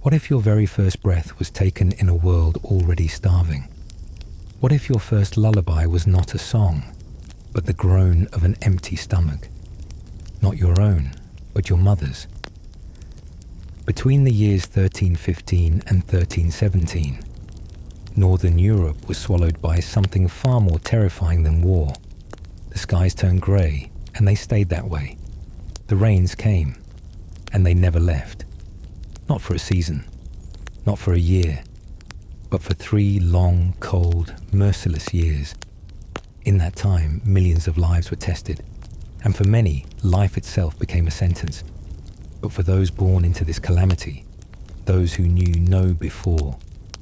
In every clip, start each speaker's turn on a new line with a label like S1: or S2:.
S1: What if your very first breath was taken in a world already starving? What if your first lullaby was not a song, but the groan of an empty stomach? Not your own, but your mother's. Between the years 1315 and 1317, Northern Europe was swallowed by something far more terrifying than war. The skies turned grey, and they stayed that way. The rains came, and they never left. Not for a season, not for a year, but for 3 long, cold, merciless years. In that time, millions of lives were tested, and for many, life itself became a sentence. But for those born into this calamity, those who knew no before,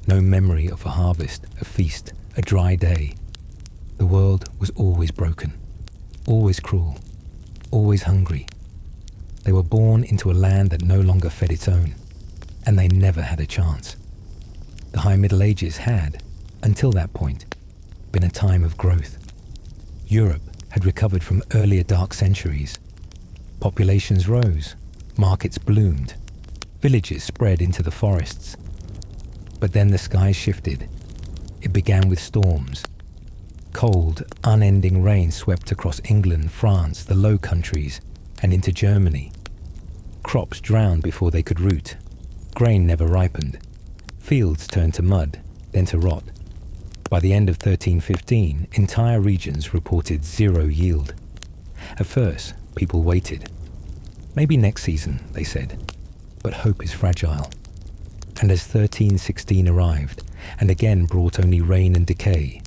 S1: no memory of a harvest, a feast, a dry day, the world was always broken, always cruel, always hungry. They were born into a land that no longer fed its own, and they never had a chance. The High Middle Ages had, until that point, been a time of growth. Europe had recovered from earlier dark centuries. Populations rose, markets bloomed, villages spread into the forests. But then the skies shifted. It began with storms. Cold, unending rain swept across England, France, the Low Countries, and into Germany. Crops drowned before they could root. Grain never ripened. Fields turned to mud, then to rot. By the end of 1315, entire regions reported 0 yield. At first, people waited. Maybe next season, they said, but hope is fragile. And as 1316 arrived, and again brought only rain and decay,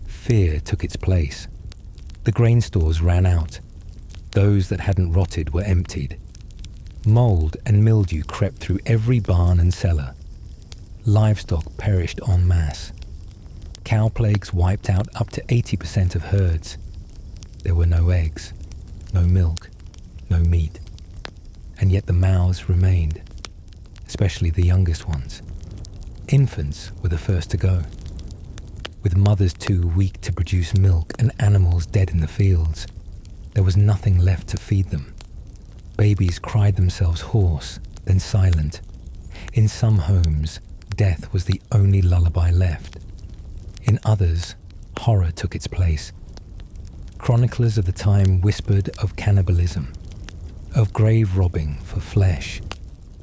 S1: fear took its place. The grain stores ran out. Those that hadn't rotted were emptied. Mold and mildew crept through every barn and cellar. Livestock perished en masse. Cow plagues wiped out up to 80% of herds. There were no eggs, no milk, no meat. And yet the mouths remained, especially the youngest ones. Infants were the first to go. With mothers too weak to produce milk and animals dead in the fields, there was nothing left to feed them. Babies cried themselves hoarse, then silent. In some homes, death was the only lullaby left. In others, horror took its place. Chroniclers of the time whispered of cannibalism, of grave robbing for flesh,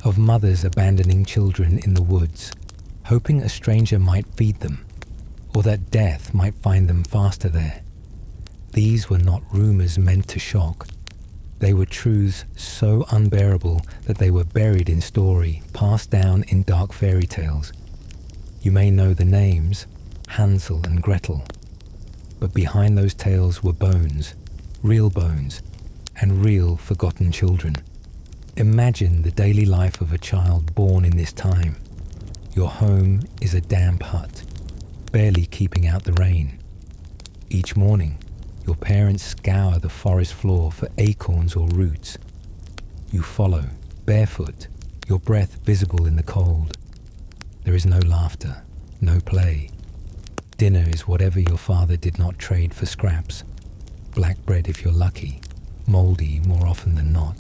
S1: of mothers abandoning children in the woods, hoping a stranger might feed them, or that death might find them faster there. These were not rumors meant to shock. They were truths so unbearable that they were buried in story, passed down in dark fairy tales. You may know the names, Hansel and Gretel, but behind those tales were bones, and real forgotten children. Imagine the daily life of a child born in this time. Your home is a damp hut, barely keeping out the rain. Each morning, your parents scour the forest floor for acorns or roots. You follow, barefoot, your breath visible in the cold. There is no laughter, no play. Dinner is whatever your father did not trade for scraps. Black bread if you're lucky, mouldy more often than not.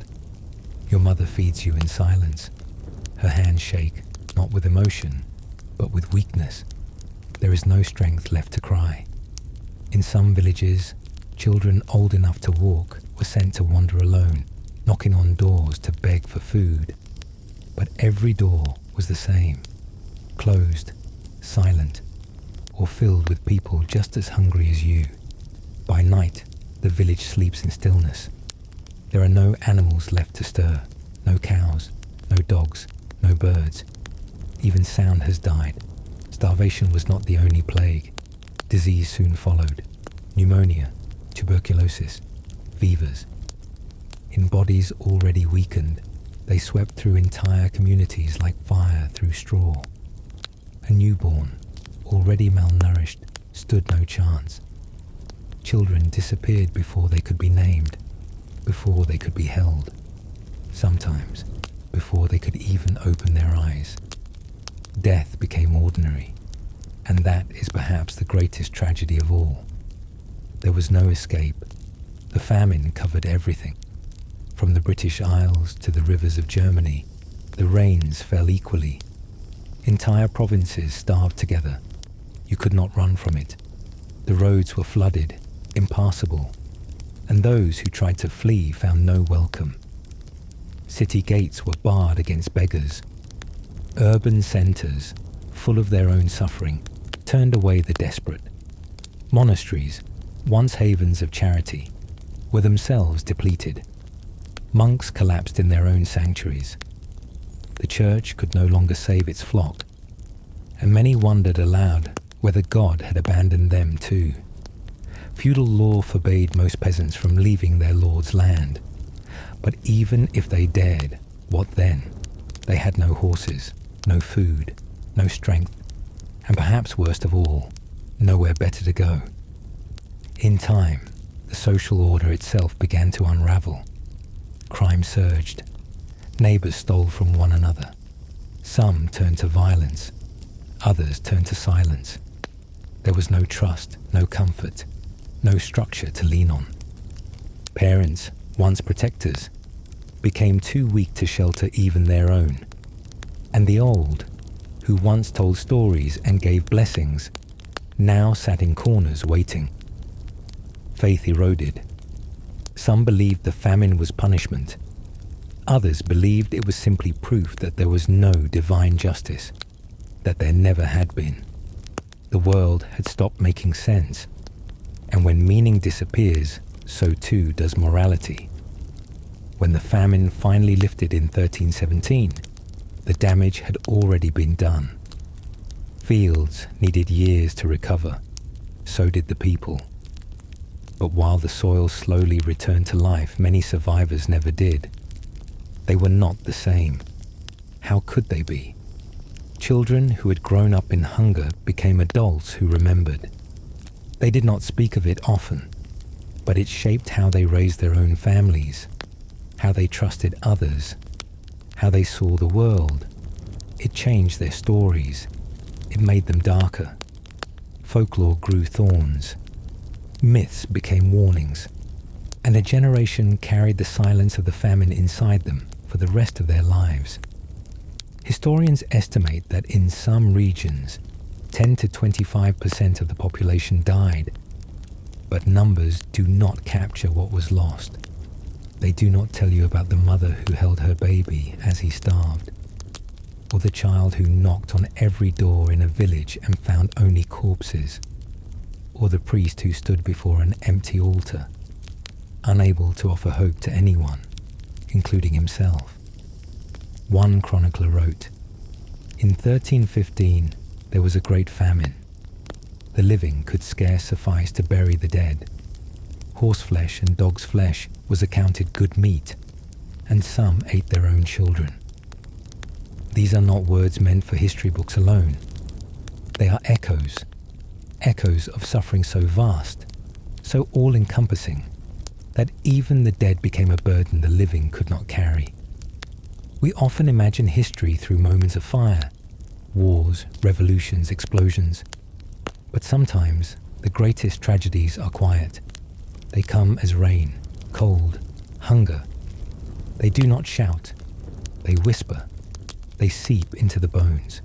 S1: Your mother feeds you in silence. Her hands shake, not with emotion, but with weakness. There is no strength left to cry. In some villages, children old enough to walk were sent to wander alone, knocking on doors to beg for food. But every door was the same, closed, silent, or filled with people just as hungry as you. By night, the village sleeps in stillness. There are no animals left to stir, no cows, no dogs, no birds. Even sound has died. Starvation was not the only plague. Disease soon followed. Pneumonia, tuberculosis, fevers. In bodies already weakened, they swept through entire communities like fire through straw. A newborn, already malnourished, stood no chance. Children disappeared before they could be named, before they could be held, sometimes before they could even open their eyes. Death became ordinary, and that is perhaps the greatest tragedy of all. There was no escape. The famine covered everything. From the British Isles to the rivers of Germany, the rains fell equally, Entire provinces starved together. You could not run from it. The roads were flooded, impassable, and those who tried to flee found no welcome. City gates were barred against beggars. Urban centres, full of their own suffering, turned away the desperate. Monasteries, once havens of charity, were themselves depleted. Monks collapsed in their own sanctuaries. The church could no longer save its flock, and many wondered aloud whether God had abandoned them too. Feudal law forbade most peasants from leaving their lord's land. But even if they dared, what then? They had no horses, no food, no strength, and perhaps worst of all, nowhere better to go. In time, the social order itself began to unravel. Crime surged. Neighbours stole from one another. Some turned to violence. Others turned to silence. There was no trust, no comfort, no structure to lean on. Parents, once protectors, became too weak to shelter even their own. And the old, who once told stories and gave blessings, now sat in corners waiting. Faith eroded. Some believed the famine was punishment. Others believed it was simply proof that there was no divine justice, that there never had been. The world had stopped making sense, and when meaning disappears, so too does morality. When the famine finally lifted in 1317, the damage had already been done. Fields needed years to recover, so did the people. But while the soil slowly returned to life, many survivors never did. They were not the same. How could they be? Children who had grown up in hunger became adults who remembered. They did not speak of it often, but it shaped how they raised their own families, how they trusted others, how they saw the world. It changed their stories. It made them darker. Folklore grew thorns. Myths became warnings, and a generation carried the silence of the famine inside them for the rest of their lives. Historians estimate that in some regions, 10 to 25% of the population died, but numbers do not capture what was lost. They do not tell you about the mother who held her baby as he starved, or the child who knocked on every door in a village and found only corpses, or the priest who stood before an empty altar, unable to offer hope to anyone, including himself. One chronicler wrote, "In 1315 there was a great famine. The living could scarce suffice to bury the dead. Horseflesh and dog's flesh was accounted good meat, and some ate their own children." These are not words meant for history books alone. They are echoes of suffering so vast, so all-encompassing, that even the dead became a burden the living could not carry. We often imagine history through moments of fire, wars, revolutions, explosions. But sometimes the greatest tragedies are quiet. They come as rain, cold, hunger. They do not shout. They whisper. They seep into the bones.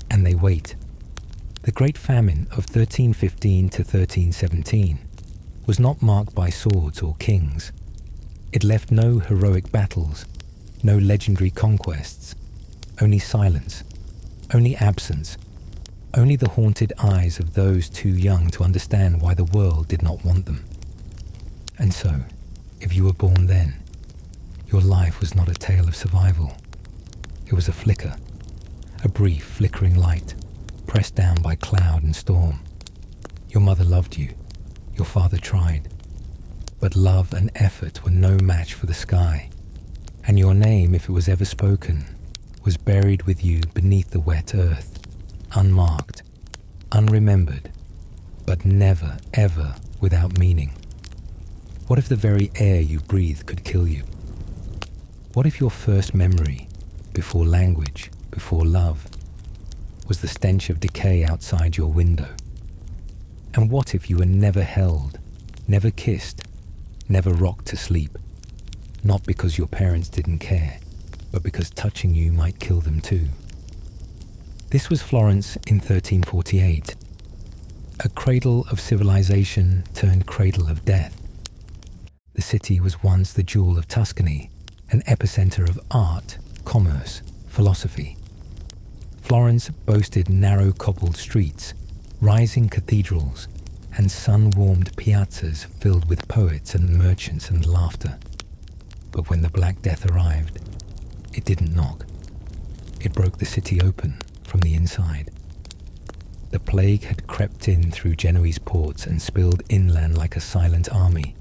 S1: And they wait. The Great Famine of 1315 to 1317 was not marked by swords or kings. It left no heroic battles, no legendary conquests, only silence, only absence, only the haunted eyes of those too young to understand why the world did not want them. And so, if you were born then, your life was not a tale of survival. It was a flicker, a brief flickering light, pressed down by cloud and storm. Your mother loved you, your father tried, but love and effort were no match for the sky, and your name, if it was ever spoken, was buried with you beneath the wet earth, unmarked, unremembered, but never, ever without meaning. What if the very air you breathe could kill you? What if your first memory, before language, before love, was the stench of decay outside your window? And what if you were never held, never kissed, never rocked to sleep? Not because your parents didn't care, but because touching you might kill them too. This was Florence in 1348, a cradle of civilization turned cradle of death. The city was once the jewel of Tuscany, an epicenter of art, commerce, philosophy. Florence boasted narrow cobbled streets, rising cathedrals, and sun-warmed piazzas filled with poets and merchants and laughter. But when the Black Death arrived, it didn't knock. It broke the city open from the inside. The plague had crept in through Genoese ports and spilled inland like a silent army.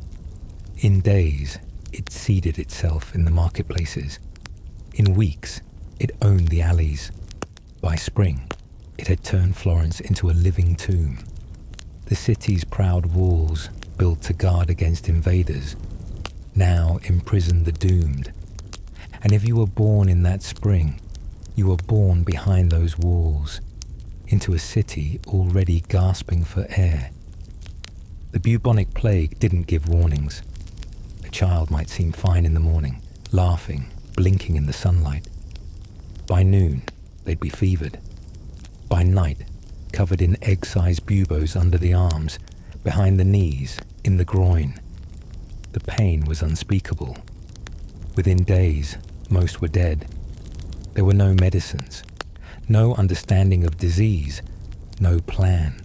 S1: In days, it seeded itself in the marketplaces. In weeks, it owned the alleys. By spring, it had turned Florence into a living tomb. The city's proud walls, built to guard against invaders, now imprisoned the doomed. And if you were born in that spring, you were born behind those walls, into a city already gasping for air. The bubonic plague didn't give warnings. A child might seem fine in the morning, laughing, blinking in the sunlight. By noon, they'd be fevered. By night, covered in egg-sized buboes under the arms, behind the knees, in the groin. The pain was unspeakable. Within days, most were dead. There were no medicines, no understanding of disease, no plan.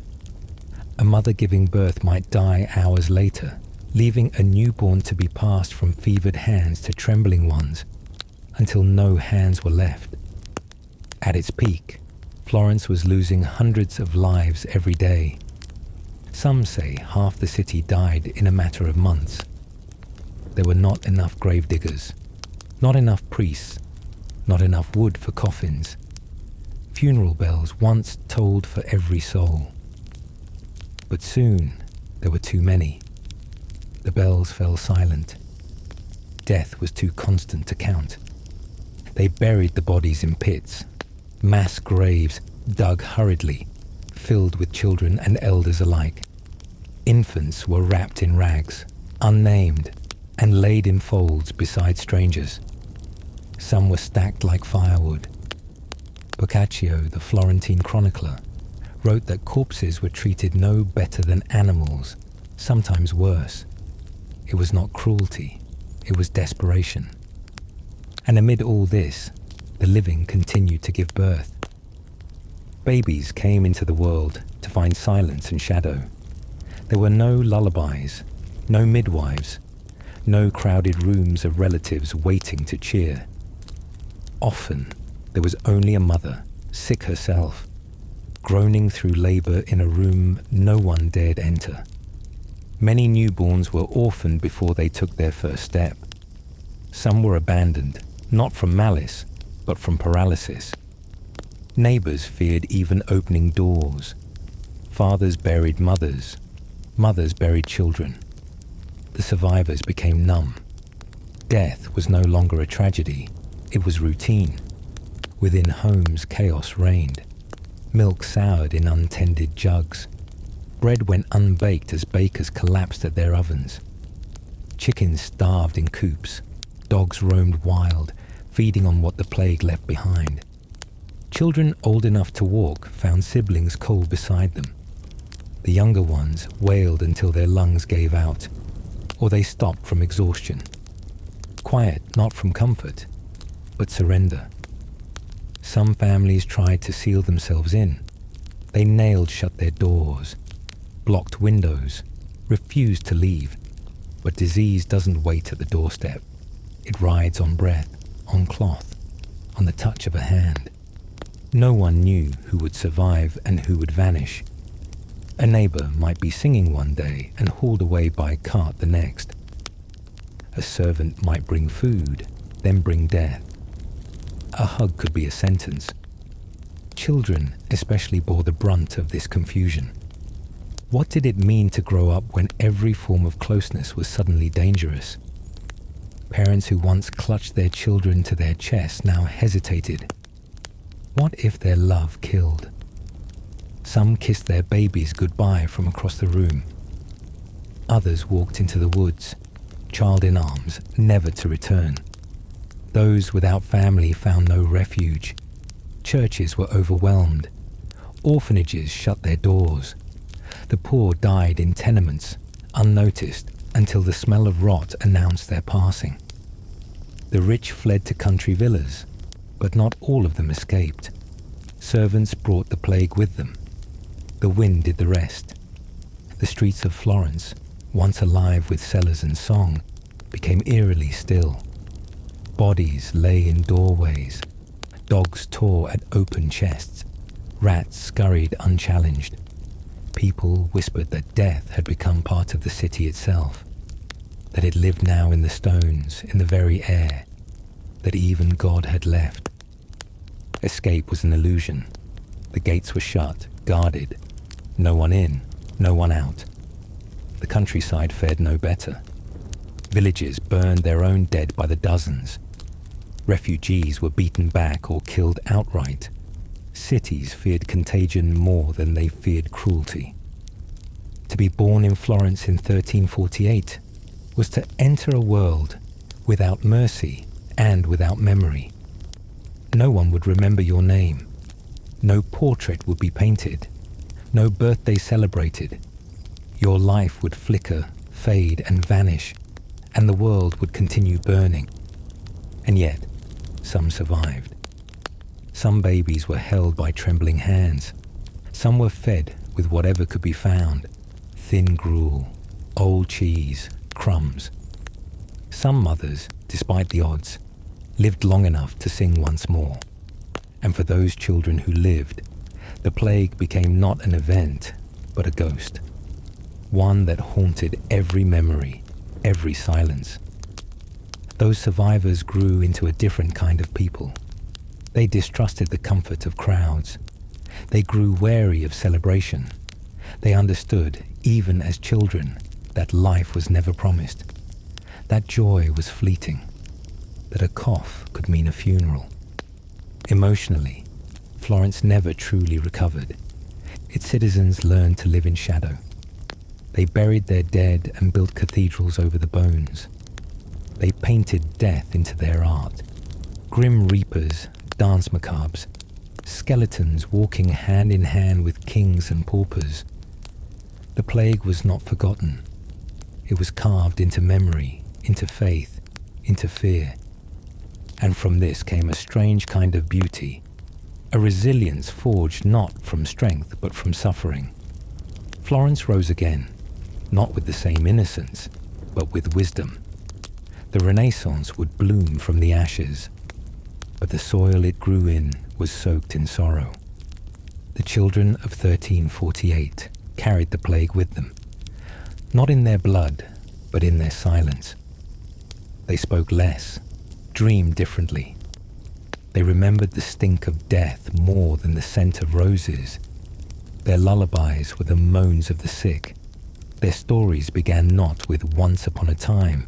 S1: A mother giving birth might die hours later, leaving a newborn to be passed from fevered hands to trembling ones, until no hands were left. At its peak, Florence was losing hundreds of lives every day. Some say half the city died in a matter of months. There were not enough gravediggers, not enough priests, not enough wood for coffins. Funeral bells once tolled for every soul. But soon there were too many. The bells fell silent. Death was too constant to count. They buried the bodies in pits, mass graves dug hurriedly, filled with children and elders alike. Infants were wrapped in rags, unnamed, and laid in folds beside strangers. Some were stacked like firewood. Boccaccio, the Florentine chronicler, wrote that corpses were treated no better than animals, sometimes worse. It was not cruelty, it was desperation. And amid all this, the living continued to give birth. Babies came into the world to find silence and shadow. There were no lullabies, no midwives, no crowded rooms of relatives waiting to cheer. Often, there was only a mother, sick herself, groaning through labor in a room no one dared enter. Many newborns were orphaned before they took their first step. Some were abandoned, not from malice, but from paralysis. Neighbors feared even opening doors. Fathers buried mothers. Mothers buried children. The survivors became numb. Death was no longer a tragedy. It was routine. Within homes, chaos reigned. Milk soured in untended jugs. Bread went unbaked as bakers collapsed at their ovens. Chickens starved in coops. Dogs roamed wild, feeding on what the plague left behind. Children old enough to walk found siblings cold beside them. The younger ones wailed until their lungs gave out, or they stopped from exhaustion. Quiet not from comfort, but surrender. Some families tried to seal themselves in. They nailed shut their doors, blocked windows, refused to leave. But disease doesn't wait at the doorstep. It rides on breath, on cloth, on the touch of a hand. No one knew who would survive and who would vanish. A neighbor might be singing one day and hauled away by cart the next. A servant might bring food, then bring death. A hug could be a sentence. Children especially bore the brunt of this confusion. What did it mean to grow up when every form of closeness was suddenly dangerous? Parents who once clutched their children to their chests now hesitated. What if their love killed? Some kissed their babies goodbye from across the room. Others walked into the woods, child in arms, never to return. Those without family found no refuge. Churches were overwhelmed. Orphanages shut their doors. The poor died in tenements, unnoticed, until the smell of rot announced their passing. The rich fled to country villas, but not all of them escaped. Servants brought the plague with them. The wind did the rest. The streets of Florence, once alive with cellars and song, became eerily still. Bodies lay in doorways. Dogs tore at open chests. Rats scurried unchallenged. People whispered that death had become part of the city itself, that it lived now in the stones, in the very air, that even God had left. Escape was an illusion. The gates were shut, guarded. No one in, no one out. The countryside fared no better. Villages burned their own dead by the dozens. Refugees were beaten back or killed outright. Cities feared contagion more than they feared cruelty. To be born in Florence in 1348 was to enter a world without mercy and without memory. No one would remember your name. No portrait would be painted. No birthday celebrated. Your life would flicker, fade, and vanish, and the world would continue burning. And yet, some survived. Some babies were held by trembling hands. Some were fed with whatever could be found: thin gruel, old cheese, crumbs. Some mothers, despite the odds, lived long enough to sing once more. And for those children who lived, the plague became not an event, but a ghost. One that haunted every memory, every silence. Those survivors grew into a different kind of people. They distrusted the comfort of crowds. They grew wary of celebration. They understood, even as children, that life was never promised, that joy was fleeting, that a cough could mean a funeral. Emotionally, Florence never truly recovered. Its citizens learned to live in shadow. They buried their dead and built cathedrals over the bones. They painted death into their art. Grim reapers, dance macabres, skeletons walking hand in hand with kings and paupers. The plague was not forgotten. It was carved into memory, into faith, into fear. And from this came a strange kind of beauty, a resilience forged not from strength but from suffering. Florence rose again, not with the same innocence, but with wisdom. The Renaissance would bloom from the ashes, but the soil it grew in was soaked in sorrow. The children of 1348 carried the plague with them, not in their blood, but in their silence. They spoke less, dreamed differently. They remembered the stink of death more than the scent of roses. Their lullabies were the moans of the sick. Their stories began not with once upon a time,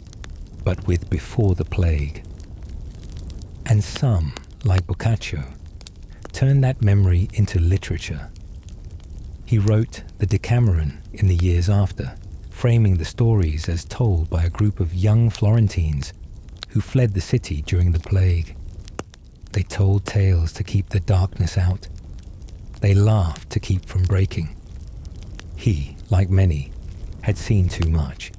S1: but with before the plague. And some, like Boccaccio, turned that memory into literature. He wrote the Decameron in the years after, framing the stories as told by a group of young Florentines who fled the city during the plague. They told tales to keep the darkness out. They laughed to keep from breaking. He, like many, had seen too much,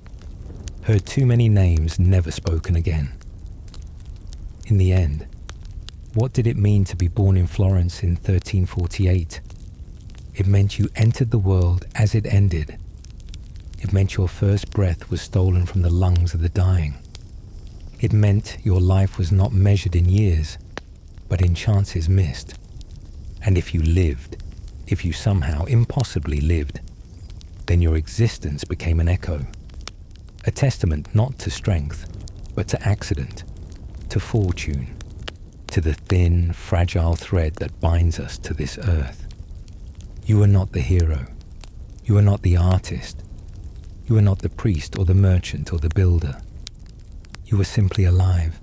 S1: heard too many names never spoken again. In the end, what did it mean to be born in Florence in 1348? It meant you entered the world as it ended. It meant your first breath was stolen from the lungs of the dying. It meant your life was not measured in years, but in chances missed. And if you lived, if you somehow impossibly lived, then your existence became an echo, a testament not to strength, but to accident, to fortune, to the thin, fragile thread that binds us to this earth. You are not the hero. You are not the artist. You are not the priest or the merchant or the builder. You were simply alive.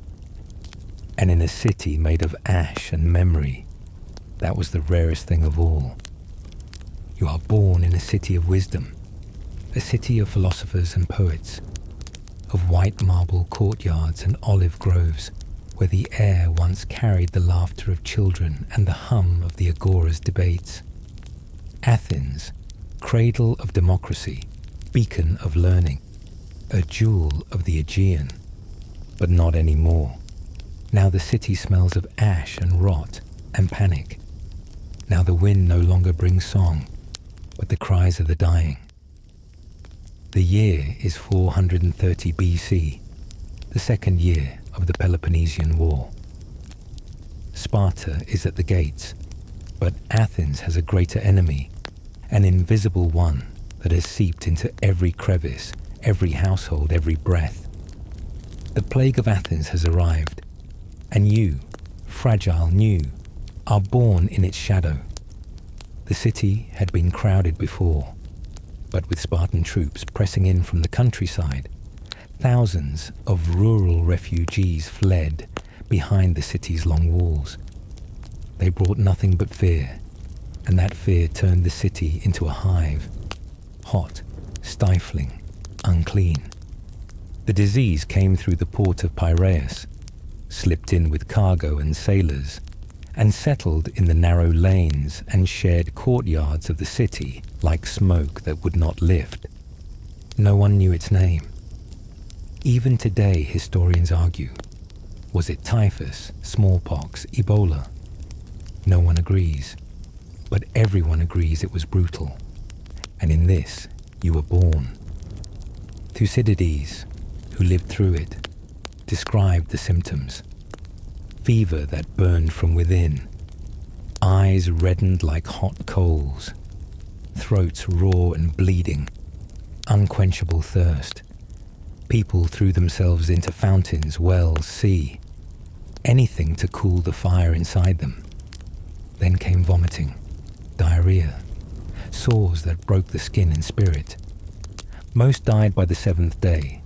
S1: And in a city made of ash and memory, that was the rarest thing of all. You are born in a city of wisdom, a city of philosophers and poets, of white marble courtyards and olive groves, where the air once carried the laughter of children and the hum of the agora's debates. Athens, cradle of democracy, beacon of learning, a jewel of the Aegean. But not anymore. Now the city smells of ash and rot and panic. Now the wind no longer brings song, but the cries of the dying. The year is 430 BC, the second year of the Peloponnesian War. Sparta is at the gates, but Athens has a greater enemy, an invisible one that has seeped into every crevice, every household, every breath. The plague of Athens has arrived, and you, fragile new, are born in its shadow. The city had been crowded before, but with Spartan troops pressing in from the countryside, thousands of rural refugees fled behind the city's long walls. They brought nothing but fear, and that fear turned the city into a hive, hot, stifling, unclean. The disease came through the port of Piraeus, slipped in with cargo and sailors, and settled in the narrow lanes and shared courtyards of the city like smoke that would not lift. No one knew its name. Even today, historians argue, was it typhus, smallpox, Ebola? No one agrees, but everyone agrees it was brutal, and in this you were born. Thucydides, who lived through it, described the symptoms. Fever that burned from within, eyes reddened like hot coals, throats raw and bleeding, unquenchable thirst. People threw themselves into fountains, wells, sea, anything to cool the fire inside them. Then came vomiting, diarrhea, sores that broke the skin and spirit. Most died by the seventh day.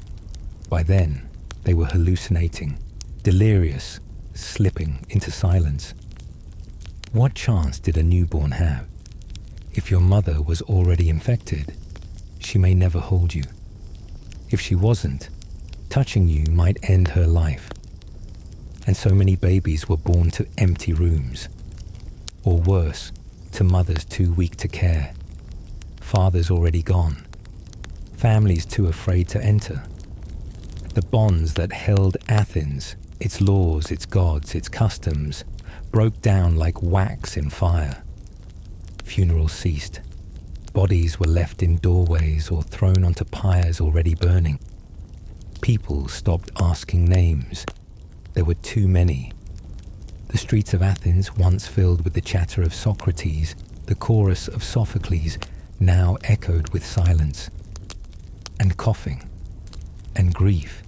S1: By then, they were hallucinating, delirious, slipping into silence. What chance did a newborn have? If your mother was already infected, she may never hold you. If she wasn't, touching you might end her life. And so many babies were born to empty rooms. Or worse, to mothers too weak to care, fathers already gone, families too afraid to enter. The bonds that held Athens, its laws, its gods, its customs, broke down like wax in fire. Funerals ceased. Bodies were left in doorways or thrown onto pyres already burning. People stopped asking names. There were too many. The streets of Athens, once filled with the chatter of Socrates, the chorus of Sophocles, now echoed with silence, and coughing, and grief.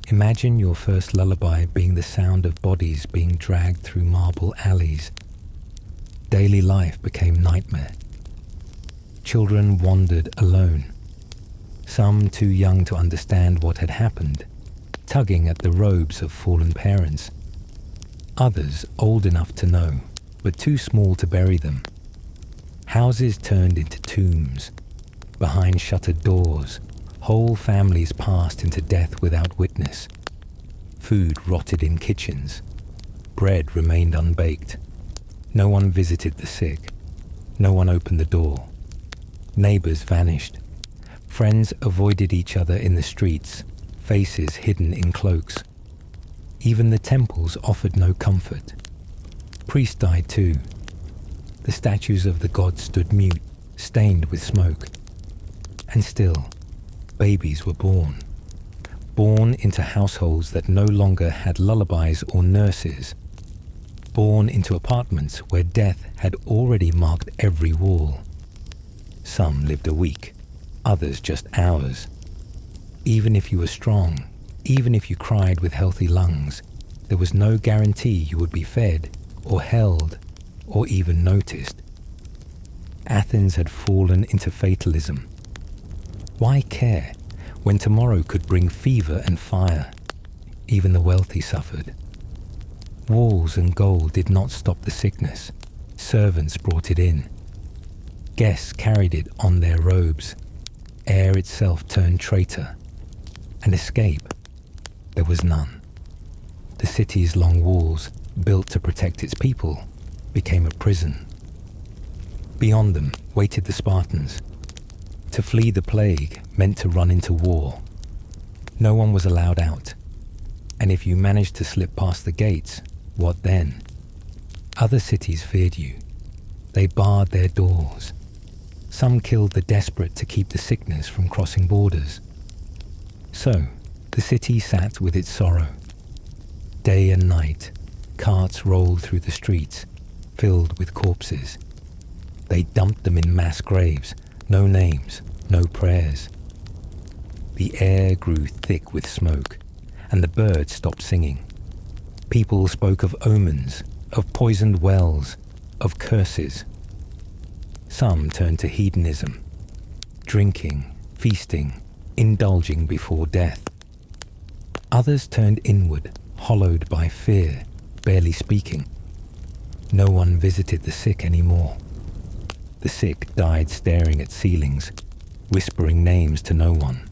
S1: Imagine your first lullaby being the sound of bodies being dragged through marble alleys. Daily life became nightmare. Children wandered alone, some too young to understand what had happened, tugging at the robes of fallen parents. Others old enough to know, but too small to bury them. Houses turned into tombs. Behind shuttered doors, whole families passed into death without witness. Food rotted in kitchens. Bread remained unbaked. No one visited the sick. No one opened the door. Neighbors vanished. Friends avoided each other in the streets, faces hidden in cloaks. Even the temples offered no comfort. Priests died too. The statues of the gods stood mute, stained with smoke. And still, babies were born. Born into households that no longer had lullabies or nurses. Born into apartments where death had already marked every wall. Some lived a week, others just hours. Even if you were strong, even if you cried with healthy lungs, there was no guarantee you would be fed, or held, or even noticed. Athens had fallen into fatalism. Why care when tomorrow could bring fever and fire? Even the wealthy suffered. Walls and gold did not stop the sickness. Servants brought it in. Guests carried it on their robes. Air itself turned traitor. And escape, there was none. The city's long walls, built to protect its people, became a prison. Beyond them waited the Spartans. To flee the plague meant to run into war. No one was allowed out. And if you managed to slip past the gates, what then? Other cities feared you. They barred their doors. Some killed the desperate to keep the sickness from crossing borders. So, the city sat with its sorrow. Day and night, carts rolled through the streets, filled with corpses. They dumped them in mass graves, no names, no prayers. The air grew thick with smoke, and the birds stopped singing. People spoke of omens, of poisoned wells, of curses. Some turned to hedonism, drinking, feasting, indulging before death. Others turned inward, hollowed by fear, barely speaking. No one visited the sick anymore. The sick died staring at ceilings, whispering names to no one.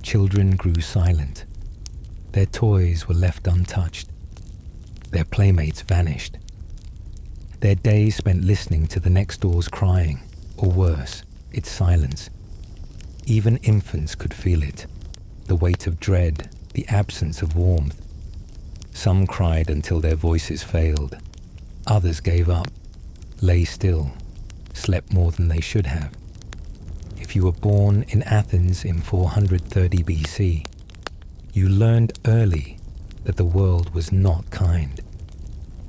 S1: Children grew silent. Their toys were left untouched. Their playmates vanished. Their days spent listening to the next door's crying, or worse, its silence. Even infants could feel it, the weight of dread, the absence of warmth. Some cried until their voices failed. Others gave up, lay still, slept more than they should have. If you were born in Athens in 430 BC, you learned early that the world was not kind,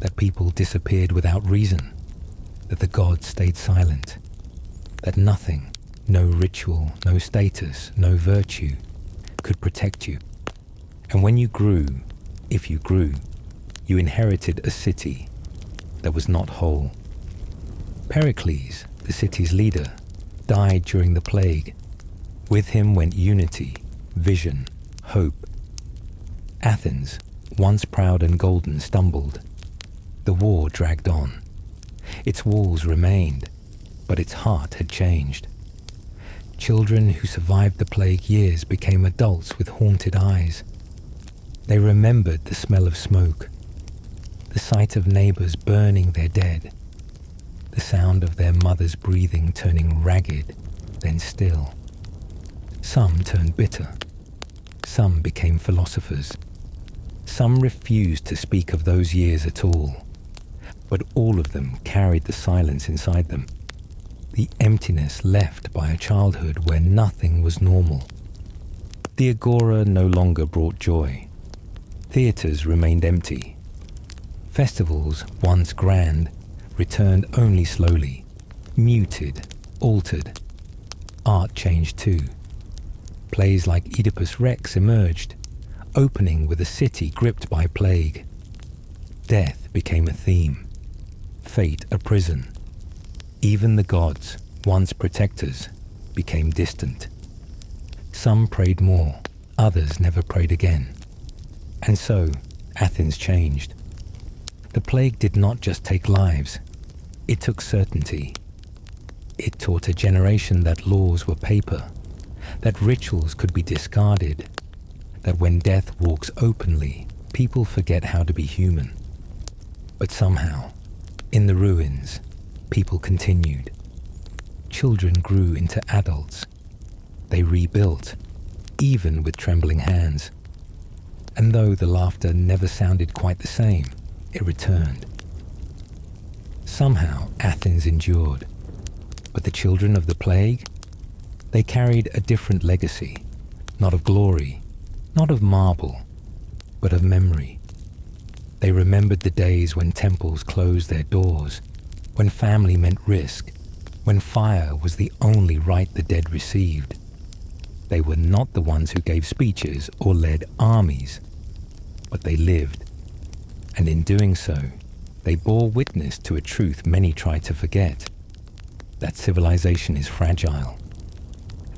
S1: that people disappeared without reason, that the gods stayed silent, that nothing, no ritual, no status, no virtue, could protect you. And when you grew, if you grew, you inherited a city that was not whole. Pericles, the city's leader, died during the plague. With him went unity, vision, hope. Athens, once proud and golden, stumbled. The war dragged on. Its walls remained, but its heart had changed. Children who survived the plague years became adults with haunted eyes. They remembered the smell of smoke, the sight of neighbors burning their dead, the sound of their mother's breathing turning ragged, then still. Some turned bitter. Some became philosophers. Some refused to speak of those years at all. But all of them carried the silence inside them, the emptiness left by a childhood where nothing was normal. The agora no longer brought joy. Theatres remained empty. Festivals, once grand, returned only slowly, muted, altered. Art changed too. Plays like Oedipus Rex emerged, opening with a city gripped by plague. Death became a theme, fate a prison. Even the gods, once protectors, became distant. Some prayed more, others never prayed again. And so, Athens changed. The plague did not just take lives, it took certainty. It taught a generation that laws were paper, that rituals could be discarded, that when death walks openly, people forget how to be human. But somehow, in the ruins, people continued. Children grew into adults. They rebuilt, even with trembling hands. And though the laughter never sounded quite the same, it returned. Somehow Athens endured. But the children of the plague? They carried a different legacy, not of glory, not of marble, but of memory. They remembered the days when temples closed their doors, when family meant risk, when fire was the only right the dead received. They were not the ones who gave speeches or led armies, but they lived. And in doing so, they bore witness to a truth many try to forget, that civilization is fragile,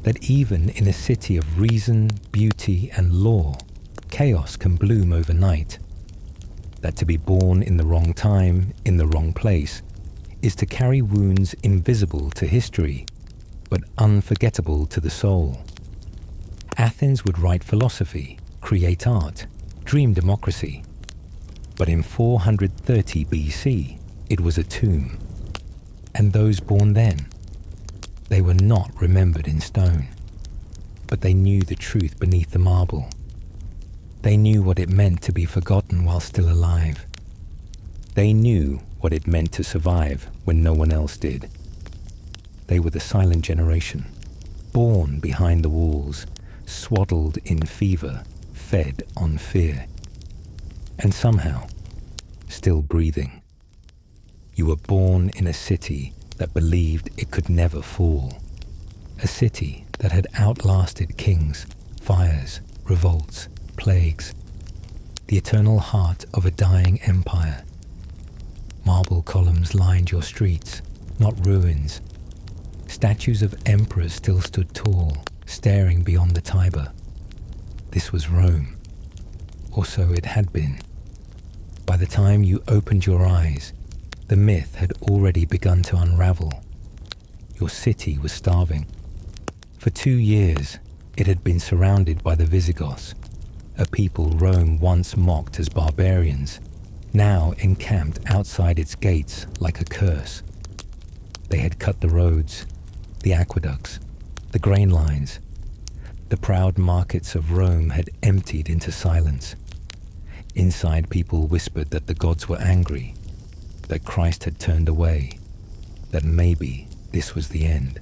S1: that even in a city of reason, beauty, and law, chaos can bloom overnight, that to be born in the wrong time, in the wrong place, is to carry wounds invisible to history, but unforgettable to the soul. Athens would write philosophy, create art, dream democracy, But in 430 BC, it was a tomb. And those born then, they were not remembered in stone, but they knew the truth beneath the marble. They knew what it meant to be forgotten while still alive. They knew what it meant to survive when no one else did. They were the silent generation, born behind the walls, swaddled in fever, fed on fear, and somehow still breathing. You were born in a city that believed it could never fall, a city that had outlasted kings, fires, revolts, plagues, the eternal heart of a dying empire. Marble columns lined your streets, not ruins. Statues of emperors still stood tall, staring beyond the Tiber. This was Rome, or so it had been. By the time you opened your eyes, the myth had already begun to unravel. Your city was starving. For 2 years, it had been surrounded by the Visigoths, a people Rome once mocked as barbarians, now encamped outside its gates like a curse. They had cut the roads, the aqueducts, the grain lines. The proud markets of Rome had emptied into silence. Inside, people whispered that the gods were angry, that Christ had turned away, that maybe this was the end.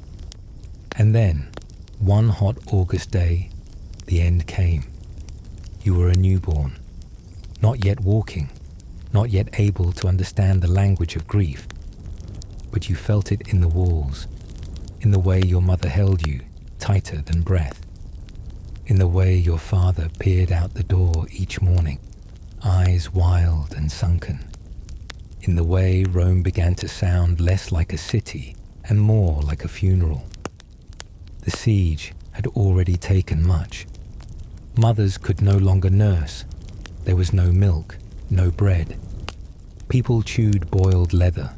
S1: And then, one hot August day, the end came. You were a newborn, not yet walking, not yet able to understand the language of grief, but you felt it in the walls, in the way your mother held you, tighter than breath, in the way your father peered out the door each morning, eyes wild and sunken, in the way Rome began to sound less like a city and more like a funeral. The siege had already taken much. Mothers could no longer nurse. There was no milk, no bread. People chewed boiled leather,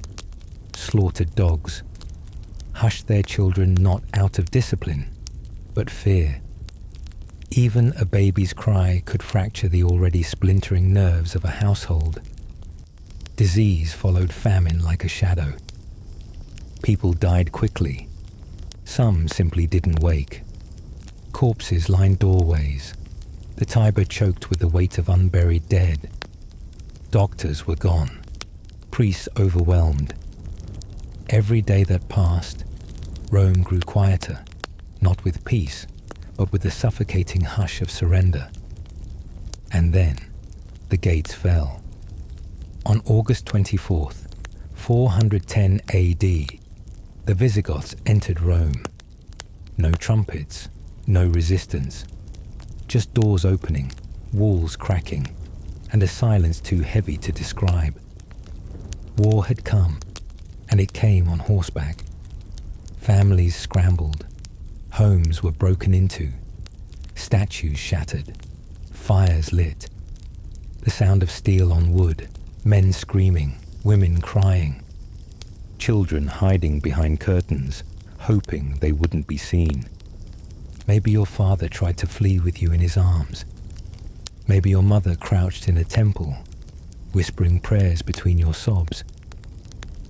S1: slaughtered dogs, hushed their children not out of discipline, but fear. Even a baby's cry could fracture the already splintering nerves of a household. Disease followed famine like a shadow. People died quickly. Some simply didn't wake. Corpses lined doorways. The Tiber choked with the weight of unburied dead. Doctors were gone. Priests overwhelmed. Every day that passed, Rome grew quieter, not with peace, but with the suffocating hush of surrender. And then, the gates fell. On August 24th, 410 AD, the Visigoths entered Rome. No trumpets, no resistance, just doors opening, walls cracking, and a silence too heavy to describe. War had come, and it came on horseback. Families scrambled, homes were broken into, statues shattered, fires lit, the sound of steel on wood, men screaming, women crying, children hiding behind curtains, hoping they wouldn't be seen. Maybe your father tried to flee with you in his arms. Maybe your mother crouched in a temple, whispering prayers between your sobs.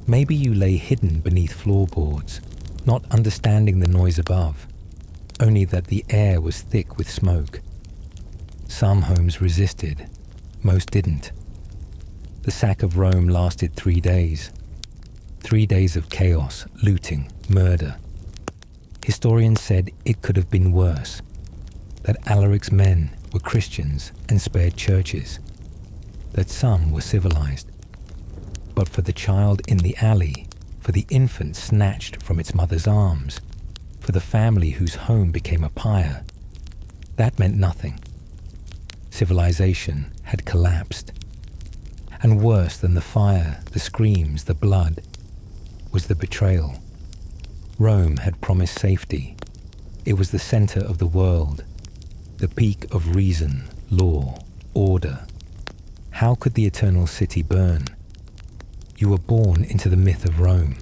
S1: Maybe you lay hidden beneath floorboards, not understanding the noise above, only that the air was thick with smoke. Some homes resisted, most didn't. The sack of Rome lasted 3 days. 3 days of chaos, looting, murder. Historians said it could have been worse, that Alaric's men were Christians and spared churches, that some were civilized. But for the child in the alley, for the infant snatched from its mother's arms, for the family whose home became a pyre, that meant nothing. Civilization had collapsed. And worse than the fire, the screams, the blood, was the betrayal. Rome had promised safety. It was the center of the world, the peak of reason, law, order. How could the eternal city burn? You were born into the myth of Rome,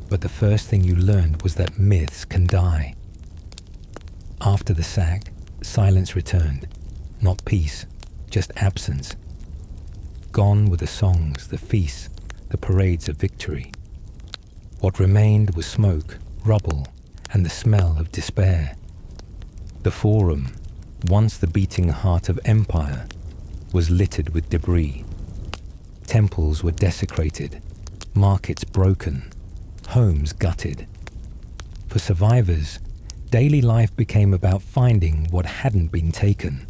S1: but the first thing you learned was that myths can die. After the sack, silence returned, not peace, just absence. gone were the songs, the feasts, the parades of victory. What remained was smoke, rubble, and the smell of despair. The Forum, once the beating heart of empire, was littered with debris. Temples were desecrated, markets broken, homes gutted. For survivors, daily life became about finding what hadn't been taken.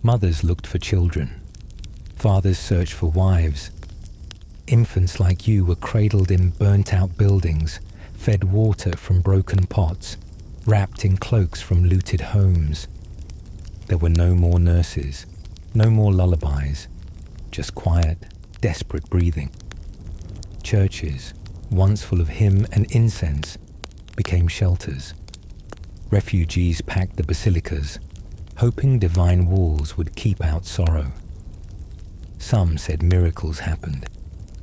S1: Mothers looked for children. Fathers searched for wives. Infants like you were cradled in burnt-out buildings, fed water from broken pots, wrapped in cloaks from looted homes. There were no more nurses, no more lullabies, just quiet, desperate breathing. Churches, once full of hymn and incense, became shelters. Refugees packed the basilicas, hoping divine walls would keep out sorrow. Some said miracles happened,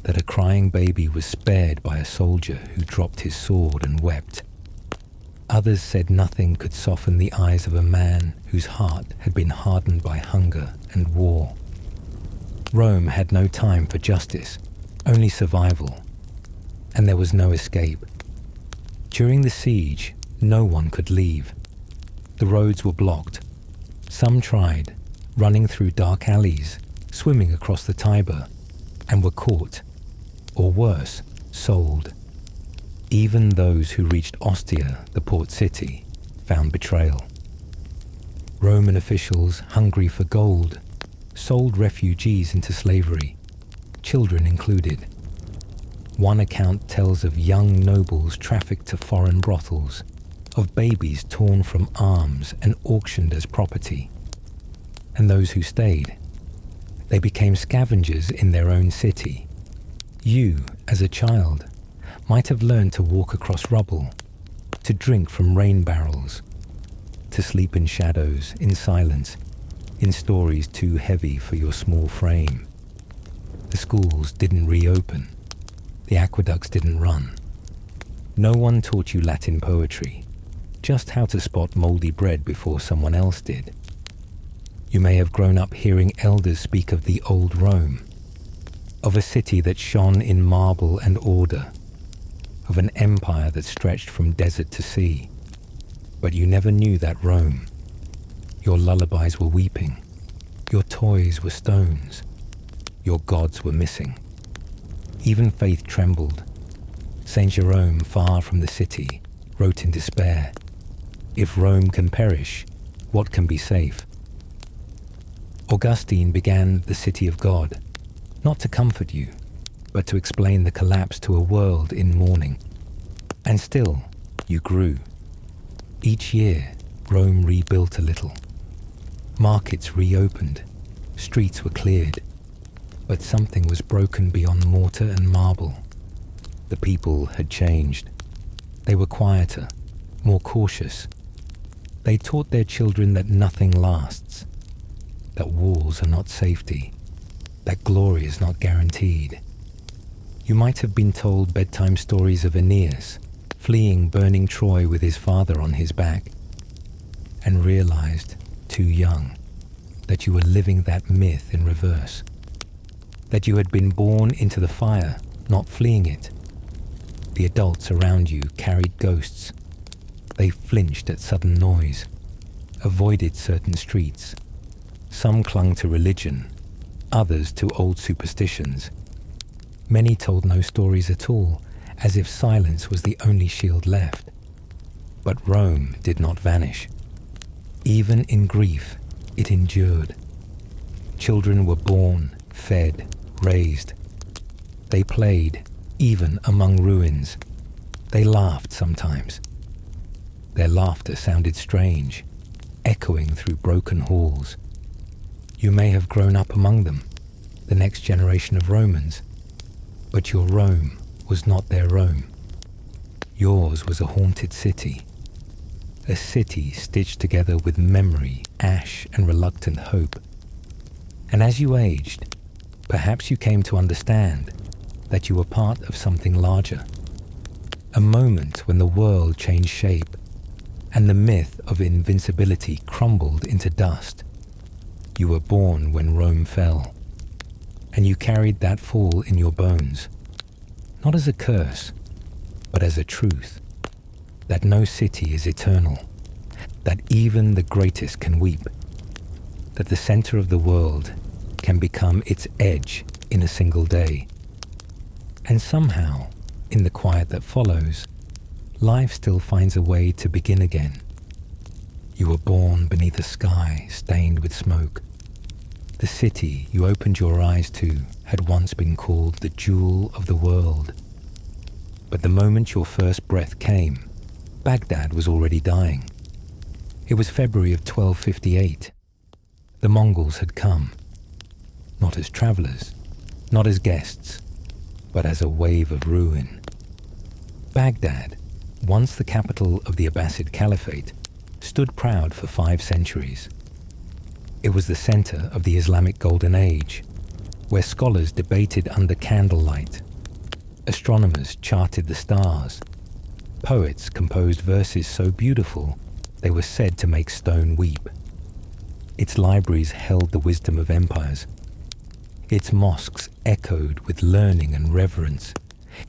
S1: that a crying baby was spared by a soldier who dropped his sword and wept. Others said nothing could soften the eyes of a man whose heart had been hardened by hunger and war. Rome had no time for justice, only survival, and there was no escape. During the siege, no one could leave. The roads were blocked. Some tried, running through dark alleys, swimming across the Tiber, and were caught, or worse, sold. Even those who reached Ostia, the port city, found betrayal. Roman officials, hungry for gold, sold refugees into slavery, children included. One account tells of young nobles trafficked to foreign brothels, of babies torn from arms and auctioned as property. And those who stayed, they became scavengers in their own city. You, as a child, might have learned to walk across rubble, to drink from rain barrels, to sleep in shadows, in silence, in stories too heavy for your small frame. The schools didn't reopen. The aqueducts didn't run. No one taught you Latin poetry, just how to spot moldy bread before someone else did. You may have grown up hearing elders speak of the old Rome, of a city that shone in marble and order, of an empire that stretched from desert to sea. But you never knew that Rome. Your lullabies were weeping. Your toys were stones. Your gods were missing. Even faith trembled. Saint Jerome, far from the city, wrote in despair, "If Rome can perish, what can be safe?" Augustine began The City of God, not to comfort you, but to explain the collapse to a world in mourning. And still, you grew. Each year, Rome rebuilt a little. Markets reopened, streets were cleared, but something was broken beyond mortar and marble. The people had changed. They were quieter, more cautious. They taught their children that nothing lasts, that walls are not safety, that glory is not guaranteed. You might have been told bedtime stories of Aeneas, fleeing burning Troy with his father on his back, and realized, too young, that you were living that myth in reverse, that you had been born into the fire, not fleeing it. The adults around you carried ghosts. They flinched at sudden noise, avoided certain streets. Some clung to religion, others to old superstitions. Many told no stories at all, as if silence was the only shield left. But Rome did not vanish. Even in grief, it endured. Children were born, fed, raised. They played, even among ruins. They laughed sometimes. Their laughter sounded strange, echoing through broken halls. You may have grown up among them, the next generation of Romans, but your Rome was not their Rome. Yours was a haunted city, a city stitched together with memory, ash, and reluctant hope. And as you aged, perhaps you came to understand that you were part of something larger, a moment when the world changed shape, and the myth of invincibility crumbled into dust. You were born when Rome fell. and you carried that fall in your bones, not as a curse, but as a truth, that no city is eternal, that even the greatest can weep, that the center of the world can become its edge in a single day. And somehow, in the quiet that follows, life still finds a way to begin again. You were born beneath a sky stained with smoke. The city you opened your eyes to had once been called the jewel of the world. But the moment your first breath came, Baghdad was already dying. It was February of 1258. The Mongols had come, not as travelers, not as guests, but as a wave of ruin. Baghdad, once the capital of the Abbasid Caliphate, stood proud for 5 centuries. It was the center of the Islamic Golden Age, where scholars debated under candlelight. Astronomers charted the stars. Poets composed verses so beautiful they were said to make stone weep. Its libraries held the wisdom of empires. Its mosques echoed with learning and reverence.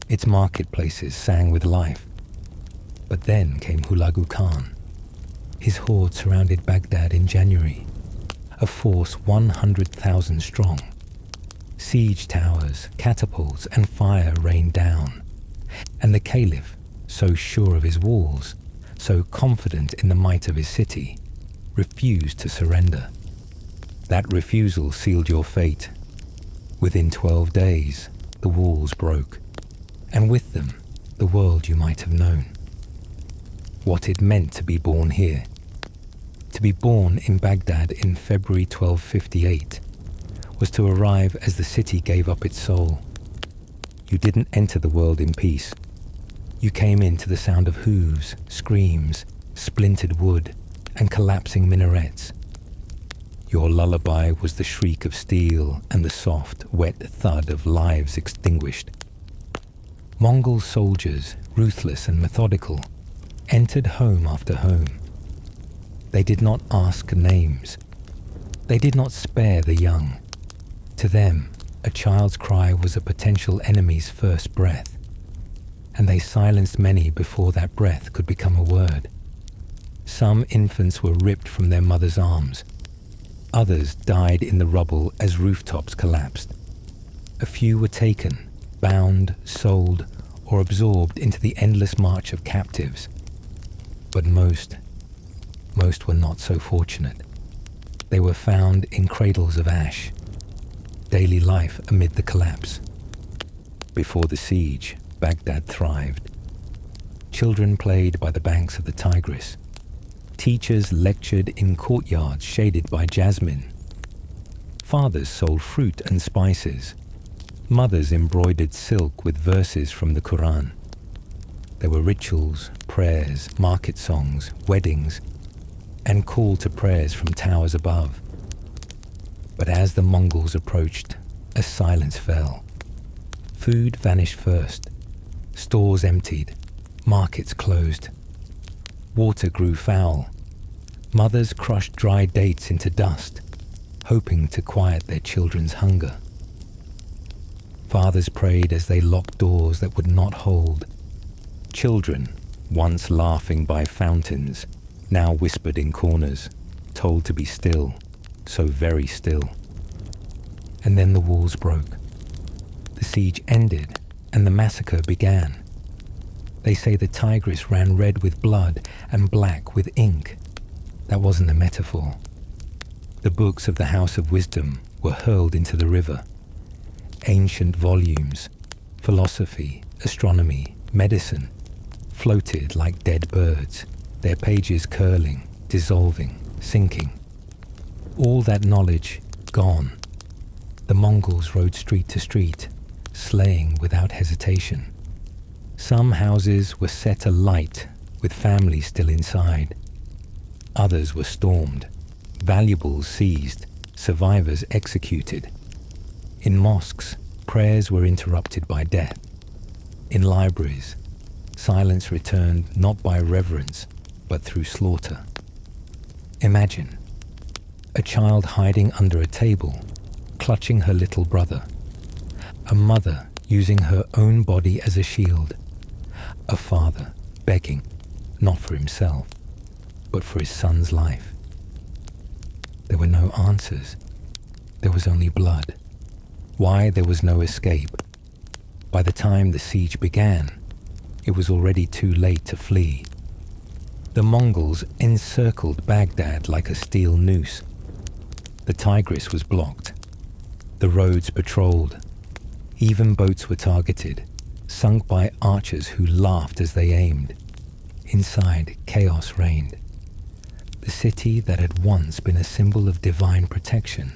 S1: Its marketplaces sang with life. But then came Hulagu Khan. His horde surrounded Baghdad in January, a force 100,000 strong. Siege towers, catapults, and fire rained down. And the Caliph, so sure of his walls, so confident in the might of his city, refused to surrender. That refusal sealed your fate. Within 12 days, the walls broke, and with them, the world you might have known. What it meant to be born here. To be born in Baghdad in February 1258 was to arrive as the city gave up its soul. You didn't enter the world in peace. You came in to the sound of hooves, screams, splintered wood, and collapsing minarets. Your lullaby was the shriek of steel and the soft, wet thud of lives extinguished. Mongol soldiers, ruthless and methodical, entered home after home. They did not ask names. They did not spare the young. To them, a child's cry was a potential enemy's first breath, and they silenced many before that breath could become a word. Some infants were ripped from their mother's arms. Others died in the rubble as rooftops collapsed. A few were taken, bound, sold, or absorbed into the endless march of captives. But most were not so fortunate. They were found in cradles of ash, daily life amid the collapse. Before the siege, Baghdad thrived. Children played by the banks of the Tigris. Teachers lectured in courtyards shaded by jasmine. Fathers sold fruit and spices. Mothers embroidered silk with verses from the Quran. There were rituals, prayers, market songs, weddings, and call to prayers from towers above. But as the Mongols approached, a silence fell. Food vanished first. Stores emptied. Markets closed. Water grew foul. Mothers crushed dry dates into dust, hoping to quiet their children's hunger. Fathers prayed as they locked doors that would not hold. Children, once laughing by fountains, now whispered in corners, told to be still, so very still. And then the walls broke. The siege ended, and the massacre began. They say the Tigris ran red with blood and black with ink. That wasn't a metaphor. The books of the House of Wisdom were hurled into the river. Ancient volumes, philosophy, astronomy, medicine, floated like dead birds, their pages curling, dissolving, sinking. All that knowledge gone. The Mongols rode street to street, slaying without hesitation. Some houses were set alight with families still inside. Others were stormed, valuables seized, survivors executed. In mosques, prayers were interrupted by death. In libraries, silence returned not by reverence, but through slaughter. Imagine a child hiding under a table, clutching her little brother, A mother using her own body as a shield. A father begging, not for himself, but for his son's life. There were no answers. There was only blood. Why there was no escape? By the time the siege began, it was already too late to flee. The Mongols encircled Baghdad like a steel noose. The Tigris was blocked. The roads patrolled. Even boats were targeted, sunk by archers who laughed as they aimed. Inside, chaos reigned. The city that had once been a symbol of divine protection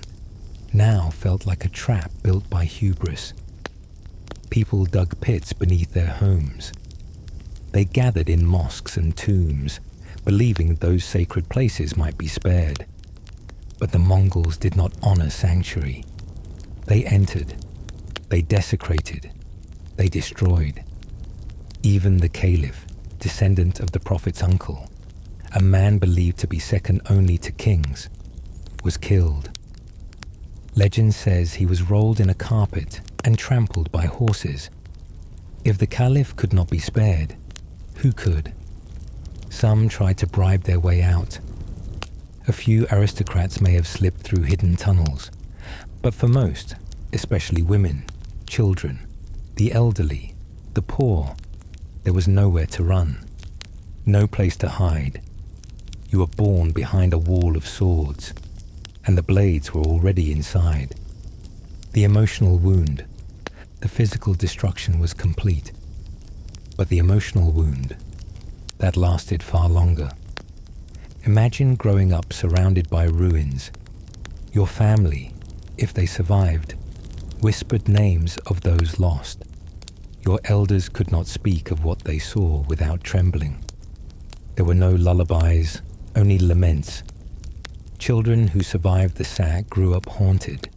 S1: now felt like a trap built by hubris. People dug pits beneath their homes. They gathered in mosques and tombs, believing those sacred places might be spared. But the Mongols did not honor sanctuary. They entered. They desecrated. They destroyed. Even the Caliph, descendant of the Prophet's uncle, a man believed to be second only to kings, was killed. Legend says he was rolled in a carpet and trampled by horses. If the Caliph could not be spared, who could? Some tried to bribe their way out. A few aristocrats may have slipped through hidden tunnels, but for most, especially women, children, the elderly, the poor, there was nowhere to run, no place to hide. You were born behind a wall of swords, and the blades were already inside. The emotional wound, the physical destruction was complete, but the emotional wound, that lasted far longer. Imagine growing up surrounded by ruins. Your family, if they survived, whispered names of those lost. Your elders could not speak of what they saw without trembling. There were no lullabies, only laments. Children who survived the sack grew up haunted.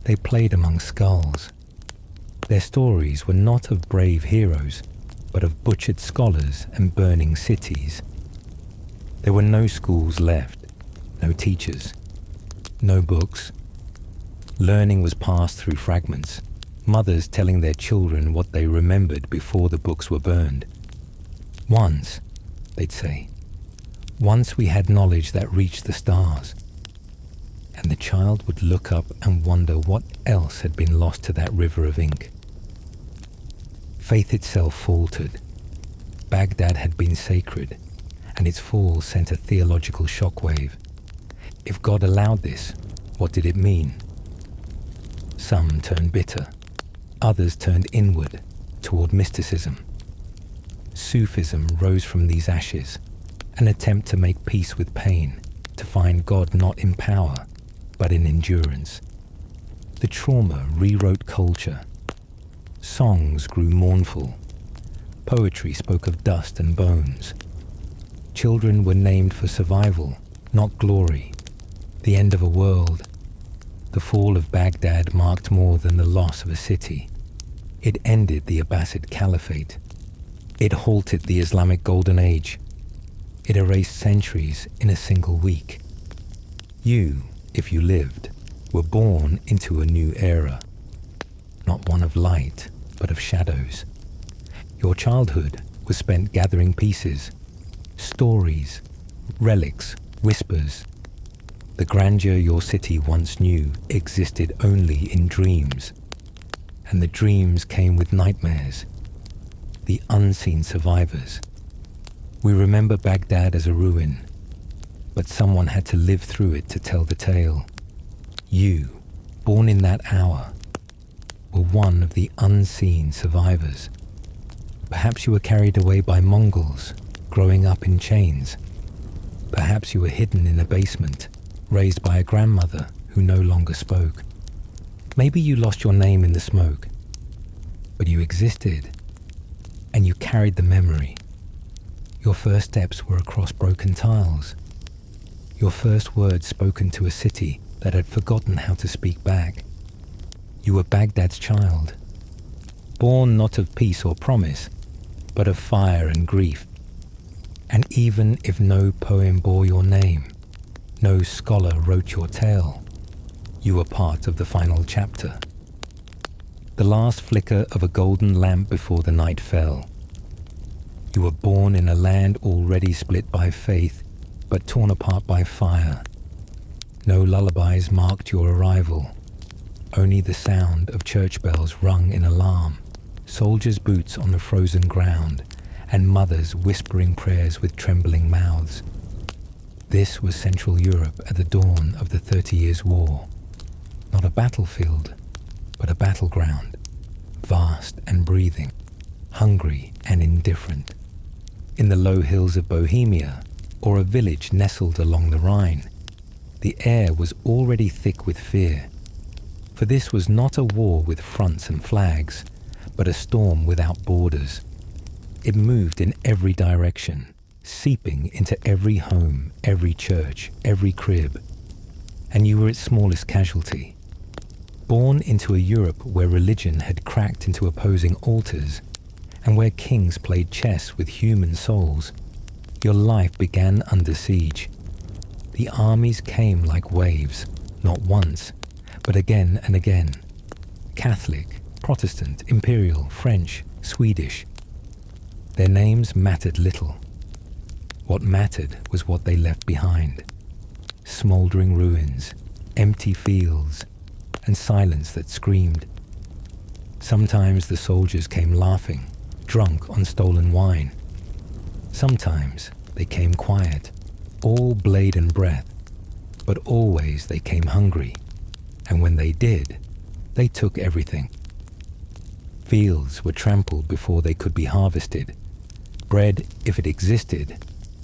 S1: They played among skulls. Their stories were not of brave heroes, but of butchered scholars and burning cities. There were no schools left, no teachers, no books. Learning was passed through fragments, mothers telling their children what they remembered before the books were burned. Once, they'd say, once we had knowledge that reached the stars. And the child would look up and wonder what else had been lost to that river of ink. Faith itself faltered. Baghdad had been sacred, and its fall sent a theological shockwave. If God allowed this, what did it mean? Some turned bitter. Others turned inward, toward mysticism. Sufism rose from these ashes, an attempt to make peace with pain, to find God not in power, but in endurance. The trauma rewrote culture. Songs grew mournful. Poetry spoke of dust and bones. Children were named for survival, not glory. The end of a world. The fall of Baghdad marked more than the loss of a city. It ended the Abbasid Caliphate. It halted the Islamic Golden Age. It erased centuries in a single week. You, if you lived, were born into a new era. Not one of light, but of shadows. Your childhood was spent gathering pieces, stories, relics, whispers. The grandeur your city once knew existed only in dreams. And the dreams came with nightmares, the unseen survivors. We remember Baghdad as a ruin, but someone had to live through it to tell the tale. You, born in that hour, were one of the unseen survivors. Perhaps you were carried away by Mongols, growing up in chains. Perhaps you were hidden in a basement, raised by a grandmother who no longer spoke. Maybe you lost your name in the smoke, but you existed, and you carried the memory. Your first steps were across broken tiles. Your first words spoken to a city that had forgotten how to speak back. You were Baghdad's child, born not of peace or promise, but of fire and grief. And even if no poem bore your name, no scholar wrote your tale, you were part of the final chapter. the last flicker of a golden lamp before the night fell. You were born in a land already split by faith, but torn apart by fire. No lullabies marked your arrival. Only the sound of church bells rung in alarm, soldiers' boots on the frozen ground, and mothers whispering prayers with trembling mouths. This was Central Europe at the dawn of the 30 Years' War. Not a battlefield, but a battleground, vast and breathing, hungry and indifferent. In the low hills of Bohemia, or a village nestled along the Rhine, the air was already thick with fear. For this was not a war with fronts and flags, but a storm without borders. It moved in every direction, seeping into every home, every church, every crib. And you were its smallest casualty. Born into a Europe where religion had cracked into opposing altars, and where kings played chess with human souls, your life began under siege. The armies came like waves, not once, but again and again. Catholic, Protestant, Imperial, French, Swedish. Their names mattered little. What mattered was what they left behind. Smouldering ruins, empty fields, and silence that screamed. Sometimes the soldiers came laughing, drunk on stolen wine. Sometimes they came quiet, all blade and breath, but always they came hungry, and when they did, they took everything. Fields were trampled before they could be harvested. Bread, if it existed,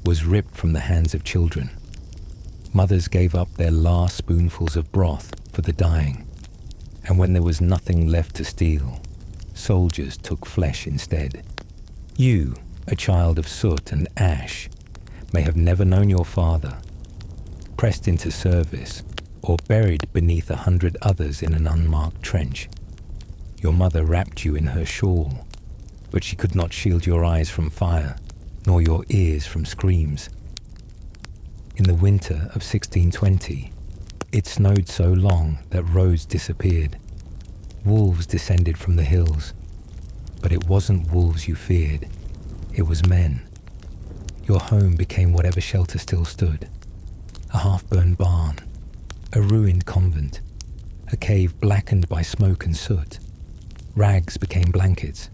S1: was ripped from the hands of children. Mothers gave up their last spoonfuls of broth for the dying, and when there was nothing left to steal, soldiers took flesh instead. You, a child of soot and ash, may have never known your father, pressed into service, or buried beneath 100 others in an unmarked trench. Your mother wrapped you in her shawl, but she could not shield your eyes from fire, nor your ears from screams. In the winter of 1620, it snowed so long that roads disappeared. Wolves descended from the hills, but it wasn't wolves you feared, it was men. Your home became whatever shelter still stood. A half-burned barn, a ruined convent, a cave blackened by smoke and soot. Rags became blankets,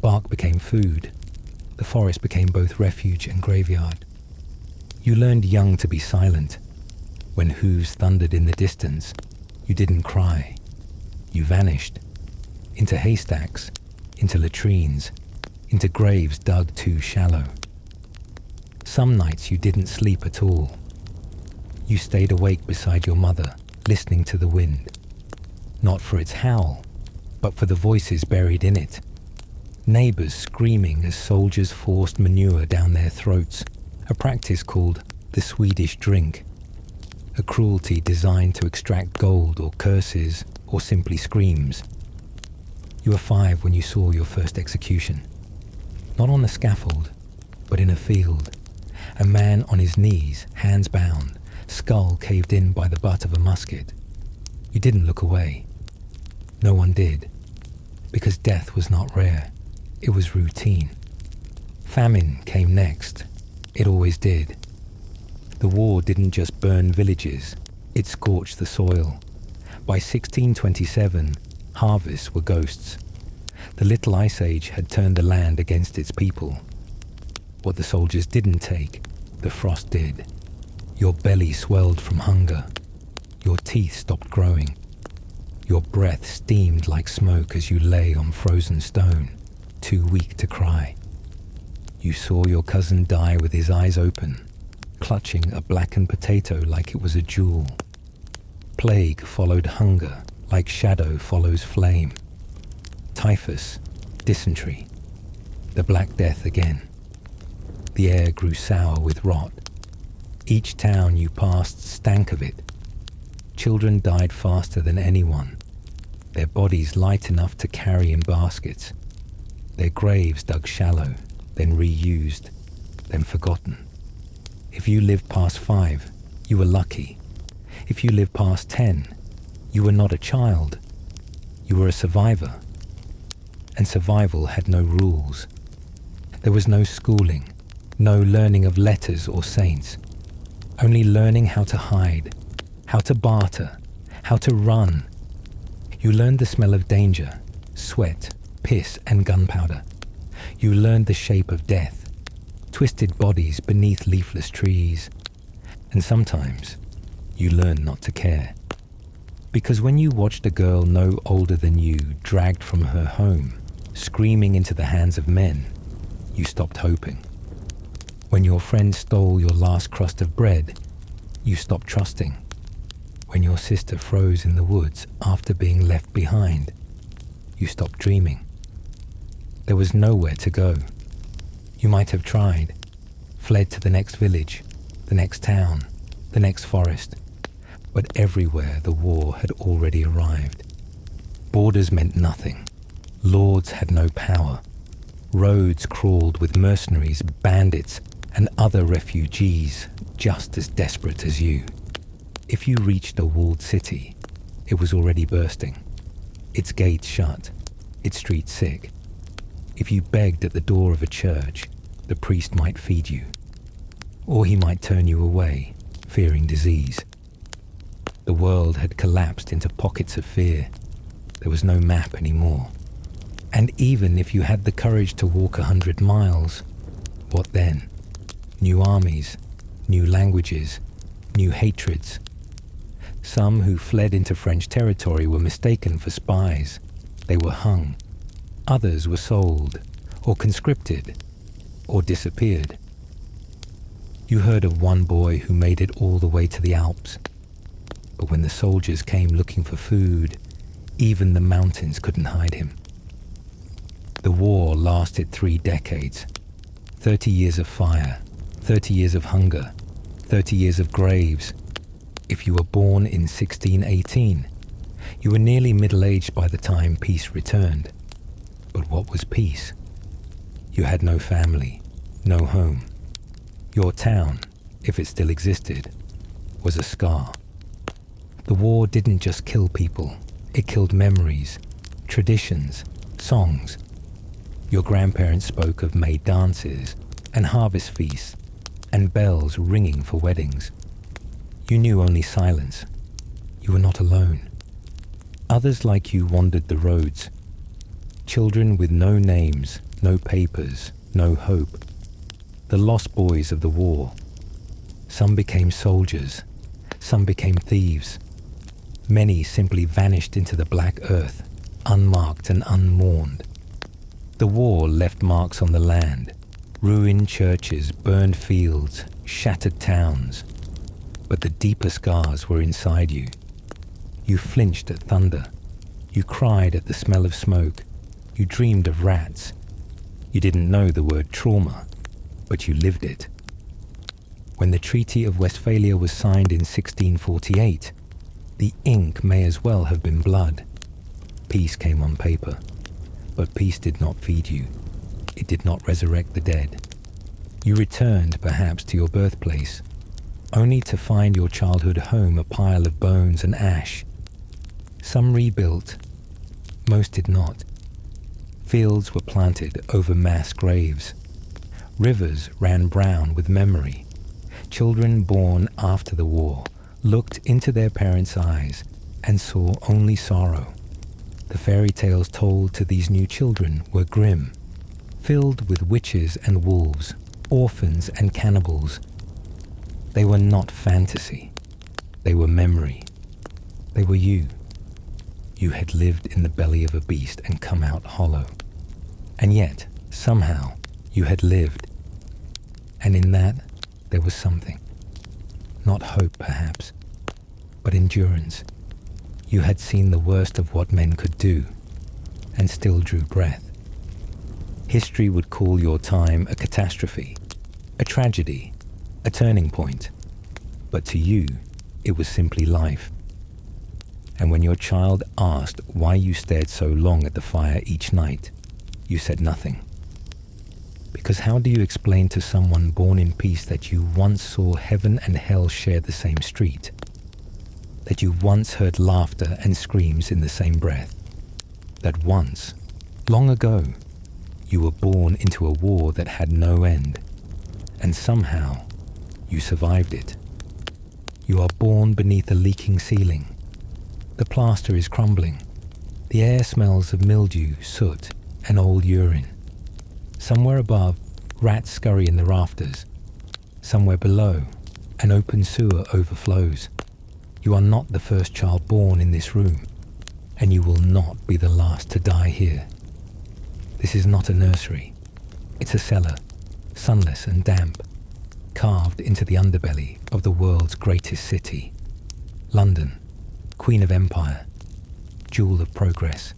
S1: bark became food, the forest became both refuge and graveyard. You learned young to be silent. When hooves thundered in the distance, you didn't cry. You vanished. Into haystacks, into latrines, into graves dug too shallow. Some nights you didn't sleep at all. You stayed awake beside your mother, listening to the wind. Not for its howl, but for the voices buried in it. Neighbors screaming as soldiers forced manure down their throats, a practice called the Swedish drink. A cruelty designed to extract gold or curses or simply screams. You were 5 when you saw your first execution. Not on a scaffold, but in a field. A man on his knees, hands bound, skull caved in by the butt of a musket. You didn't look away. No one did, because death was not rare. It was routine. Famine came next. It always did. The war didn't just burn villages, it scorched the soil. By 1627, harvests were ghosts. The Little Ice Age had turned the land against its people. What the soldiers didn't take, the frost did. Your belly swelled from hunger. Your teeth stopped growing. Your breath steamed like smoke as you lay on frozen stone, too weak to cry. You saw your cousin die with his eyes open, clutching a blackened potato like it was a jewel. Plague followed hunger, like shadow follows flame. Typhus, dysentery, the Black Death again. The air grew sour with rot. Each town you passed stank of it. Children died faster than anyone, their bodies light enough to carry in baskets, their graves dug shallow, then reused, then forgotten. If you lived past 5, you were lucky. If you lived past 10, you were not a child. You were a survivor. And survival had no rules. There was no schooling, no learning of letters or saints, only learning how to hide, how to barter, how to run. You learned the smell of danger, sweat, piss and gunpowder. You learned the shape of death, twisted bodies beneath leafless trees. And sometimes you learned not to care. Because when you watched a girl no older than you dragged from her home, screaming into the hands of men, you stopped hoping. When your friend stole your last crust of bread, you stopped trusting. When your sister froze in the woods after being left behind, you stopped dreaming. There was nowhere to go. You might have tried, fled to the next village, the next town, the next forest, but everywhere the war had already arrived. Borders meant nothing. Lords had no power. Roads crawled with mercenaries, bandits, and other refugees just as desperate as you. If you reached a walled city, it was already bursting. Its gates shut, its streets sick. If you begged at the door of a church, the priest might feed you, or he might turn you away, fearing disease. The world had collapsed into pockets of fear. There was no map anymore. And even if you had the courage to walk 100 miles, what then? New armies, new languages, new hatreds. Some who fled into French territory were mistaken for spies. They were hung. Others were sold, or conscripted, or disappeared. You heard of one boy who made it all the way to the Alps. But when the soldiers came looking for food, even the mountains couldn't hide him. The war lasted 3 decades. 30 years of fire, 30 years of hunger, 30 years of graves. If you were born in 1618, you were nearly middle-aged by the time peace returned. But what was peace? You had no family, no home. Your town, if it still existed, was a scar. The war didn't just kill people, it killed memories, traditions, songs. Your grandparents spoke of May dances and harvest feasts and bells ringing for weddings. You knew only silence. You were not alone. Others like you wandered the roads. Children with no names, no papers, no hope. The lost boys of the war. Some became soldiers. Some became thieves. Many simply vanished into the black earth, unmarked and unmourned. The war left marks on the land, ruined churches, burned fields, shattered towns. But the deeper scars were inside you. You flinched at thunder. You cried at the smell of smoke. You dreamed of rats. You didn't know the word trauma, but you lived it. When the Treaty of Westphalia was signed in 1648, the ink may as well have been blood. Peace came on paper, but peace did not feed you. It did not resurrect the dead. You returned, perhaps, to your birthplace, only to find your childhood home a pile of bones and ash. Some rebuilt, most did not. Fields were planted over mass graves. Rivers ran brown with memory. Children born after the war looked into their parents' eyes and saw only sorrow. The fairy tales told to these new children were grim, filled with witches and wolves, orphans and cannibals. They were not fantasy. They were memory. They were you. You had lived in the belly of a beast and come out hollow. And yet, somehow, you had lived. And in that, there was something. Not hope, perhaps, but endurance. You had seen the worst of what men could do, and still drew breath. History would call your time a catastrophe, a tragedy, a turning point. But to you, it was simply life. And when your child asked why you stared so long at the fire each night, you said nothing. Because how do you explain to someone born in peace that you once saw heaven and hell share the same street? That you once heard laughter and screams in the same breath? that once, long ago, you were born into a war that had no end, and somehow you survived it. You are born beneath a leaking ceiling. The plaster is crumbling. The air smells of mildew, soot, and old urine. Somewhere above, rats scurry in the rafters. Somewhere below, an open sewer overflows. You are not the first child born in this room, and you will not be the last to die here. This is not a nursery. It's a cellar, sunless and damp, carved into the underbelly of the world's greatest city. London, queen of empire, jewel of progress.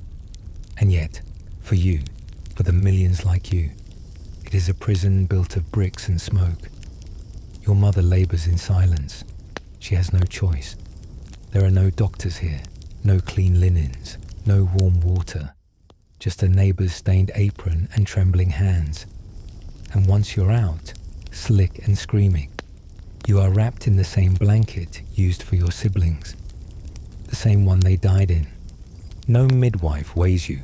S1: And yet, for you, for the millions like you, it is a prison built of bricks and smoke. Your mother labors in silence. She has no choice. There are no doctors here, no clean linens, no warm water, just a neighbor's stained apron and trembling hands. And once you're out, slick and screaming, you are wrapped in the same blanket used for your siblings, the same one they died in. No midwife weighs you,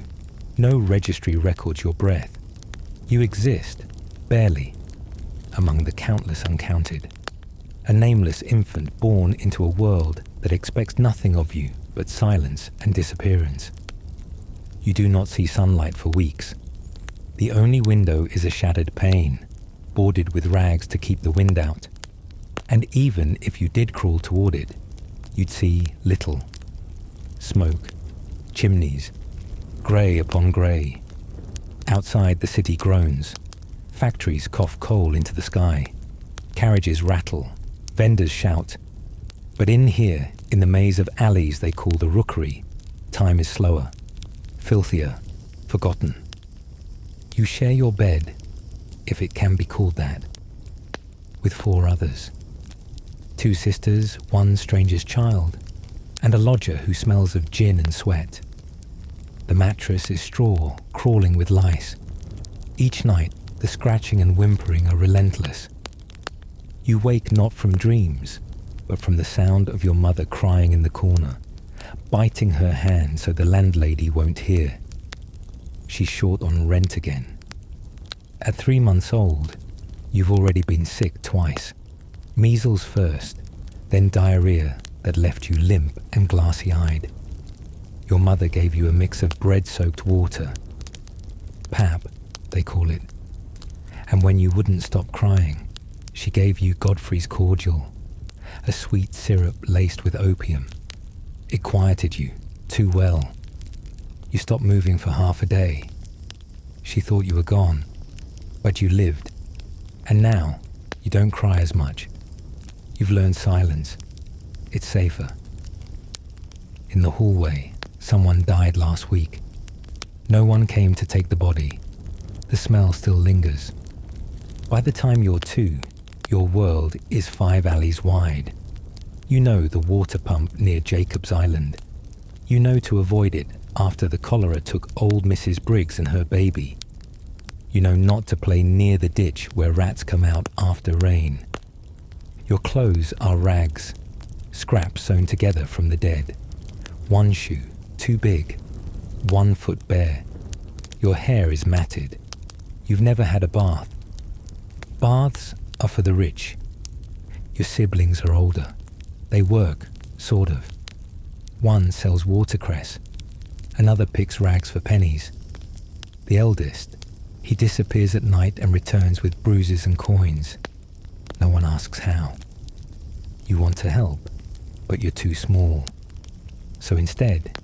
S1: no registry records your breath. You exist, barely, among the countless uncounted. A nameless infant born into a world that expects nothing of you but silence and disappearance. You do not see sunlight for weeks. The only window is a shattered pane, boarded with rags to keep the wind out. And even if you did crawl toward it, you'd see little. Smoke, chimneys, grey upon grey. Outside the city groans. Factories cough coal into the sky. Carriages rattle. Vendors shout. But in here, in the maze of alleys they call the rookery, time is slower, filthier, forgotten. You share your bed, if it can be called that, with 4 others. 2 sisters, 1 stranger's child, and a lodger who smells of gin and sweat. The mattress is straw, crawling with lice. Each night, the scratching and whimpering are relentless. You wake not from dreams, but from the sound of your mother crying in the corner, biting her hand so the landlady won't hear. She's short on rent again. At 3 months old, you've already been sick twice. Measles first, then diarrhea that left you limp and glassy-eyed. Your mother gave you a mix of bread-soaked water. Pap, they call it. And when you wouldn't stop crying, she gave you Godfrey's cordial, a sweet syrup laced with opium. It quieted you too well. You stopped moving for half a day. She thought you were gone, but you lived. And now, you don't cry as much. You've learned silence. It's safer. In the hallway, someone died last week. No one came to take the body. The smell still lingers. By the time you're 2, your world is 5 alleys wide. You know the water pump near Jacob's Island. You know to avoid it after the cholera took old Mrs. Briggs and her baby. You know not to play near the ditch where rats come out after rain. Your clothes are rags, scraps sewn together from the dead. 1 shoe, too big, 1 foot bare. Your hair is matted. You've never had a bath. Baths are for the rich. Your siblings are older. They work, sort of. 1 sells watercress. Another picks rags for pennies. The eldest, he disappears at night and returns with bruises and coins. No one asks how. You want to help, but you're too small. So instead,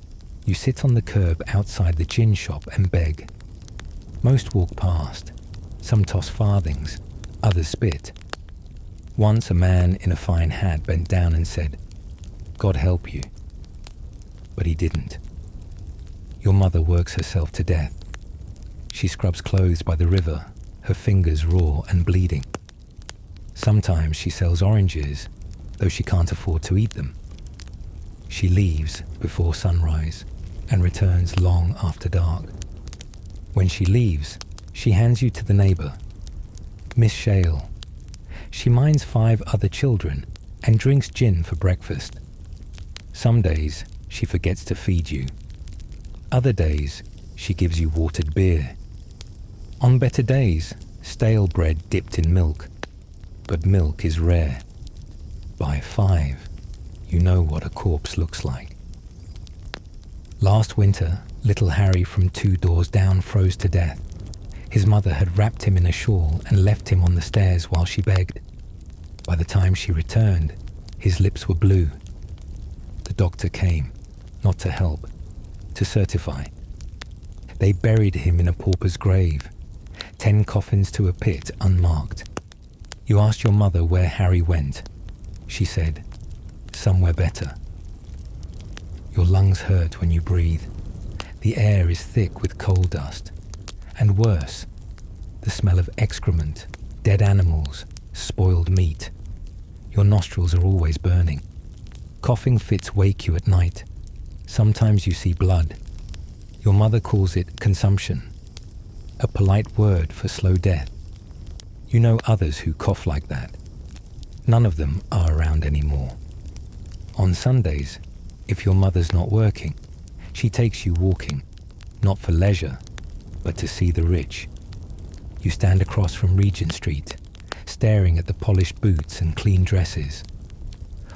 S1: you sit on the curb outside the gin shop and beg. Most walk past. Some toss farthings. Others spit. Once a man in a fine hat bent down and said, "God help you." But he didn't. Your mother works herself to death. She scrubs clothes by the river, her fingers raw and bleeding. Sometimes she sells oranges, though she can't afford to eat them. She leaves before sunrise and returns long after dark. When she leaves, she hands you to the neighbour, Miss Shale. She minds 5 other children and drinks gin for breakfast. Some days she forgets to feed you. Other days, she gives you watered beer. On better days, stale bread dipped in milk. But milk is rare. By 5, you know what a corpse looks like. Last winter, little Harry from 2 doors down froze to death. His mother had wrapped him in a shawl and left him on the stairs while she begged. By the time she returned, his lips were blue. The doctor came, not to help, to certify. They buried him in a pauper's grave, 10 coffins to a pit unmarked. You asked your mother where Harry went. She said, somewhere better. Your lungs hurt when you breathe. The air is thick with coal dust. And worse, the smell of excrement, dead animals, spoiled meat. Your nostrils are always burning. Coughing fits wake you at night. Sometimes you see blood. Your mother calls it consumption, a polite word for slow death. You know others who cough like that. None of them are around anymore. On Sundays, if your mother's not working, she takes you walking, not for leisure, but to see the rich. You stand across from Regent Street, staring at the polished boots and clean dresses.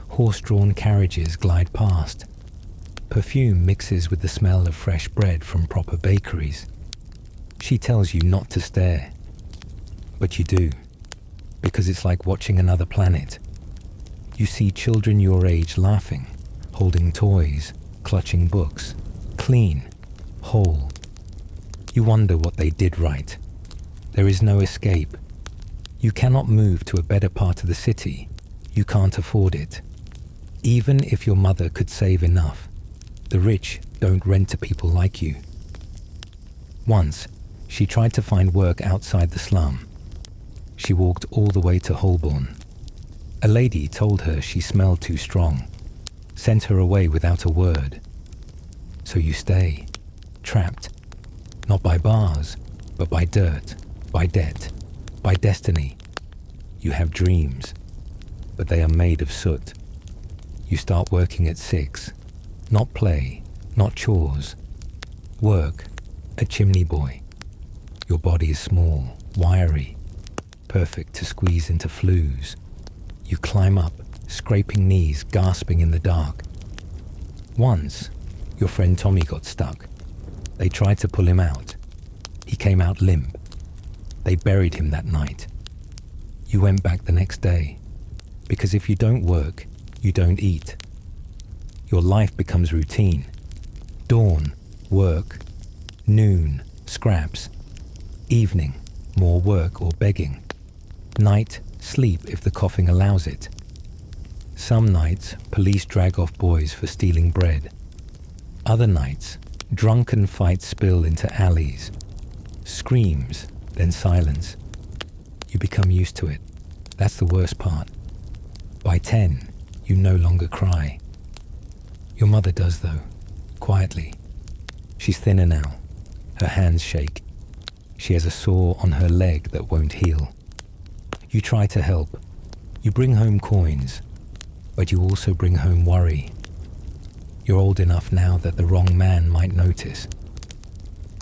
S1: Horse-drawn carriages glide past. Perfume mixes with the smell of fresh bread from proper bakeries. She tells you not to stare, but you do, because it's like watching another planet. You see children your age laughing, holding toys, clutching books, clean, whole. You wonder what they did right. There is no escape. You cannot move to a better part of the city. You can't afford it. Even if your mother could save enough, the rich don't rent to people like you. Once, she tried to find work outside the slum. She walked all the way to Holborn. A lady told her she smelled too strong, sent her away without a word. So you stay, trapped, not by bars, but by dirt, by debt, by destiny. You have dreams, but they are made of soot. You start working at 6, not play, not chores. Work, a chimney boy. Your body is small, wiry, perfect to squeeze into flues. You climb up, scraping knees, gasping in the dark. Once, your friend Tommy got stuck. They tried to pull him out. He came out limp. They buried him that night. You went back the next day, because if you don't work, you don't eat. Your life becomes routine. Dawn, work. Noon, scraps. Evening, more work or begging. Night, sleep if the coughing allows it. Some nights, police drag off boys for stealing bread. Other nights, drunken fights spill into alleys. Screams, then silence. You become used to it. That's the worst part. By 10, you no longer cry. Your mother does though, quietly. She's thinner now. Her hands shake. She has a sore on her leg that won't heal. You try to help. You bring home coins, but you also bring home worry. You're old enough now that the wrong man might notice,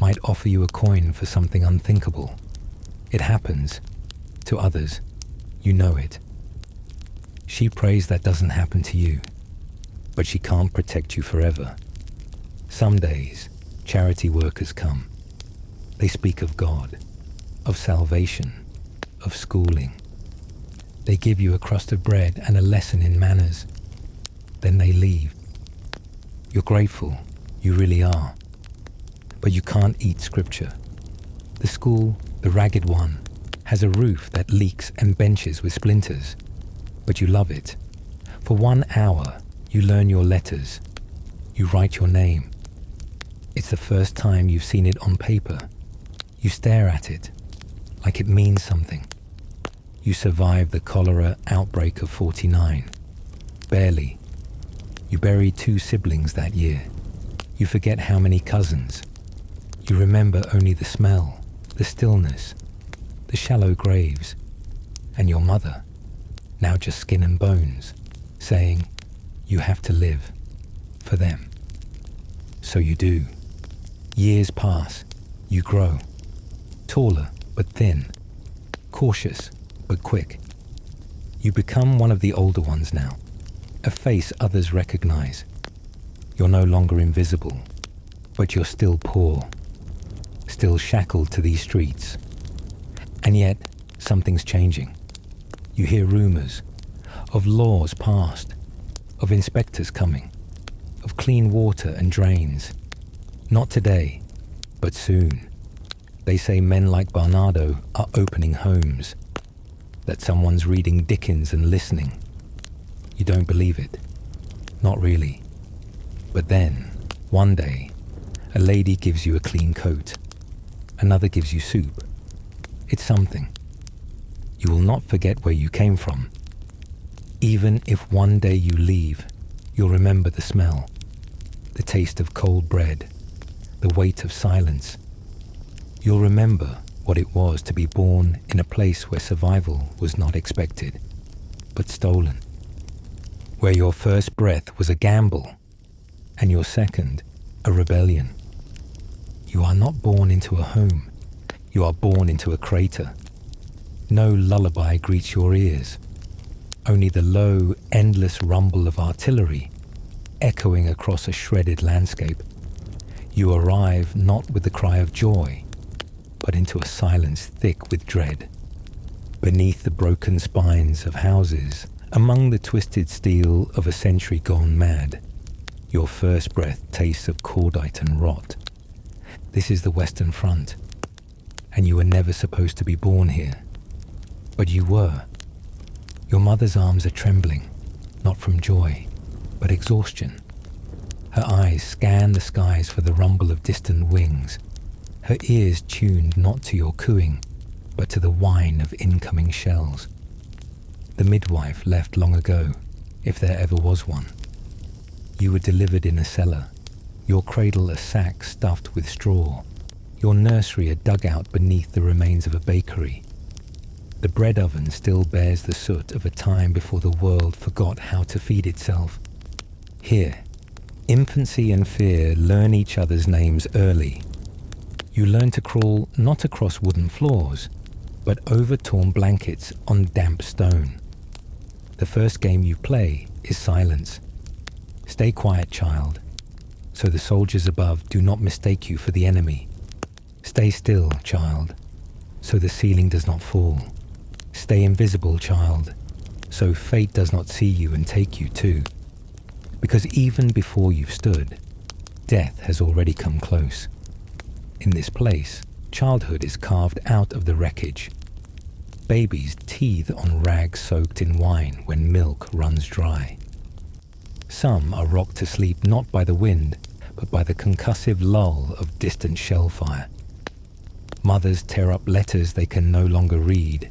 S1: might offer you a coin for something unthinkable. It happens. To others, you know it. She prays that doesn't happen to you, but she can't protect you forever. Some days, charity workers come. They speak of God, of salvation, of schooling. They give you a crust of bread and a lesson in manners. Then they leave. You're grateful, you really are. But you can't eat scripture. The school, the ragged one, has a roof that leaks and benches with splinters. But you love it. For 1 hour, you learn your letters. You write your name. It's the first time you've seen it on paper. You stare at it, like it means something. You survive the cholera outbreak of 49. Barely. You buried 2 siblings that year. You forget how many cousins. You remember only the smell, the stillness, the shallow graves, and your mother, now just skin and bones, saying, you have to live for them. So you do. Years pass. You grow. Taller but thin. Cautious but quick. You become one of the older ones now. A face others recognize. You're no longer invisible, but you're still poor. Still shackled to these streets. And yet, something's changing. You hear rumors of laws passed, of inspectors coming, of clean water and drains. Not today, but soon. They say men like Barnardo are opening homes, that someone's reading Dickens and listening. You don't believe it. Not really. But then, one day, a lady gives you a clean coat. Another gives you soup. It's something. You will not forget where you came from. Even if one day you leave, you'll remember the smell, the taste of cold bread, the weight of silence. You'll remember what it was to be born in a place where survival was not expected, but stolen. Where your first breath was a gamble, and your second, a rebellion. You are not born into a home. You are born into a crater. No lullaby greets your ears. Only the low, endless rumble of artillery echoing across a shredded landscape. You arrive not with the cry of joy, but into a silence thick with dread. Beneath the broken spines of houses, among the twisted steel of a century gone mad, your first breath tastes of cordite and rot. This is the Western Front, and you were never supposed to be born here. But you were. Your mother's arms are trembling, not from joy, but exhaustion. Her eyes scan the skies for the rumble of distant wings, her ears tuned not to your cooing, but to the whine of incoming shells. The midwife left long ago, if there ever was one. You were delivered in a cellar, your cradle a sack stuffed with straw, your nursery a dugout beneath the remains of a bakery. The bread oven still bears the soot of a time before the world forgot how to feed itself. Here, infancy and fear learn each other's names early. You learn to crawl not across wooden floors, but over torn blankets on damp stone. The first game you play is silence. Stay quiet, child, so the soldiers above do not mistake you for the enemy. Stay still, child, so the ceiling does not fall. Stay invisible, child, so fate does not see you and take you too. Because even before you've stood, death has already come close. In this place, childhood is carved out of the wreckage. Babies teethe on rags soaked in wine when milk runs dry. Some are rocked to sleep not by the wind, but by the concussive lull of distant shell fire. Mothers tear up letters they can no longer read,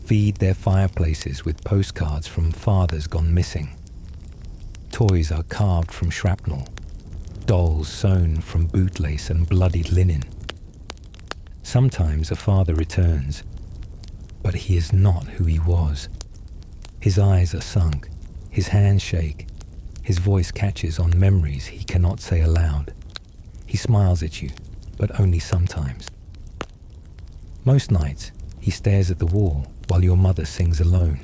S1: feed their fireplaces with postcards from fathers gone missing. Toys are carved from shrapnel, dolls sewn from bootlace and bloodied linen. Sometimes a father returns, but he is not who he was. His eyes are sunk, his hands shake, his voice catches on memories he cannot say aloud. He smiles at you, but only sometimes. Most nights, he stares at the wall while your mother sings alone.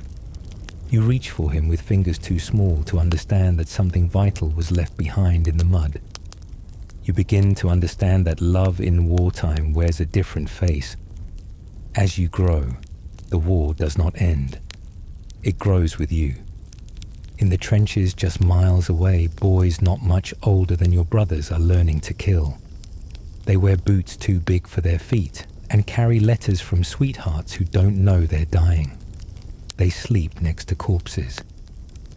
S1: You reach for him with fingers too small to understand that something vital was left behind in the mud. You begin to understand that love in wartime wears a different face. As you grow, the war does not end. It grows with you. In the trenches just miles away, boys not much older than your brothers are learning to kill. They wear boots too big for their feet and carry letters from sweethearts who don't know they're dying. They sleep next to corpses.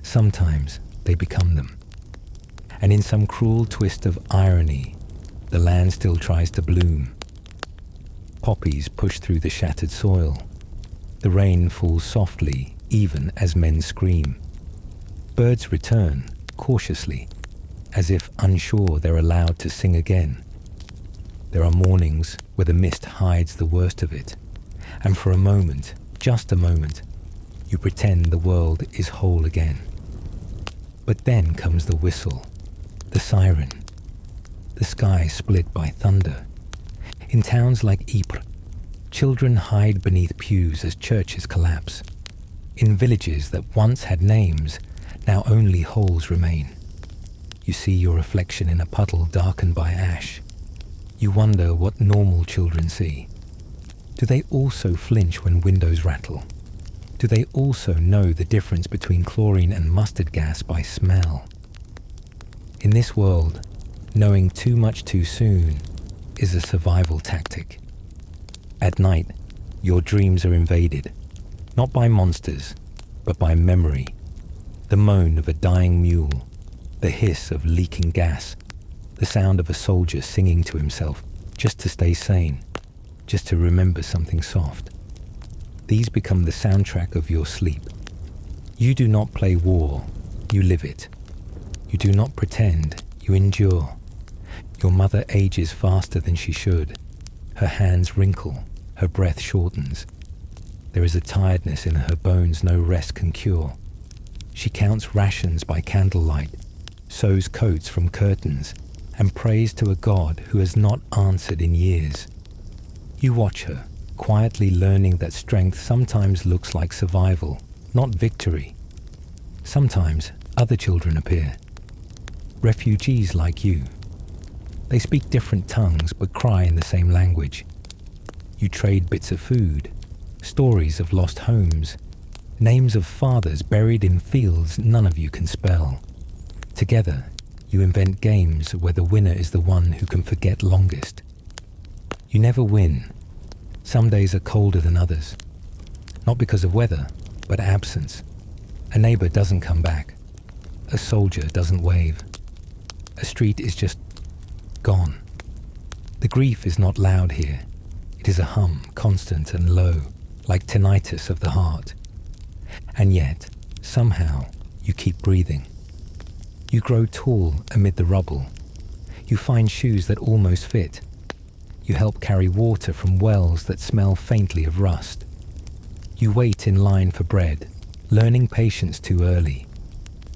S1: Sometimes they become them. And in some cruel twist of irony, the land still tries to bloom. Poppies push through the shattered soil. The rain falls softly, even as men scream. Birds return, cautiously, as if unsure they're allowed to sing again. There are mornings where the mist hides the worst of it, and for a moment, just a moment, you pretend the world is whole again. But then comes the whistle, the siren. the sky split by thunder. In towns like Ypres, children hide beneath pews as churches collapse. In villages that once had names, now only holes remain. You see your reflection in a puddle darkened by ash. You wonder what normal children see. Do they also flinch when windows rattle? Do they also know the difference between chlorine and mustard gas by smell? In this world, knowing too much too soon is a survival tactic. At night, your dreams are invaded, not by monsters, but by memory. The moan of a dying mule, the hiss of leaking gas, the sound of a soldier singing to himself just to stay sane, just to remember something soft. These become the soundtrack of your sleep. You do not play war, you live it. You do not pretend, you endure. Your mother ages faster than she should. Her hands wrinkle, her breath shortens. There is a tiredness in her bones no rest can cure. She counts rations by candlelight, sews coats from curtains, and prays to a God who has not answered in years. You watch her, quietly learning that strength sometimes looks like survival, not victory. Sometimes other children appear, refugees like you. They speak different tongues but cry in the same language. You trade bits of food, stories of lost homes, names of fathers buried in fields none of you can spell. Together, you invent games where the winner is the one who can forget longest. You never win. Some days are colder than others. Not because of weather, but absence. A neighbor doesn't come back. A soldier doesn't wave. A street is just gone. The grief is not loud here. It is a hum, constant and low, like tinnitus of the heart. And yet, somehow, you keep breathing. You grow tall amid the rubble. You find shoes that almost fit. You help carry water from wells that smell faintly of rust. You wait in line for bread, learning patience too early.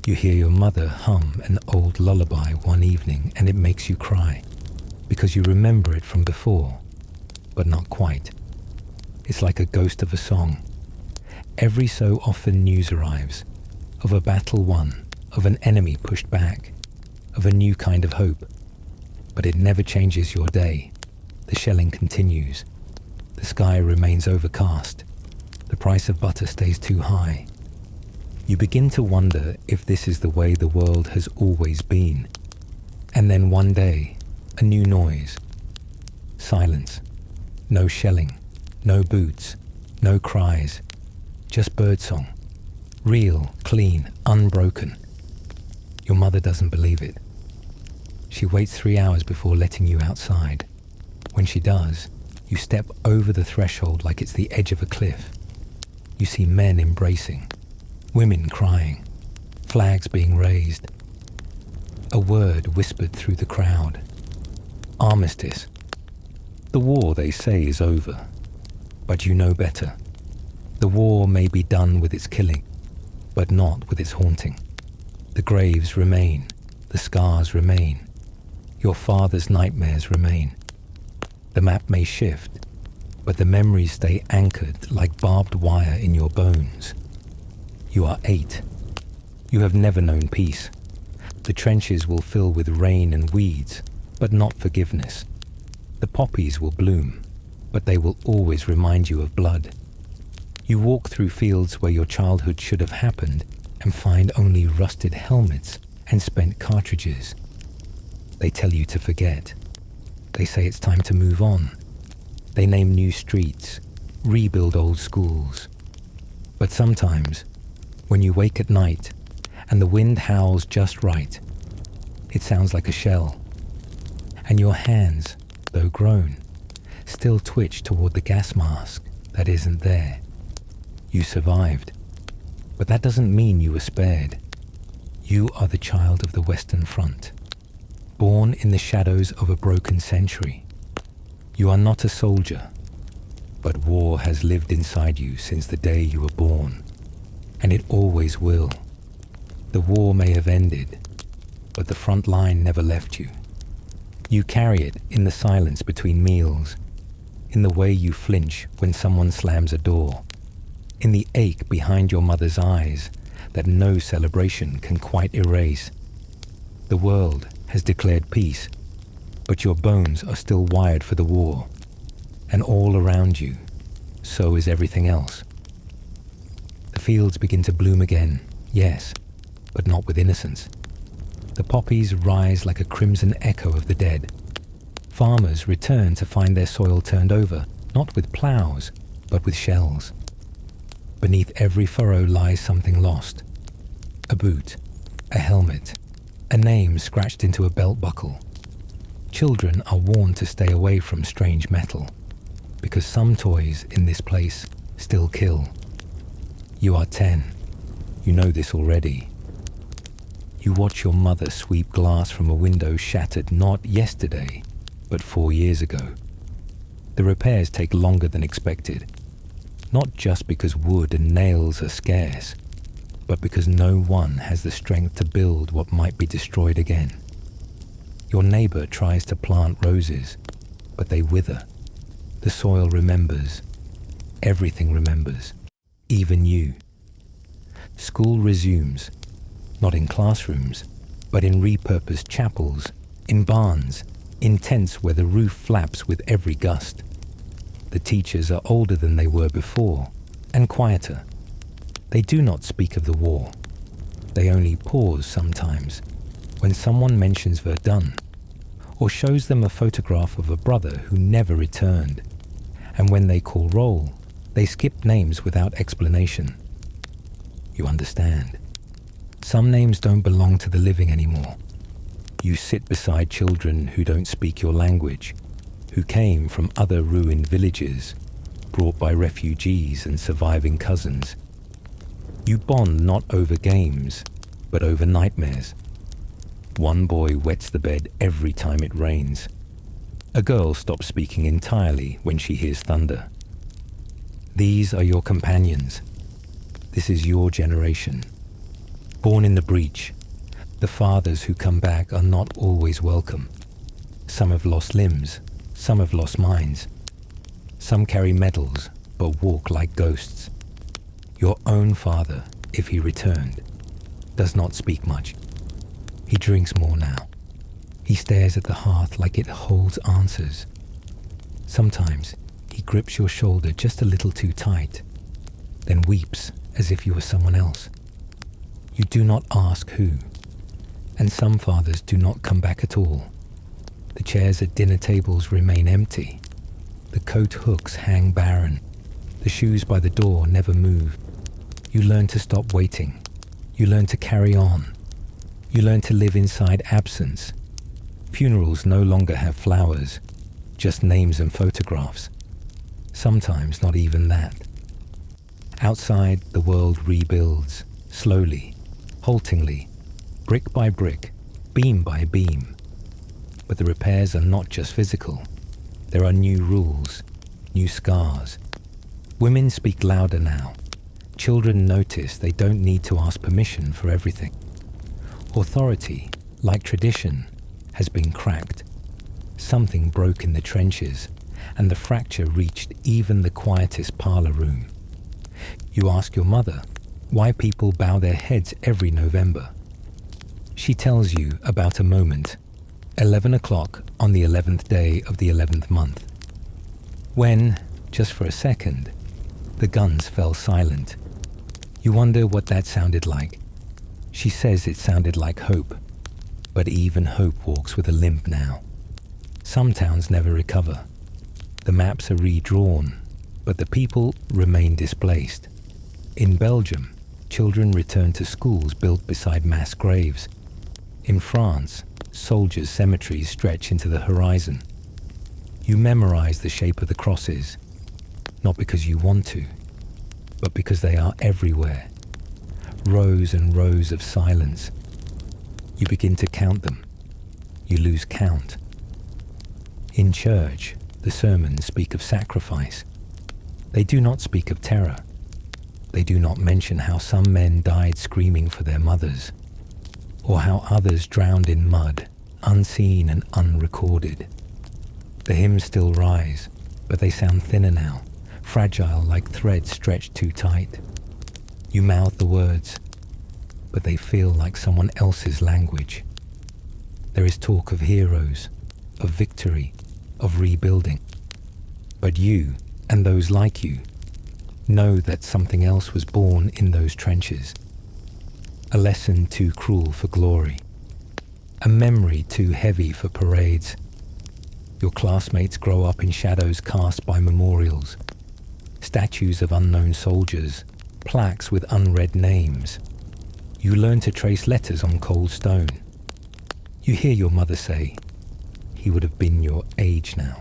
S1: You hear your mother hum an old lullaby one evening and it makes you cry, because you remember it from before, but not quite. It's like a ghost of a song. Every so often news arrives, of a battle won, of an enemy pushed back, of a new kind of hope. But it never changes your day. The shelling continues. The sky remains overcast. The price of butter stays too high. You begin to wonder if this is the way the world has always been. And then one day, a new noise. Silence. No shelling. No boots. No cries. Just birdsong. Real, clean, unbroken. Your mother doesn't believe it. She waits 3 hours before letting you outside. When she does, you step over the threshold like it's the edge of a cliff. You see men embracing, women crying, flags being raised. A word whispered through the crowd. Armistice. The war, they say, is over. But you know better. The war may be done with its killing, but not with its haunting. The graves remain, the scars remain. Your father's nightmares remain. The map may shift, but the memories stay anchored like barbed wire in your bones. You are 8. You have never known peace. The trenches will fill with rain and weeds, but not forgiveness. The poppies will bloom, but they will always remind you of blood. You walk through fields where your childhood should have happened and find only rusted helmets and spent cartridges. They tell you to forget. They say it's time to move on. They name new streets, rebuild old schools. But sometimes, when you wake at night and the wind howls just right, it sounds like a shell. And your hands, though grown, still twitch toward the gas mask that isn't there. You survived. But that doesn't mean you were spared. You are the child of the Western Front, born in the shadows of a broken century. You are not a soldier, but war has lived inside you since the day you were born, and it always will. The war may have ended, but the front line never left you. You carry it in the silence between meals, in the way you flinch when someone slams a door, in the ache behind your mother's eyes that no celebration can quite erase. The world has declared peace, but your bones are still wired for the war, and all around you, so is everything else. The fields begin to bloom again, yes, but not with innocence. The poppies rise like a crimson echo of the dead. Farmers return to find their soil turned over, not with ploughs, but with shells. Beneath every furrow lies something lost. A boot, a helmet, a name scratched into a belt buckle. Children are warned to stay away from strange metal, because some toys in this place still kill. You are 10. You know this already. You watch your mother sweep glass from a window shattered not yesterday, but 4 years ago. The repairs take longer than expected, not just because wood and nails are scarce, but because no one has the strength to build what might be destroyed again. Your neighbor tries to plant roses, but they wither. The soil remembers. Everything remembers, even you. School resumes, not in classrooms, but in repurposed chapels, in barns, in tents where the roof flaps with every gust. The teachers are older than they were before, and quieter. They do not speak of the war. They only pause sometimes when someone mentions Verdun, or shows them a photograph of a brother who never returned. And when they call roll, they skip names without explanation. You understand. Some names don't belong to the living anymore. You sit beside children who don't speak your language, who came from other ruined villages, brought by refugees and surviving cousins. You bond not over games, but over nightmares. One boy wets the bed every time it rains. A girl stops speaking entirely when she hears thunder. These are your companions. This is your generation. Born in the breach, the fathers who come back are not always welcome. Some have lost limbs, some have lost minds. Some carry medals, but walk like ghosts. Your own father, if he returned, does not speak much. He drinks more now. He stares at the hearth like it holds answers. Sometimes he grips your shoulder just a little too tight, then weeps as if you were someone else. You do not ask who, and some fathers do not come back at all. The chairs at dinner tables remain empty. The coat hooks hang barren. The shoes by the door never move. You learn to stop waiting. You learn to carry on. You learn to live inside absence. Funerals no longer have flowers, just names and photographs. Sometimes not even that. Outside, the world rebuilds, slowly, haltingly, brick by brick, beam by beam. But the repairs are not just physical. There are new rules, new scars. Women speak louder now. Children notice they don't need to ask permission for everything. Authority, like tradition, has been cracked. Something broke in the trenches, and the fracture reached even the quietest parlor room. You ask your mother why people bow their heads every November. She tells you about a moment, 11 o'clock on the 11th day of the 11th month, when, just for a second, the guns fell silent. You wonder what that sounded like. She says it sounded like hope, but even hope walks with a limp now. Some towns never recover. The maps are redrawn, but the people remain displaced. In Belgium, children return to schools built beside mass graves. In France, soldiers' cemeteries stretch into the horizon. You memorize the shape of the crosses, not because you want to, but because they are everywhere. Rows and rows of silence. You begin to count them. You lose count. In church, the sermons speak of sacrifice. They do not speak of terror. They do not mention how some men died screaming for their mothers, or how others drowned in mud unseen and unrecorded. The hymns still rise, but they sound thinner now, fragile like threads stretched too tight. You mouth the words, but they feel like someone else's language. There is talk of heroes, of victory, of rebuilding. But you, and those like you, know that something else was born in those trenches. A lesson too cruel for glory. A memory too heavy for parades. Your classmates grow up in shadows cast by memorials, statues of unknown soldiers, plaques with unread names. You learn to trace letters on cold stone. You hear your mother say, "He would have been your age now."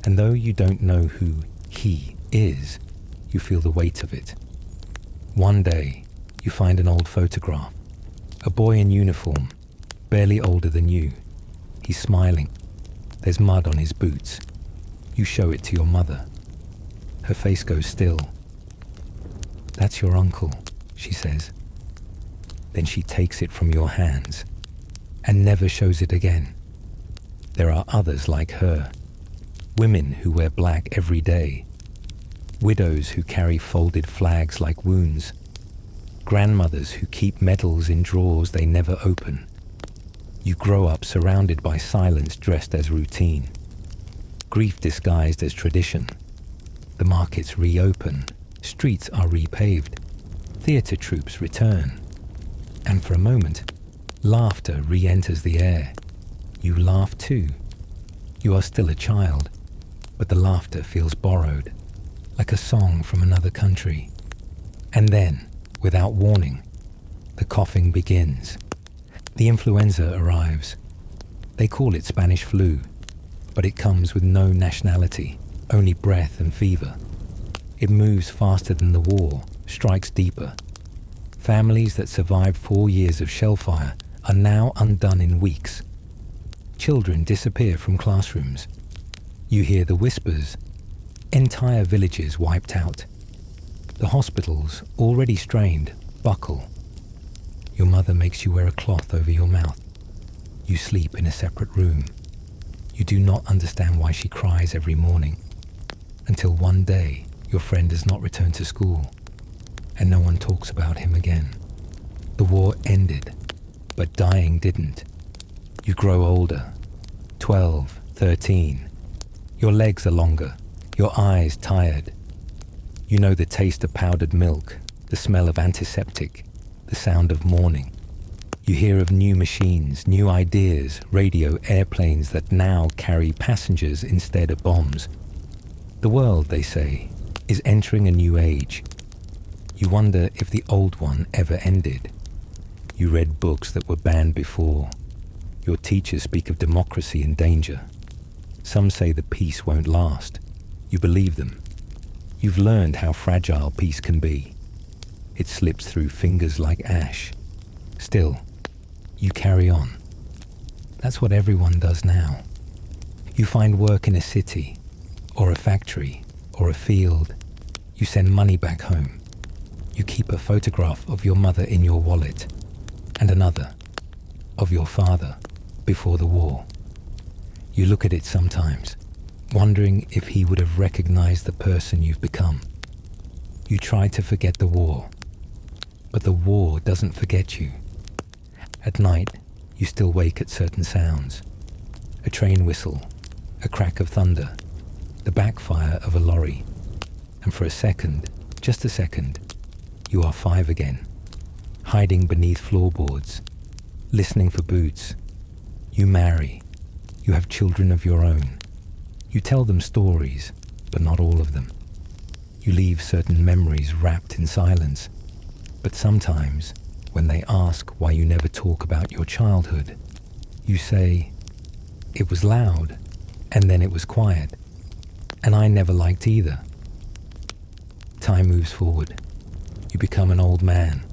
S1: And though you don't know who he is, you feel the weight of it. One day, you find an old photograph. A boy in uniform, barely older than you. He's smiling. There's mud on his boots. You show it to your mother. Her face goes still. "That's your uncle," she says. Then she takes it from your hands and never shows it again. There are others like her. Women who wear black every day. Widows who carry folded flags like wounds. Grandmothers who keep medals in drawers they never open. You grow up surrounded by silence dressed as routine. Grief disguised as tradition. The markets reopen. Streets are repaved. Theatre troupes return. And for a moment, laughter re-enters the air. You laugh too. You are still a child, but the laughter feels borrowed, like a song from another country. And then, without warning, the coughing begins. The influenza arrives. They call it Spanish flu, but it comes with no nationality, only breath and fever. It moves faster than the war, strikes deeper. Families that survived 4 years of shellfire are now undone in weeks. Children disappear from classrooms. You hear the whispers. Entire villages wiped out. The hospitals, already strained, buckle. Your mother makes you wear a cloth over your mouth. You sleep in a separate room. You do not understand why she cries every morning. Until one day, your friend does not return to school, and no one talks about him again. The war ended, but dying didn't. You grow older, 12, 13. Your legs are longer, your eyes tired. You know the taste of powdered milk, the smell of antiseptic, the sound of mourning. You hear of new machines, new ideas, radio airplanes that now carry passengers instead of bombs. The world, they say, is entering a new age. You wonder if the old one ever ended. You read books that were banned before. Your teachers speak of democracy in danger. Some say the peace won't last. You believe them. You've learned how fragile peace can be. It slips through fingers like ash. Still, you carry on. That's what everyone does now. You find work in a city, or a factory, or a field. You send money back home. You keep a photograph of your mother in your wallet, and another, of your father, before the war. You look at it sometimes, wondering if he would have recognized the person you've become. You try to forget the war, but the war doesn't forget you. At night, you still wake at certain sounds. A train whistle, a crack of thunder, the backfire of a lorry. And for a second, just a second, you are 5 again, hiding beneath floorboards, listening for boots. You marry. You have children of your own. You tell them stories, but not all of them. You leave certain memories wrapped in silence. But sometimes, when they ask why you never talk about your childhood, you say, "It was loud, and then it was quiet, and I never liked either." Time moves forward. You become an old man,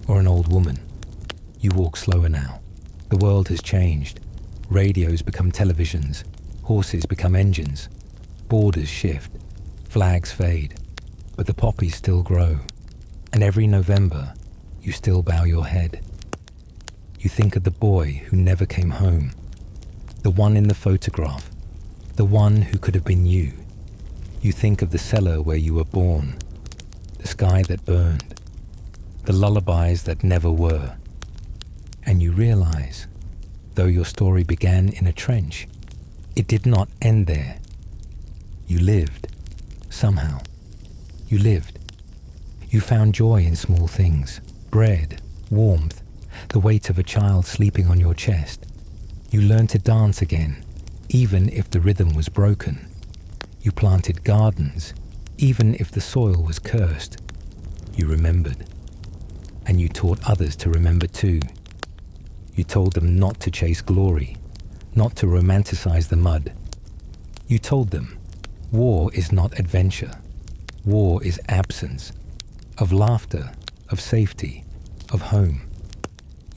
S1: or an old woman. You walk slower now. The world has changed. Radios become televisions. Horses become engines. Borders shift. Flags fade. But the poppies still grow. And every November, you still bow your head. You think of the boy who never came home, the one in the photograph, the one who could have been you. You think of the cellar where you were born, the sky that burned, the lullabies that never were. And you realize, though your story began in a trench, it did not end there. You lived, somehow. You lived. You found joy in small things, bread, warmth, the weight of a child sleeping on your chest. You learned to dance again, even if the rhythm was broken. You planted gardens, even if the soil was cursed. You remembered. And you taught others to remember too. You told them not to chase glory, not to romanticize the mud. You told them, war is not adventure. War is absence, of laughter, of safety, of home.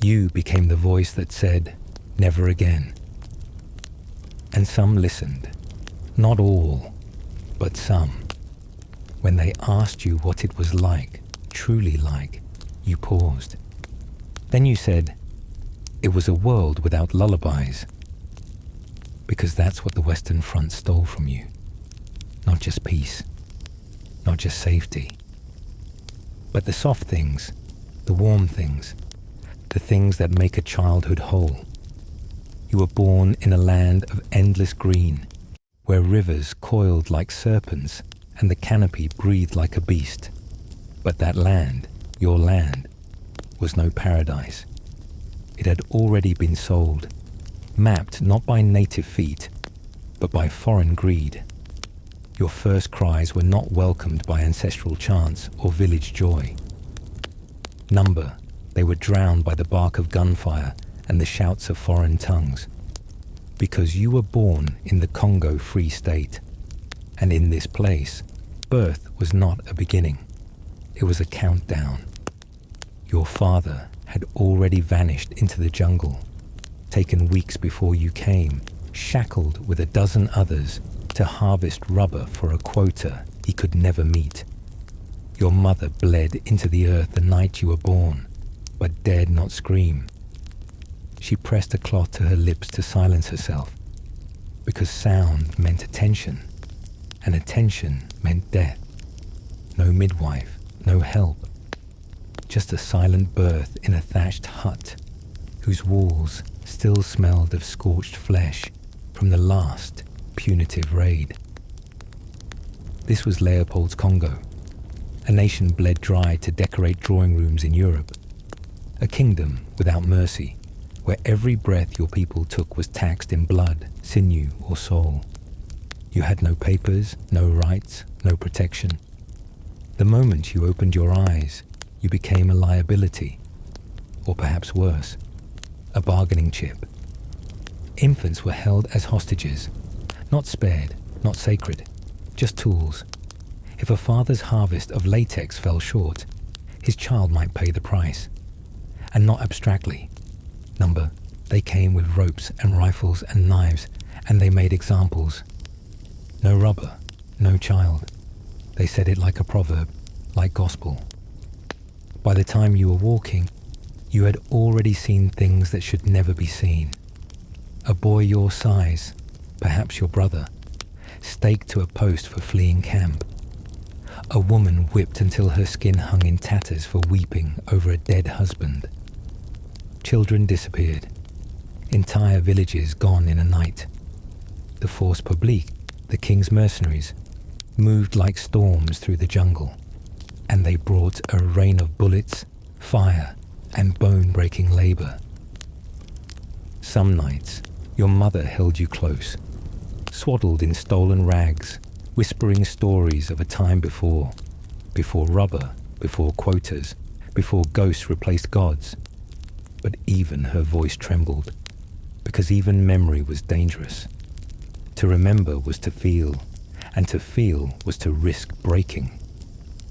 S1: You became the voice that said, never again. And some listened, not all, but some. When they asked you what it was like, truly like, you paused. Then you said, it was a world without lullabies. Because that's what the Western Front stole from you. Not just peace, not just safety, but the soft things, the warm things, the things that make a childhood whole. You were born in a land of endless green, where rivers coiled like serpents and the canopy breathed like a beast. But that land, your land, was no paradise. It had already been sold, mapped not by native feet, but by foreign greed. Your first cries were not welcomed by ancestral chants or village joy. Number, they were drowned by the bark of gunfire and the shouts of foreign tongues. Because you were born in the Congo Free State, and in this place, birth was not a beginning. It was a countdown. Your father had already vanished into the jungle, taken weeks before you came, shackled with a dozen others to harvest rubber for a quota he could never meet. Your mother bled into the earth the night you were born, but dared not scream. She pressed a cloth to her lips to silence herself, because sound meant attention, and attention meant death. No midwife, no help, just a silent birth in a thatched hut, whose walls still smelled of scorched flesh from the last punitive raid. This was Leopold's Congo, a nation bled dry to decorate drawing rooms in Europe, a kingdom without mercy, where every breath your people took was taxed in blood, sinew, or soul. You had no papers, no rights, no protection. The moment you opened your eyes, you became a liability, or perhaps worse, a bargaining chip. Infants were held as hostages, not spared, not sacred, just tools. If a father's harvest of latex fell short, his child might pay the price. And not abstractly. Number, they came with ropes and rifles and knives, and they made examples. No rubber, no child. They said it like a proverb, like gospel. By the time you were walking, you had already seen things that should never be seen. A boy your size, perhaps your brother, staked to a post for fleeing camp. A woman whipped until her skin hung in tatters for weeping over a dead husband. Children disappeared. Entire villages gone in a night. The force publique, the king's mercenaries, moved like storms through the jungle, and they brought a rain of bullets, fire, and bone-breaking labor. Some nights, your mother held you close, swaddled in stolen rags, whispering stories of a time before rubber, before quotas, before ghosts replaced gods. But even her voice trembled, because even memory was dangerous. To remember was to feel, and to feel was to risk breaking.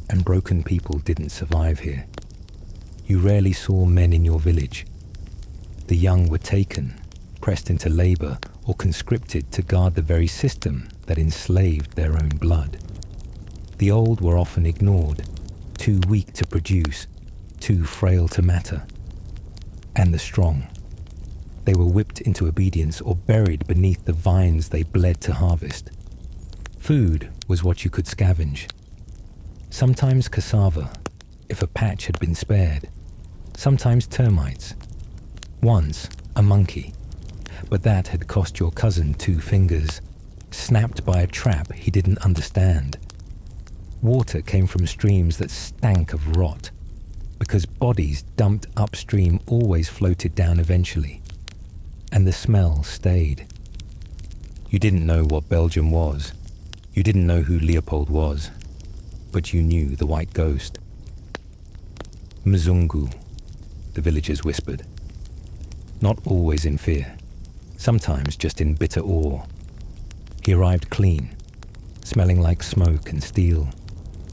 S1: And broken people didn't survive here. You rarely saw men in your village. The young were taken, pressed into labor, or conscripted to guard the very system that enslaved their own blood. The old were often ignored, too weak to produce, too frail to matter. and the strong. They were whipped into obedience or buried beneath the vines they bled to harvest. Food was what you could scavenge. Sometimes cassava, if a patch had been spared. Sometimes termites. Once, a monkey. But that had cost your cousin 2 fingers, snapped by a trap he didn't understand. Water came from streams that stank of rot, because bodies dumped upstream always floated down eventually, and the smell stayed. You didn't know what Belgium was. You didn't know who Leopold was, but you knew the white ghost. Mzungu, the villagers whispered. Not always in fear, sometimes just in bitter awe. He arrived clean, smelling like smoke and steel,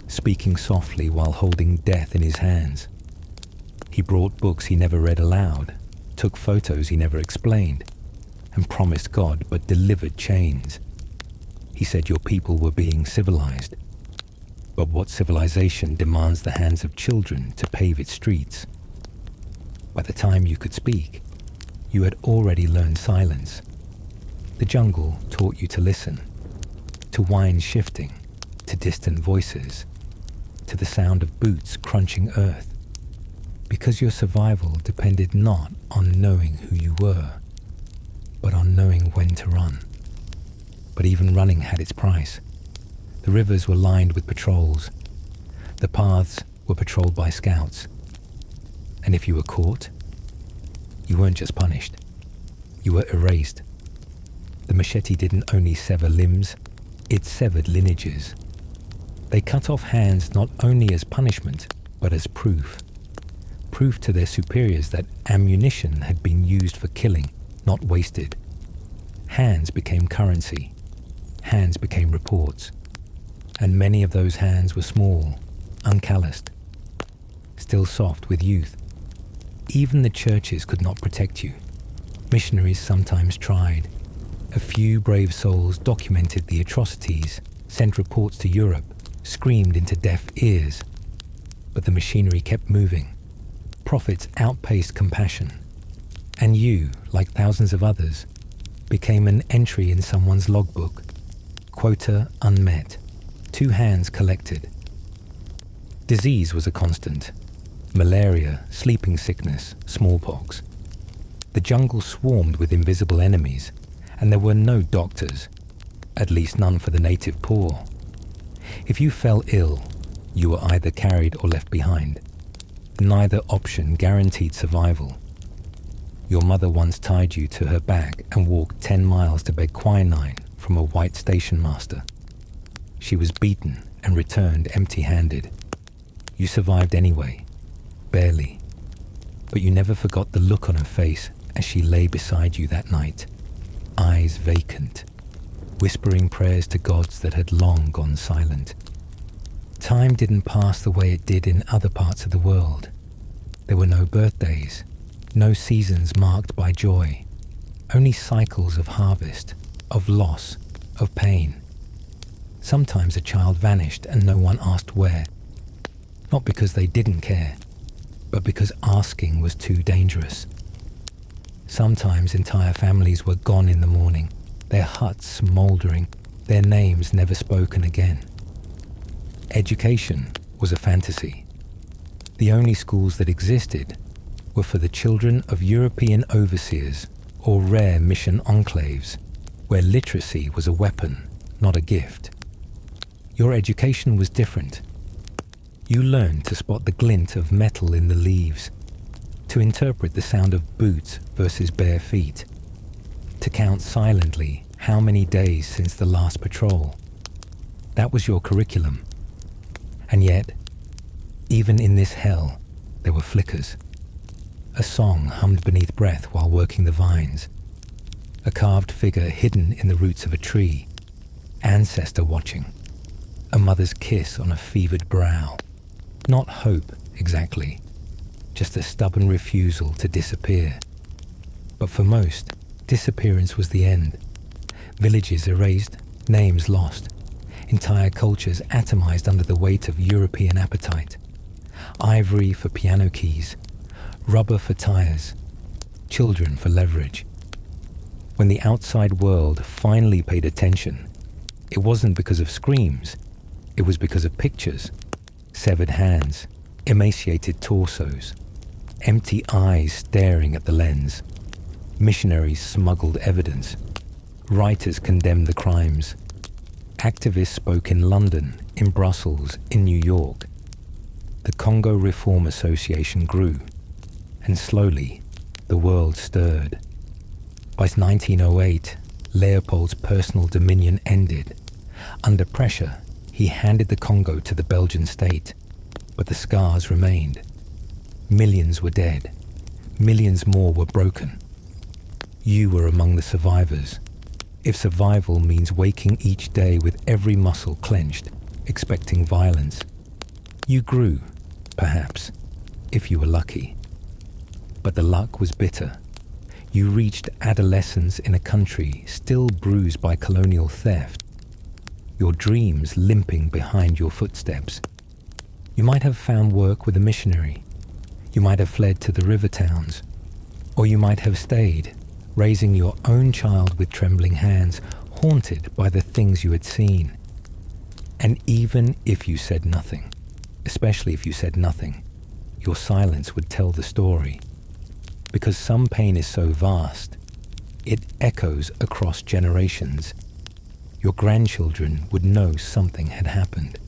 S1: speaking softly while holding death in his hands. He brought books he never read aloud, took photos he never explained, and promised God but delivered chains. He said your people were being civilized. But what civilization demands the hands of children to pave its streets? By the time you could speak, you had already learned silence. The jungle taught you to listen, to wine shifting, to distant voices, to the sound of boots crunching earth, because your survival depended not on knowing who you were, but on knowing when to run. But even running had its price. The rivers were lined with patrols. The paths were patrolled by scouts. And if you were caught, you weren't just punished. You were erased. The machete didn't only sever limbs, it severed lineages. They cut off hands not only as punishment, but as proof. Proof to their superiors that ammunition had been used for killing, not wasted. Hands became currency. Hands became reports. And many of those hands were small, uncalloused, still soft with youth. Even the churches could not protect you. Missionaries sometimes tried. A few brave souls documented the atrocities, sent reports to Europe, screamed into deaf ears. But the machinery kept moving. Profits outpaced compassion. And you, like thousands of others, became an entry in someone's logbook. Quota unmet. 2 hands collected. Disease was a constant. Malaria, sleeping sickness, smallpox. The jungle swarmed with invisible enemies, and there were no doctors, at least none for the native poor. If you fell ill, you were either carried or left behind. Neither option guaranteed survival. Your mother once tied you to her back and walked 10 miles to beg quinine from a white station master. She was beaten and returned empty-handed. You survived anyway, barely. But you never forgot the look on her face as she lay beside you that night, eyes vacant, whispering prayers to gods that had long gone silent. Time didn't pass the way it did in other parts of the world. There were no birthdays, no seasons marked by joy, only cycles of harvest, of loss, of pain. Sometimes a child vanished and no one asked where. Not because they didn't care, but because asking was too dangerous. Sometimes entire families were gone in the morning, their huts smouldering, their names never spoken again. Education was a fantasy. The only schools that existed were for the children of European overseers or rare mission enclaves, where literacy was a weapon, not a gift. Your education was different. You learned to spot the glint of metal in the leaves, to interpret the sound of boots versus bare feet, to count silently how many days since the last patrol. That was your curriculum. And yet, even in this hell, there were flickers. A song hummed beneath breath while working the vines. A carved figure hidden in the roots of a tree. Ancestor watching. A mother's kiss on a fevered brow. Not hope, exactly. Just a stubborn refusal to disappear. But for most, disappearance was the end. Villages erased, names lost. Entire cultures atomized under the weight of European appetite. Ivory for piano keys, rubber for tires, children for leverage. When the outside world finally paid attention, it wasn't because of screams, it was because of pictures, severed hands, emaciated torsos, empty eyes staring at the lens. Missionaries smuggled evidence. Writers condemned the crimes. Activists spoke in London, in Brussels, in New York. The Congo Reform Association grew, and slowly the world stirred. By 1908, Leopold's personal dominion ended. Under pressure, he handed the Congo to the Belgian state, but the scars remained. Millions were dead. Millions more were broken. You were among the survivors. If survival means waking each day with every muscle clenched, expecting violence, you grew, perhaps, if you were lucky. But the luck was bitter. You reached adolescence in a country still bruised by colonial theft, your dreams limping behind your footsteps. You might have found work with a missionary. You might have fled to the river towns. Or you might have stayed, raising your own child with trembling hands, haunted by the things you had seen. And even if you said nothing, especially if you said nothing, your silence would tell the story. Because some pain is so vast, it echoes across generations. Your grandchildren would know something had happened.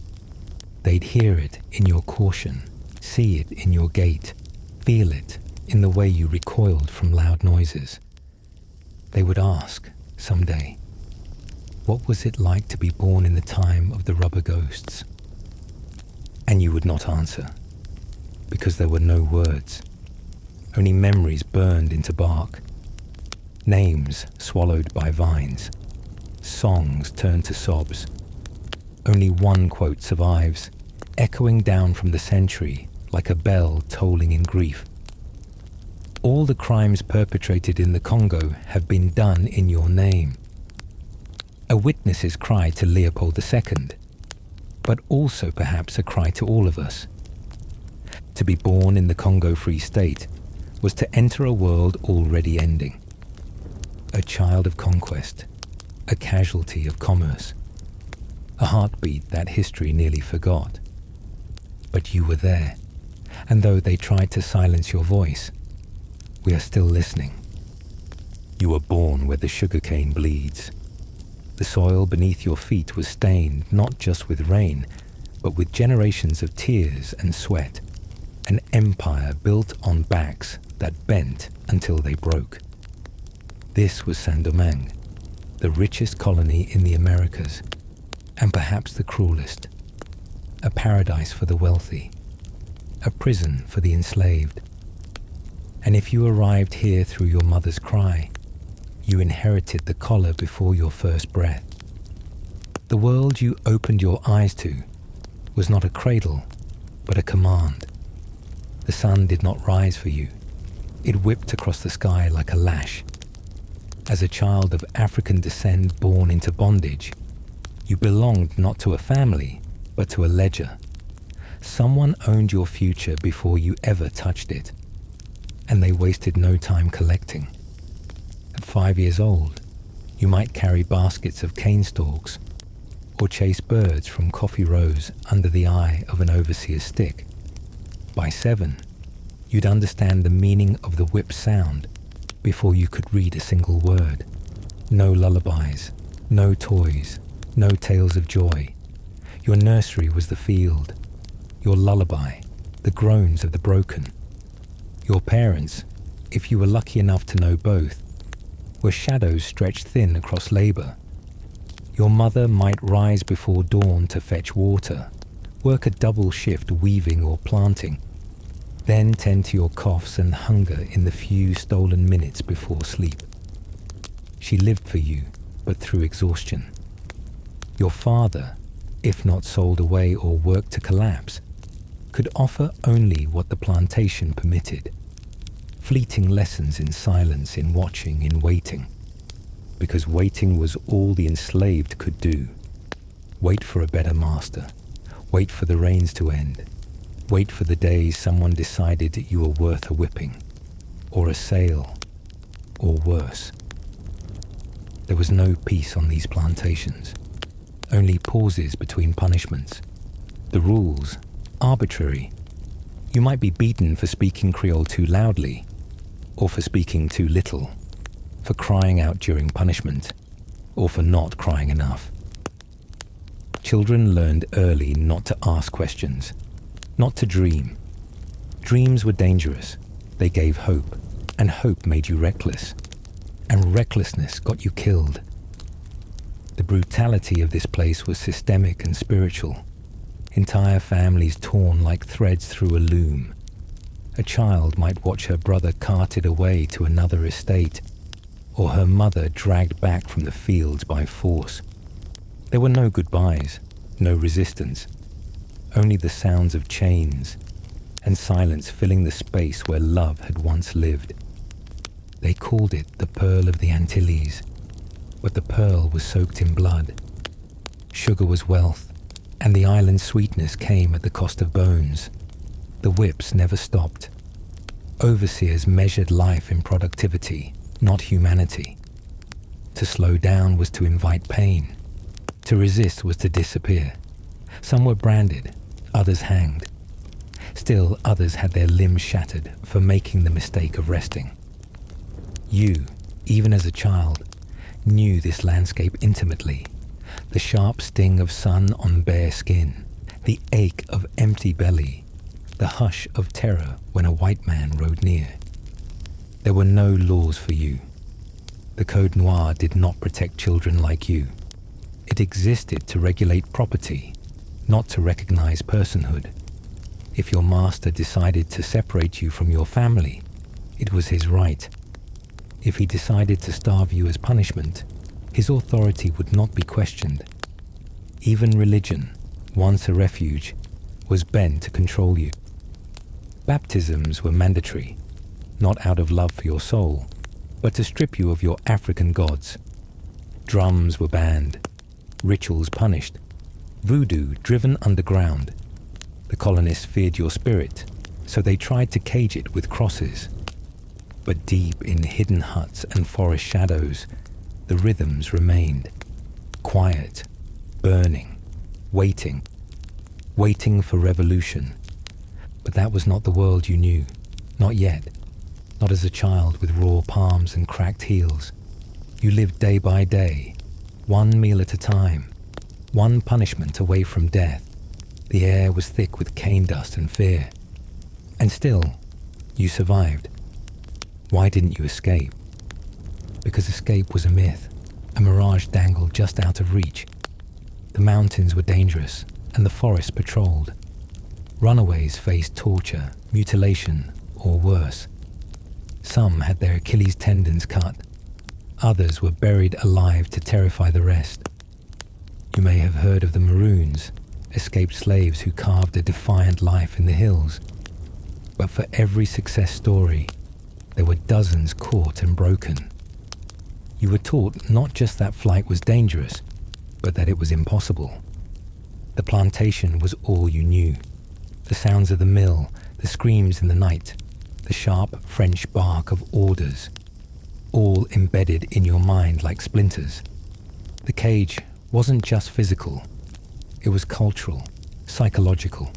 S1: They'd hear it in your caution, see it in your gait, feel it in the way you recoiled from loud noises. They would ask, someday, what was it like to be born in the time of the rubber ghosts? And you would not answer, because there were no words, only memories burned into bark, names swallowed by vines, songs turned to sobs. Only one quote survives, echoing down from the century like a bell tolling in grief. All the crimes perpetrated in the Congo have been done in your name. A witness's cry to Leopold II, but also perhaps a cry to all of us. To be born in the Congo Free State was to enter a world already ending. A child of conquest, a casualty of commerce, a heartbeat that history nearly forgot. But you were there, and though they tried to silence your voice, we are still listening. You were born where the sugarcane bleeds. The soil beneath your feet was stained not just with rain, but with generations of tears and sweat, an empire built on backs that bent until they broke. This was Saint-Domingue, the richest colony in the Americas, and perhaps the cruelest. A paradise for the wealthy, a prison for the enslaved. And if you arrived here through your mother's cry, you inherited the collar before your first breath. The world you opened your eyes to was not a cradle, but a command. The sun did not rise for you. It whipped across the sky like a lash. As a child of African descent born into bondage, you belonged not to a family, but to a ledger. Someone owned your future before you ever touched it, and they wasted no time collecting. At 5 years old, you might carry baskets of cane stalks or chase birds from coffee rows under the eye of an overseer's stick. By 7, you'd understand the meaning of the whip sound before you could read a single word. No lullabies, no toys, no tales of joy. Your nursery was the field, your lullaby, the groans of the broken. Your parents, if you were lucky enough to know both, were shadows stretched thin across labor. Your mother might rise before dawn to fetch water, work a double shift weaving or planting, then tend to your coughs and hunger in the few stolen minutes before sleep. She lived for you, but through exhaustion. Your father, if not sold away or worked to collapse, could offer only what the plantation permitted. Fleeting lessons in silence, in watching, in waiting. Because waiting was all the enslaved could do. Wait for a better master. Wait for the rains to end. Wait for the day someone decided you were worth a whipping. Or a sale, or worse. There was no peace on these plantations, only pauses between punishments. The rules, arbitrary. You might be beaten for speaking Creole too loudly, or for speaking too little, for crying out during punishment, or for not crying enough. Children learned early not to ask questions, not to dream. Dreams were dangerous. They gave hope, and hope made you reckless, and recklessness got you killed. The brutality of this place was systemic and spiritual. Entire families torn like threads through a loom. A child might watch her brother carted away to another estate, or her mother dragged back from the fields by force. There were no goodbyes, no resistance, only the sounds of chains and silence filling the space where love had once lived. They called it the Pearl of the Antilles, but the pearl was soaked in blood. Sugar was wealth, and the island's sweetness came at the cost of bones. The whips never stopped. Overseers measured life in productivity, not humanity. To slow down was to invite pain. To resist was to disappear. Some were branded, others hanged. Still, others had their limbs shattered for making the mistake of resting. You, even as a child, knew this landscape intimately. The sharp sting of sun on bare skin, the ache of empty belly, the hush of terror when a white man rode near. There were no laws for you. The Code Noir did not protect children like you. It existed to regulate property, not to recognize personhood. If your master decided to separate you from your family, it was his right. If he decided to starve you as punishment, his authority would not be questioned. Even religion, once a refuge, was bent to control you. Baptisms were mandatory, not out of love for your soul, but to strip you of your African gods. Drums were banned, rituals punished, voodoo driven underground. The colonists feared your spirit, so they tried to cage it with crosses. But deep in hidden huts and forest shadows, the rhythms remained. Quiet, burning, waiting for revolution. But that was not the world you knew, not yet, not as a child with raw palms and cracked heels. You lived day by day, one meal at a time, one punishment away from death. The air was thick with cane dust and fear. And still, you survived. Why didn't you escape? Because escape was a myth, a mirage dangled just out of reach. The mountains were dangerous, and the forest patrolled. Runaways faced torture, mutilation, or worse. Some had their Achilles tendons cut. Others were buried alive to terrify the rest. You may have heard of the Maroons, escaped slaves who carved a defiant life in the hills. But for every success story, there were dozens caught and broken. You were taught not just that flight was dangerous, but that it was impossible. The plantation was all you knew. The sounds of the mill, the screams in the night, the sharp French bark of orders, all embedded in your mind like splinters. The cage wasn't just physical. It was cultural, psychological.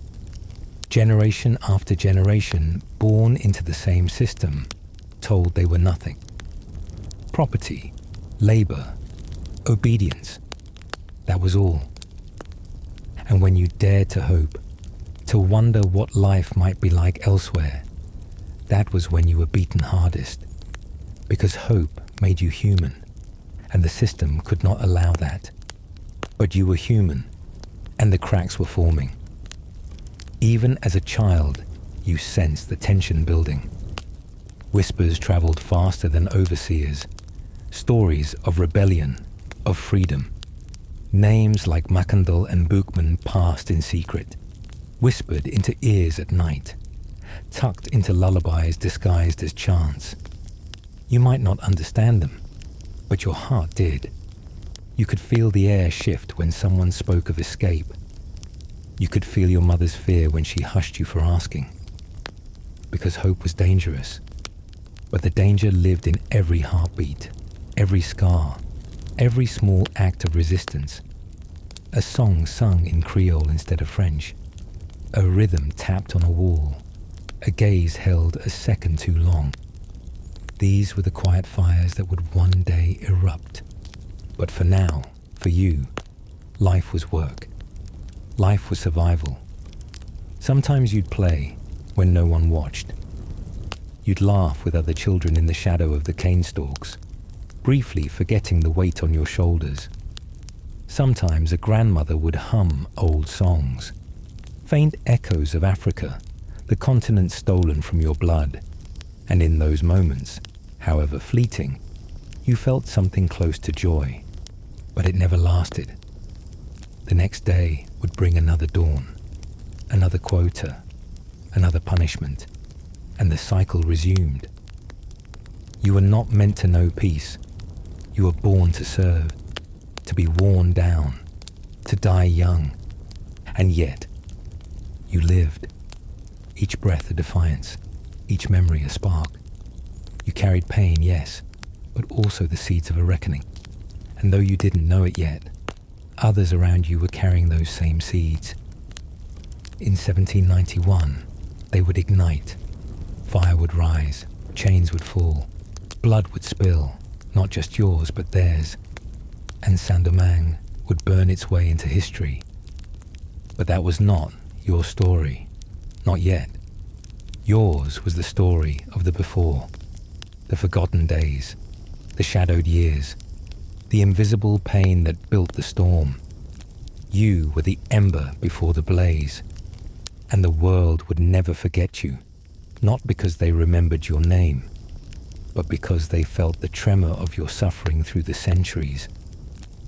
S1: Generation after generation, born into the same system, told they were nothing. Property, labor, obedience, that was all. And when you dared to hope, to wonder what life might be like elsewhere, that was when you were beaten hardest. Because hope made you human, and the system could not allow that. But you were human, and the cracks were forming. Even as a child, you sensed the tension building. Whispers traveled faster than overseers. Stories of rebellion, of freedom. Names like Makandal and Boukman passed in secret, whispered into ears at night, tucked into lullabies disguised as chants. You might not understand them, but your heart did. You could feel the air shift when someone spoke of escape. You could feel your mother's fear when she hushed you for asking. Because hope was dangerous. But the danger lived in every heartbeat, every scar, every small act of resistance. A song sung in Creole instead of French, a rhythm tapped on a wall, a gaze held a second too long. These were the quiet fires that would one day erupt. But for now, for you, life was work. Life was survival. Sometimes you'd play when no one watched. You'd laugh with other children in the shadow of the cane stalks, briefly forgetting the weight on your shoulders. Sometimes a grandmother would hum old songs, faint echoes of Africa, the continent stolen from your blood. And in those moments, however fleeting, you felt something close to joy. But it never lasted. The next day would bring another dawn, another quota, another punishment, and the cycle resumed. You were not meant to know peace. You were born to serve, to be worn down, to die young. And yet, you lived. Each breath a defiance, each memory a spark. You carried pain, yes, but also the seeds of a reckoning. And though you didn't know it yet, others around you were carrying those same seeds. In 1791, they would ignite. Fire would rise, chains would fall, blood would spill, not just yours but theirs. And Saint-Domingue would burn its way into history. But that was not your story. Not yet. Yours was the story of the before, the forgotten days, the shadowed years, the invisible pain that built the storm. You were the ember before the blaze, and the world would never forget you, not because they remembered your name, but because they felt the tremor of your suffering through the centuries,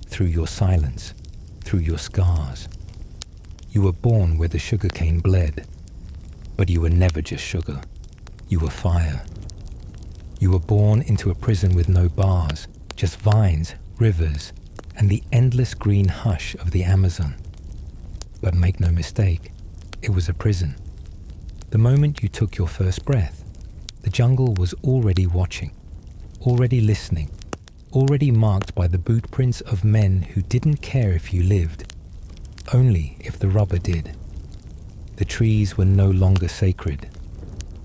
S1: through your silence, through your scars. You were born where the sugarcane bled, but you were never just sugar. You were fire. You were born into a prison with no bars, just vines, rivers, and the endless green hush of the Amazon. But make no mistake, it was a prison. The moment you took your first breath, the jungle was already watching, already listening, already marked by the boot prints of men who didn't care if you lived, only if the rubber did. The trees were no longer sacred.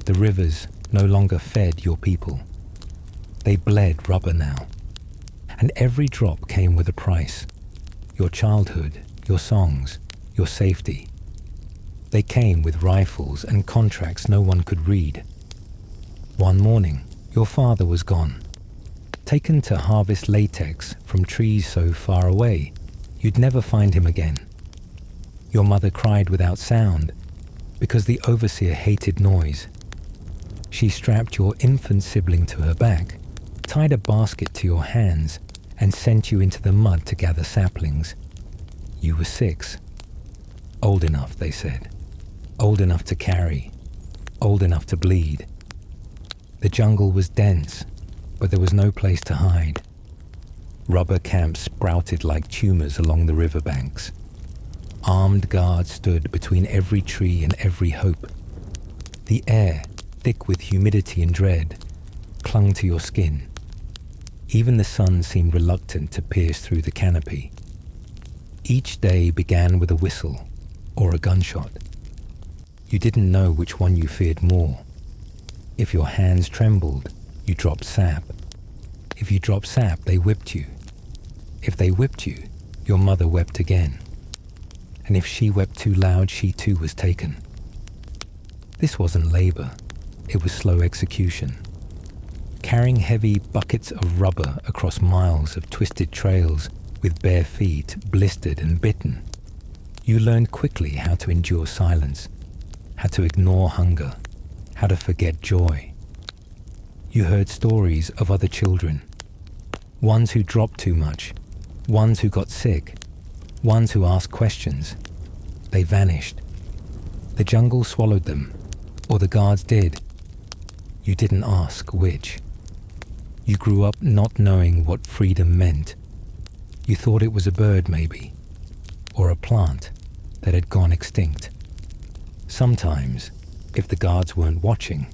S1: The rivers no longer fed your people. They bled rubber now. And every drop came with a price. Your childhood, your songs, your safety. They came with rifles and contracts no one could read. One morning, your father was gone, taken to harvest latex from trees so far away, you'd never find him again. Your mother cried without sound, because the overseer hated noise. She strapped your infant sibling to her back, tied a basket to your hands, and sent you into the mud to gather saplings. You were 6. Old enough, they said. Old enough to carry. Old enough to bleed. The jungle was dense, but there was no place to hide. Rubber camps sprouted like tumors along the riverbanks. Armed guards stood between every tree and every hope. The air, thick with humidity and dread, clung to your skin. Even the sun seemed reluctant to pierce through the canopy. Each day began with a whistle or a gunshot. You didn't know which one you feared more. If your hands trembled, you dropped sap. If you dropped sap, they whipped you. If they whipped you, your mother wept again. And if she wept too loud, she too was taken. This wasn't labor, it was slow execution. Carrying heavy buckets of rubber across miles of twisted trails with bare feet, blistered and bitten, you learned quickly how to endure silence, how to ignore hunger, how to forget joy. You heard stories of other children, ones who dropped too much, ones who got sick, ones who asked questions. They vanished. The jungle swallowed them, or the guards did. You didn't ask which. You grew up not knowing what freedom meant. You thought it was a bird, maybe, or a plant that had gone extinct. Sometimes, if the guards weren't watching,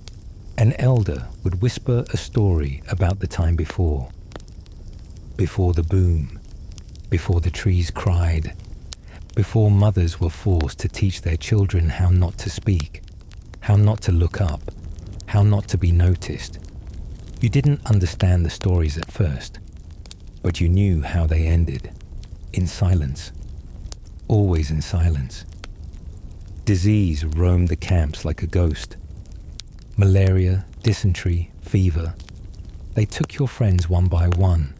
S1: An elder would whisper a story about the time before the boom, before the trees cried, before mothers were forced to teach their children how not to speak, how not to look up, how not to be noticed. You didn't understand the stories at first, but you knew how they ended, in silence, always in silence. Disease roamed the camps like a ghost. Malaria, dysentery, fever. They took your friends one by one.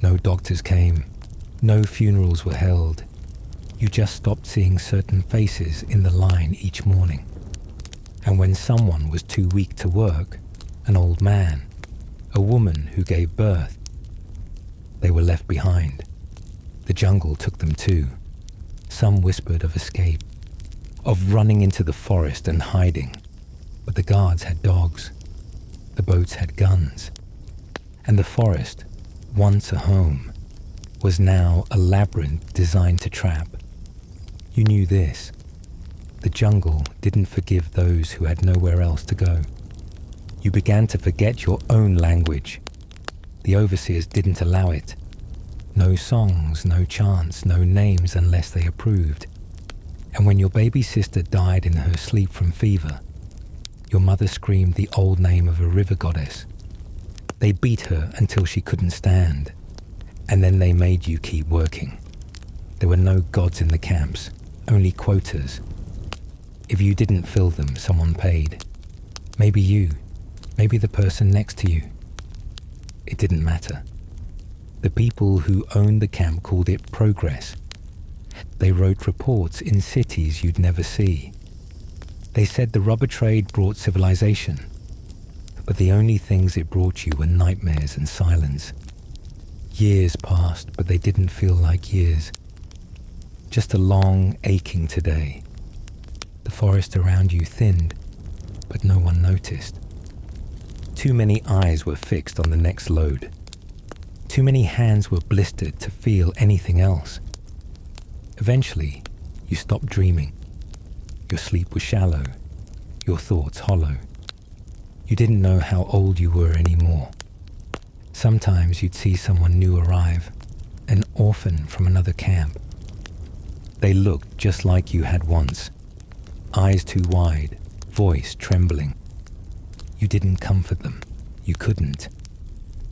S1: No doctors came. No funerals were held. You just stopped seeing certain faces in the line each morning. And when someone was too weak to work, an old man, a woman who gave birth, they were left behind. The jungle took them too. Some whispered of escape, of running into the forest and hiding. But the guards had dogs. The boats had guns. And the forest, once a home, was now a labyrinth designed to trap. You knew this. The jungle didn't forgive those who had nowhere else to go. You began to forget your own language. The overseers didn't allow it. No songs, no chants, no names unless they approved. And when your baby sister died in her sleep from fever, your mother screamed the old name of a river goddess. They beat her until she couldn't stand, and then they made you keep working. There were no gods in the camps, only quotas. If you didn't fill them, someone paid. Maybe you, maybe the person next to you. It didn't matter. The people who owned the camp called it progress. They wrote reports in cities you'd never see. They said the rubber trade brought civilization, but the only things it brought you were nightmares and silence. Years passed, but they didn't feel like years. Just a long, aching today. The forest around you thinned, but no one noticed. Too many eyes were fixed on the next load. Too many hands were blistered to feel anything else. Eventually, you stopped dreaming. Your sleep was shallow, your thoughts hollow. You didn't know how old you were anymore. Sometimes you'd see someone new arrive, an orphan from another camp. They looked just like you had once, eyes too wide, voice trembling. You didn't comfort them. You couldn't.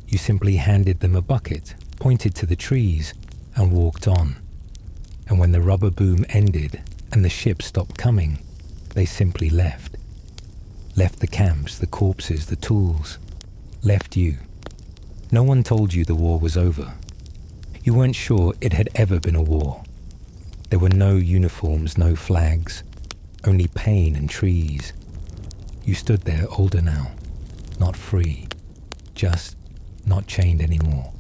S1: You simply handed them a bucket, pointed to the trees, and walked on. And when the rubber boom ended and the ship stopped coming, they simply left. Left the camps, the corpses, the tools. Left you. No one told you the war was over. You weren't sure it had ever been a war. There were no uniforms, no flags, only pain and trees. You stood there older now, not free, just not chained anymore.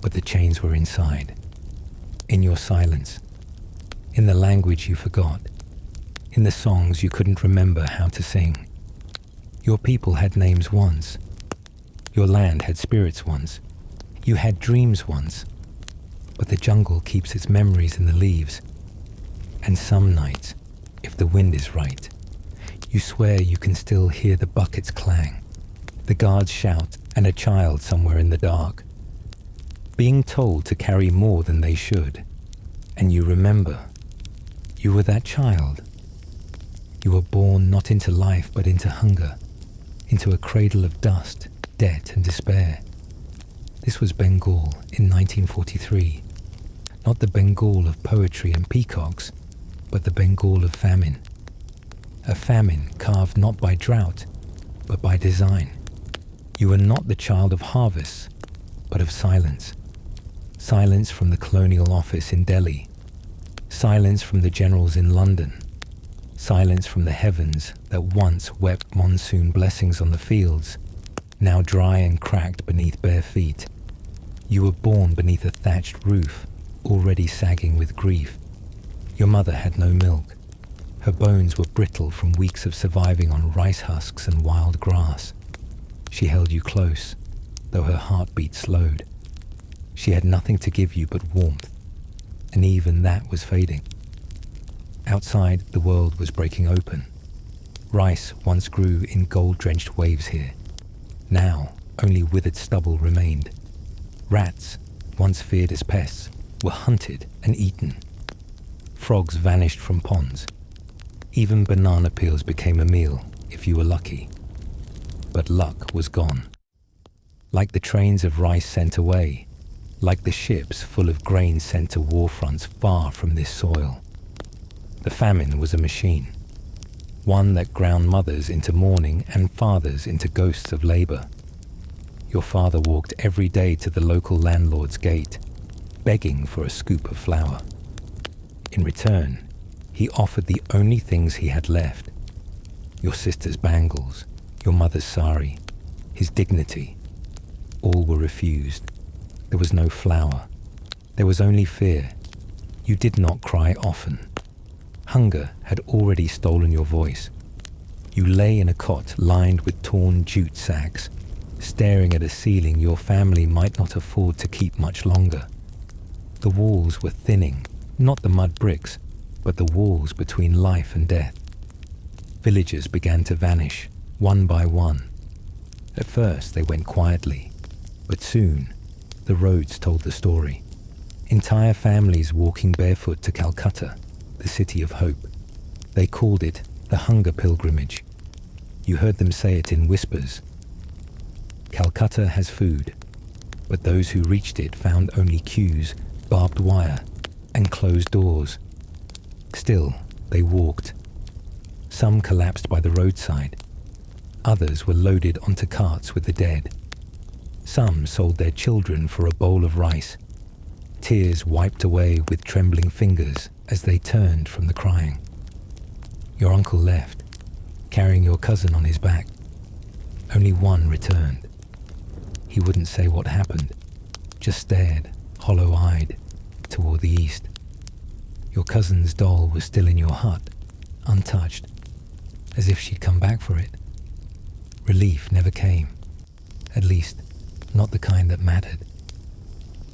S1: But the chains were inside, in your silence, in the language you forgot, in the songs you couldn't remember how to sing. Your people had names once. Your land had spirits once. You had dreams once. But the jungle keeps its memories in the leaves. And some nights, if the wind is right, you swear you can still hear the buckets clang, the guards shout, and a child somewhere in the dark, being told to carry more than they should. And you remember, you were that child. You were born not into life but into hunger, into a cradle of dust, debt and despair. This was Bengal in 1943. Not the Bengal of poetry and peacocks, but the Bengal of famine. A famine carved not by drought, but by design. You were not the child of harvests, but of silence. Silence from the colonial office in Delhi. Silence from the generals in London. Silence from the heavens that once wept monsoon blessings on the fields, now dry and cracked beneath bare feet. You were born beneath a thatched roof, already sagging with grief. Your mother had no milk. Her bones were brittle from weeks of surviving on rice husks and wild grass. She held you close, though her heartbeat slowed. She had nothing to give you but warmth, and even that was fading. Outside, the world was breaking open. Rice once grew in gold-drenched waves here. Now, only withered stubble remained. Rats, once feared as pests, were hunted and eaten. Frogs vanished from ponds. Even banana peels became a meal, if you were lucky. But luck was gone. Like the trains of rice sent away, like the ships full of grain sent to war fronts far from this soil. The famine was a machine, one that ground mothers into mourning and fathers into ghosts of labor. Your father walked every day to the local landlord's gate, begging for a scoop of flour. In return, he offered the only things he had left: your sister's bangles, your mother's sari, his dignity. All were refused. There was no flour. There was only fear. You did not cry often. Hunger had already stolen your voice. You lay in a cot lined with torn jute sacks, staring at a ceiling your family might not afford to keep much longer. The walls were thinning, not the mud bricks, but the walls between life and death. Villagers began to vanish, one by one. At first they went quietly, but soon the roads told the story. Entire families walking barefoot to Calcutta, the city of hope. They called it the Hunger Pilgrimage. You heard them say it in whispers. Calcutta has food, but those who reached it found only queues, barbed wire, and closed doors. Still, they walked. Some collapsed by the roadside. Others were loaded onto carts with the dead. Some sold their children for a bowl of rice. Tears wiped away with trembling fingers as they turned from the crying. Your uncle left, carrying your cousin on his back. Only one returned. He wouldn't say what happened, just stared, hollow-eyed, toward the east. Your cousin's doll was still in your hut, untouched, as if she'd come back for it. Relief never came, at least not the kind that mattered.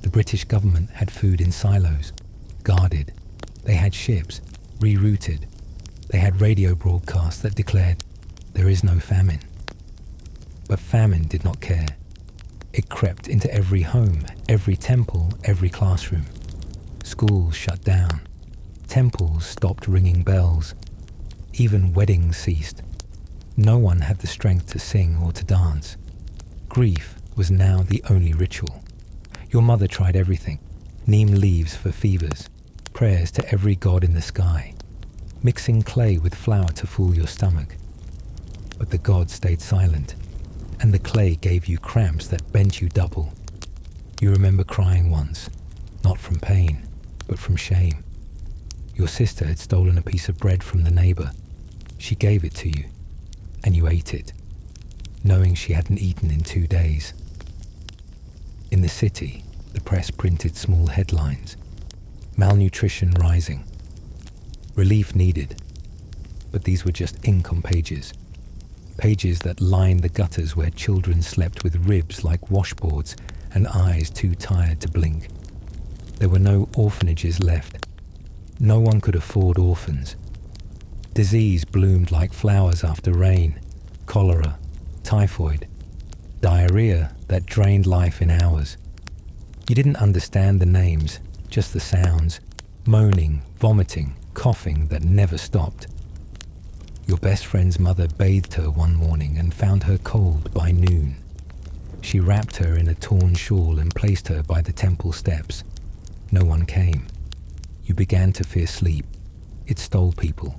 S1: The British government had food in silos, guarded. They had ships, rerouted. They had radio broadcasts that declared, "There is no famine." But famine did not care. It crept into every home, every temple, every classroom. Schools shut down. Temples stopped ringing bells. Even weddings ceased. No one had the strength to sing or to dance. Grief was now the only ritual. Your mother tried everything. Neem leaves for fevers, prayers to every god in the sky, mixing clay with flour to fool your stomach. But the gods stayed silent, and the clay gave you cramps that bent you double. You remember crying once, not from pain, but from shame. Your sister had stolen a piece of bread from the neighbor. She gave it to you, and you ate it, knowing she hadn't eaten in 2 days. In the city, the press printed small headlines. Malnutrition rising. Relief needed. But these were just ink on pages. Pages that lined the gutters where children slept with ribs like washboards and eyes too tired to blink. There were no orphanages left. No one could afford orphans. Disease bloomed like flowers after rain. Cholera, typhoid, diarrhea that drained life in hours. You didn't understand the names, just the sounds. Moaning, vomiting, coughing that never stopped. Your best friend's mother bathed her one morning and found her cold by noon. She wrapped her in a torn shawl and placed her by the temple steps. No one came. You began to fear sleep. It stole people.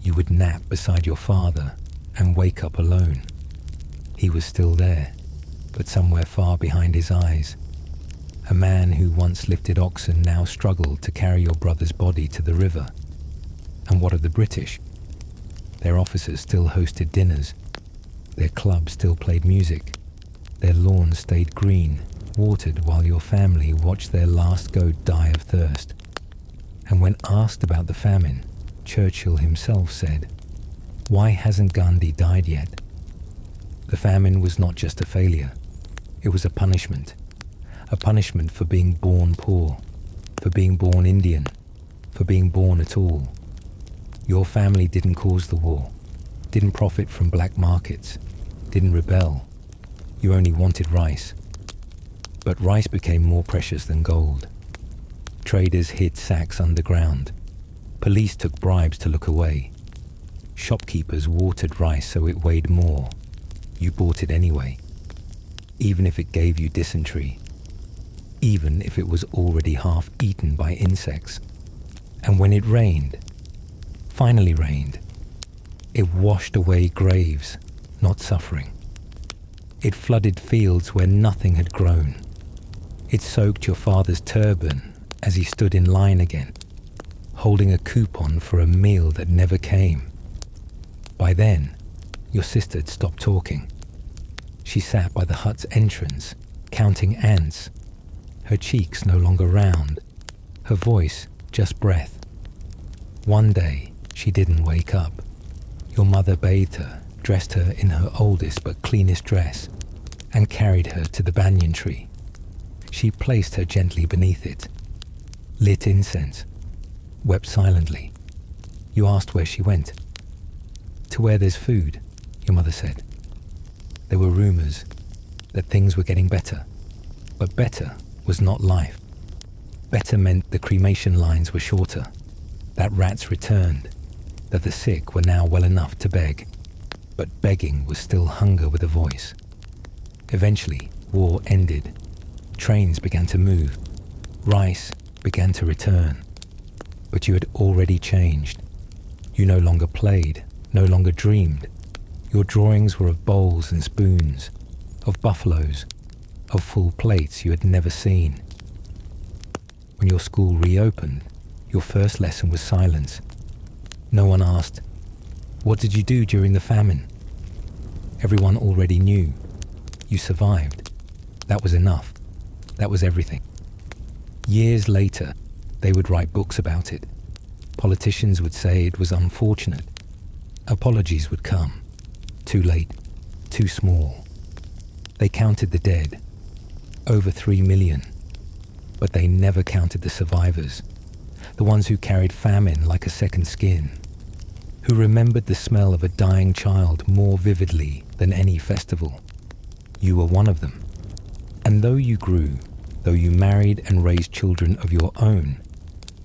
S1: You would nap beside your father and wake up alone. He was still there, but somewhere far behind his eyes. A man who once lifted oxen now struggled to carry your brother's body to the river. And what of the British? Their officers still hosted dinners. Their clubs still played music. Their lawns stayed green, watered while your family watched their last goat die of thirst. And when asked about the famine, Churchill himself said, "Why hasn't Gandhi died yet?" The famine was not just a failure. It was a punishment. A punishment for being born poor, for being born Indian, for being born at all. Your family didn't cause the war. didn't profit from black markets, didn't rebel. You only wanted rice. But rice became more precious than gold. Traders hid sacks underground. Police took bribes to look away. Shopkeepers watered rice so it weighed more. You bought it anyway, even if it gave you dysentery, even if it was already half eaten by insects. And when it rained, finally rained, it washed away graves, not suffering. It flooded fields where nothing had grown. It soaked your father's turban as he stood in line again, holding a coupon for a meal that never came. By then, your sister had stopped talking. She sat by the hut's entrance, counting ants, her cheeks no longer round, her voice just breath. One day, she didn't wake up. Your mother bathed her, dressed her in her oldest but cleanest dress, and carried her to the banyan tree. She placed her gently beneath it, lit incense, wept silently. You asked where she went. To where there's food, your mother said. There were rumors that things were getting better, but better was not life. Better meant the cremation lines were shorter, that rats returned, that the sick were now well enough to beg, but begging was still hunger with a voice. Eventually, war ended. Trains began to move. Rice began to return. But you had already changed. You no longer played, no longer dreamed. Your drawings were of bowls and spoons, of buffaloes, of full plates you had never seen. When your school reopened, your first lesson was silence. No one asked, "What did you do during the famine?" Everyone already knew. You survived. That was enough. That was everything. Years later, they would write books about it. Politicians would say it was unfortunate. Apologies would come. Too late. Too small. They counted the dead. Over 3 million. But they never counted the survivors. The ones who carried famine like a second skin. Who remembered the smell of a dying child more vividly than any festival. You were one of them. And though you grew, though you married and raised children of your own,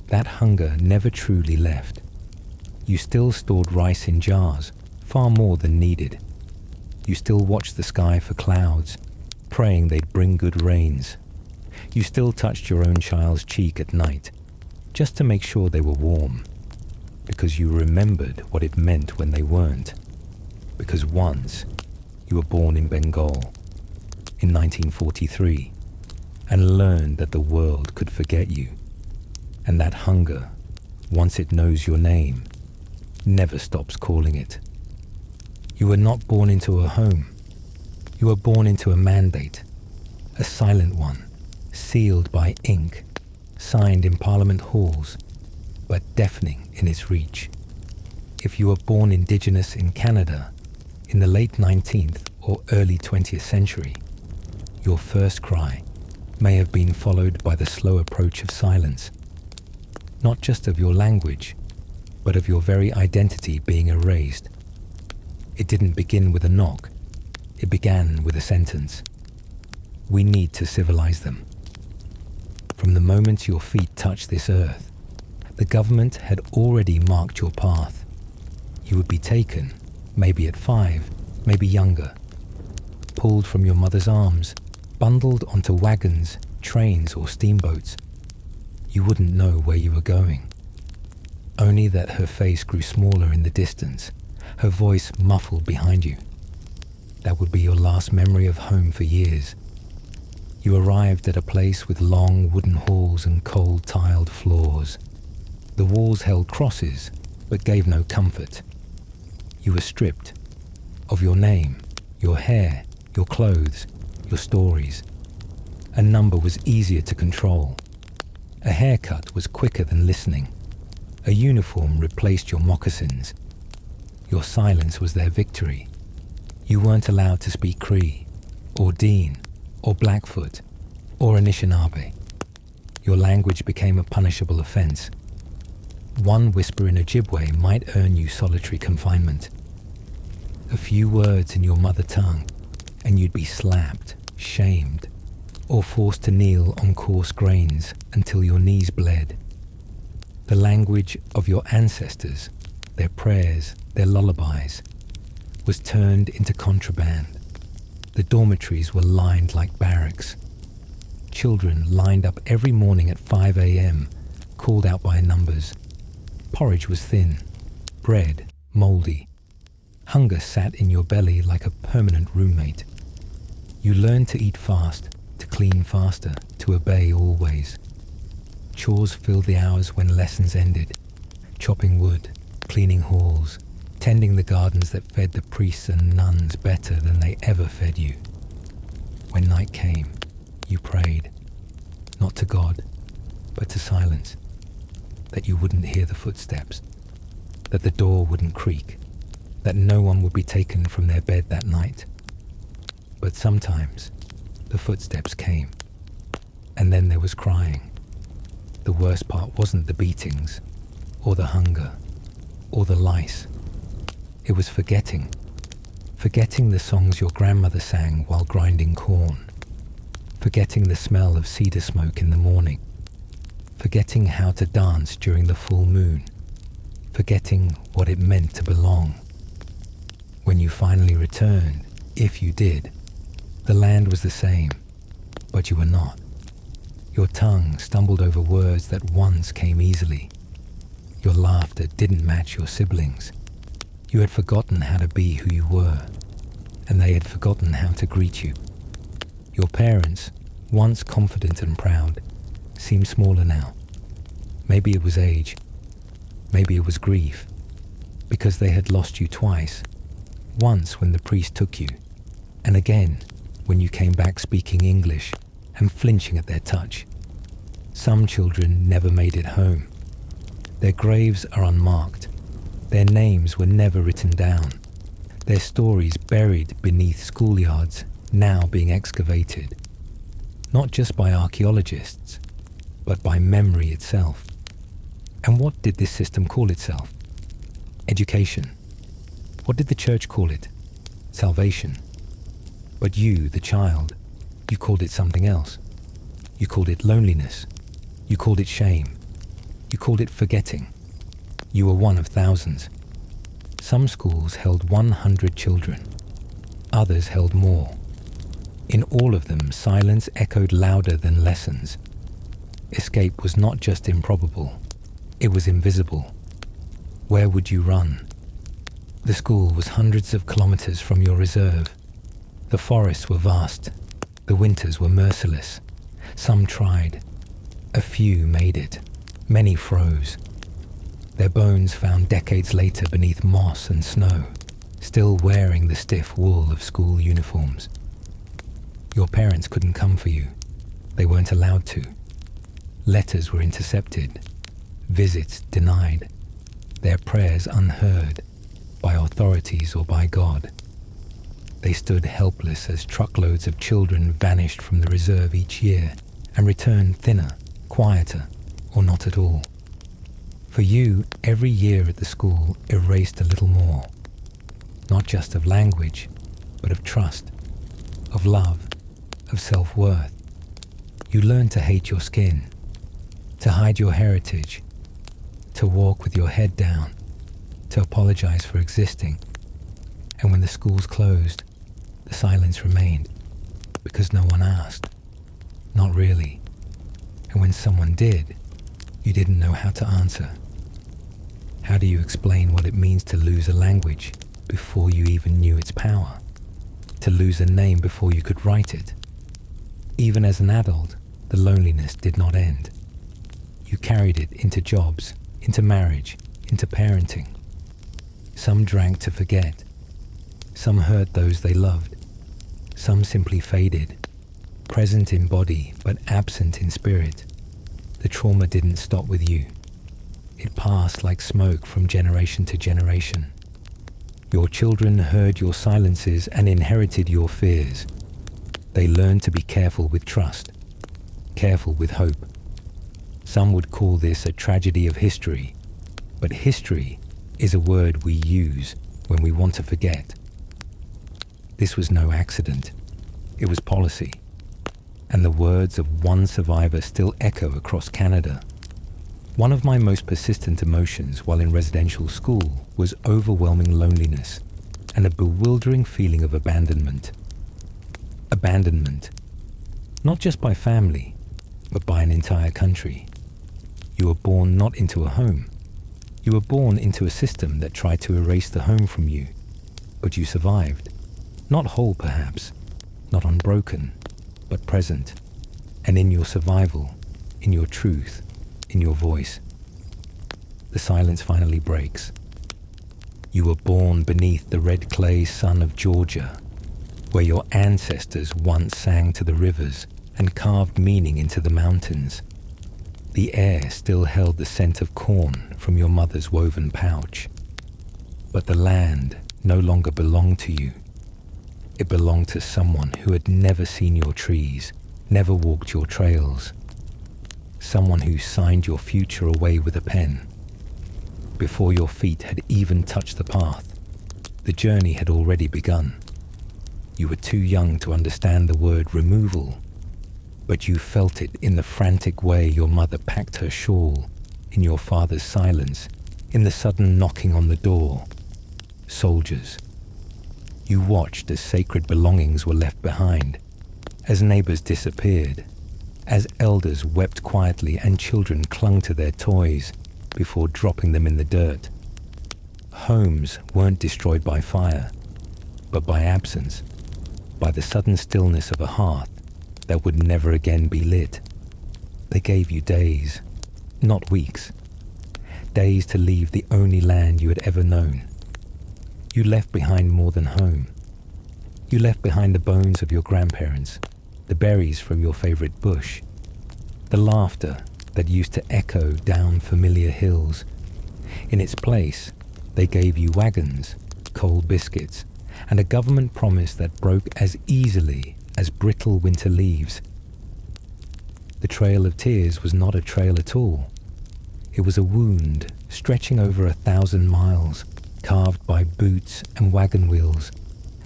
S1: that hunger never truly left. You still stored rice in jars, far more than needed. You still watched the sky for clouds, praying they'd bring good rains. You still touched your own child's cheek at night, just to make sure they were warm, because you remembered what it meant when they weren't. Because once, you were born in Bengal, in 1943, and learned that the world could forget you, and that hunger, once it knows your name, never stops calling it. You were not born into a home. You were born into a mandate, a silent one, sealed by ink, signed in Parliament halls, but deafening in its reach. If you were born indigenous in Canada in the late 19th or early 20th century, your first cry may have been followed by the slow approach of silence, not just of your language, but of your very identity being erased. It didn't begin with a knock. It began with a sentence. We need to civilize them. From the moment your feet touched this earth, the government had already marked your path. You would be taken, maybe at 5, maybe younger, pulled from your mother's arms, bundled onto wagons, trains or steamboats. You wouldn't know where you were going. Only that her face grew smaller in the distance, her voice muffled behind you. That would be your last memory of home for years. You arrived at a place with long wooden halls and cold tiled floors. The walls held crosses, but gave no comfort. You were stripped of your name, your hair, your clothes, your stories. A number was easier to control. A haircut was quicker than listening. A uniform replaced your moccasins. Your silence was their victory. You weren't allowed to speak Cree, or Dean, or Blackfoot, or Anishinaabe. Your language became a punishable offense. One whisper in Ojibwe might earn you solitary confinement. A few words in your mother tongue, and you'd be slapped, shamed, or forced to kneel on coarse grains until your knees bled. The language of your ancestors, their prayers, their lullabies, was turned into contraband. The dormitories were lined like barracks. Children lined up every morning at 5 a.m., called out by numbers. Porridge was thin, bread mouldy. Hunger sat in your belly like a permanent roommate. You learned to eat fast, to clean faster, to obey always. Chores filled the hours when lessons ended. Chopping wood, cleaning halls, tending the gardens that fed the priests and nuns better than they ever fed you. When night came, you prayed, not to God, but to silence, that you wouldn't hear the footsteps, that the door wouldn't creak, that no one would be taken from their bed that night. But sometimes the footsteps came, and then there was crying. The worst part wasn't the beatings, or the hunger, or the lice. It was forgetting the songs your grandmother sang while grinding corn, forgetting the smell of cedar smoke in the morning, forgetting how to dance during the full moon, forgetting what it meant to belong. When you finally returned, if you did, the land was the same, but you were not. Your tongue stumbled over words that once came easily. Your laughter didn't match your siblings. You had forgotten how to be who you were, and they had forgotten how to greet you. Your parents, once confident and proud, seemed smaller now. Maybe it was age. Maybe it was grief. Because they had lost you twice. Once when the priest took you, and again when you came back speaking English and flinching at their touch. Some children never made it home. Their graves are unmarked. Their names were never written down. Their stories buried beneath schoolyards now being excavated. Not just by archaeologists, but by memory itself. And what did this system call itself? Education. What did the church call it? Salvation. But you, the child, you called it something else. You called it loneliness. You called it shame. You called it forgetting. You were one of thousands. Some schools held 100 children. Others held more. In all of them, silence echoed louder than lessons. Escape was not just improbable, it was invisible. Where would you run? The school was hundreds of kilometers from your reserve. The forests were vast. The winters were merciless. Some tried. A few made it. Many froze. Their bones found decades later beneath moss and snow, still wearing the stiff wool of school uniforms. Your parents couldn't come for you. They weren't allowed to. Letters were intercepted. Visits denied. Their prayers unheard by authorities or by God. They stood helpless as truckloads of children vanished from the reserve each year and returned thinner, quieter, or not at all. For you, every year at the school erased a little more, not just of language, but of trust, of love, of self-worth. You learned to hate your skin, to hide your heritage, to walk with your head down, to apologize for existing. And when the schools closed, the silence remained, because no one asked. Not really. And when someone did, you didn't know how to answer. How do you explain what it means to lose a language before you even knew its power? To lose a name before you could write it? Even as an adult, the loneliness did not end. You carried it into jobs, into marriage, into parenting. Some drank to forget. Some hurt those they loved. Some simply faded, present in body but absent in spirit. The trauma didn't stop with you. It passed like smoke from generation to generation. Your children heard your silences and inherited your fears. They learned to be careful with trust, careful with hope. Some would call this a tragedy of history, but history is a word we use when we want to forget. This was no accident. It was policy. And the words of one survivor still echo across Canada. One of my most persistent emotions while in residential school was overwhelming loneliness and a bewildering feeling of abandonment. Abandonment, not just by family, but by an entire country. You were born not into a home. You were born into a system that tried to erase the home from you, but you survived. Not whole, perhaps, not unbroken, but present, and in your survival, in your truth, in your voice. The silence finally breaks. You were born beneath the red clay sun of Georgia, where your ancestors once sang to the rivers and carved meaning into the mountains. The air still held the scent of corn from your mother's woven pouch. But the land no longer belonged to you. It belonged to someone who had never seen your trees, never walked your trails. Someone who signed your future away with a pen. Before your feet had even touched the path, the journey had already begun. You were too young to understand the word removal, but you felt it in the frantic way your mother packed her shawl, in your father's silence, in the sudden knocking on the door. Soldiers. You watched as sacred belongings were left behind, as neighbors disappeared, as elders wept quietly and children clung to their toys before dropping them in the dirt. Homes weren't destroyed by fire, but by absence, by the sudden stillness of a hearth that would never again be lit. They gave you days, not weeks. Days to leave the only land you had ever known. You left behind more than home. You left behind the bones of your grandparents, the berries from your favorite bush, the laughter that used to echo down familiar hills. In its place, they gave you wagons, cold biscuits, and a government promise that broke as easily as brittle winter leaves. The Trail of Tears was not a trail at all. It was a wound stretching over 1,000 miles, carved by boots and wagon wheels,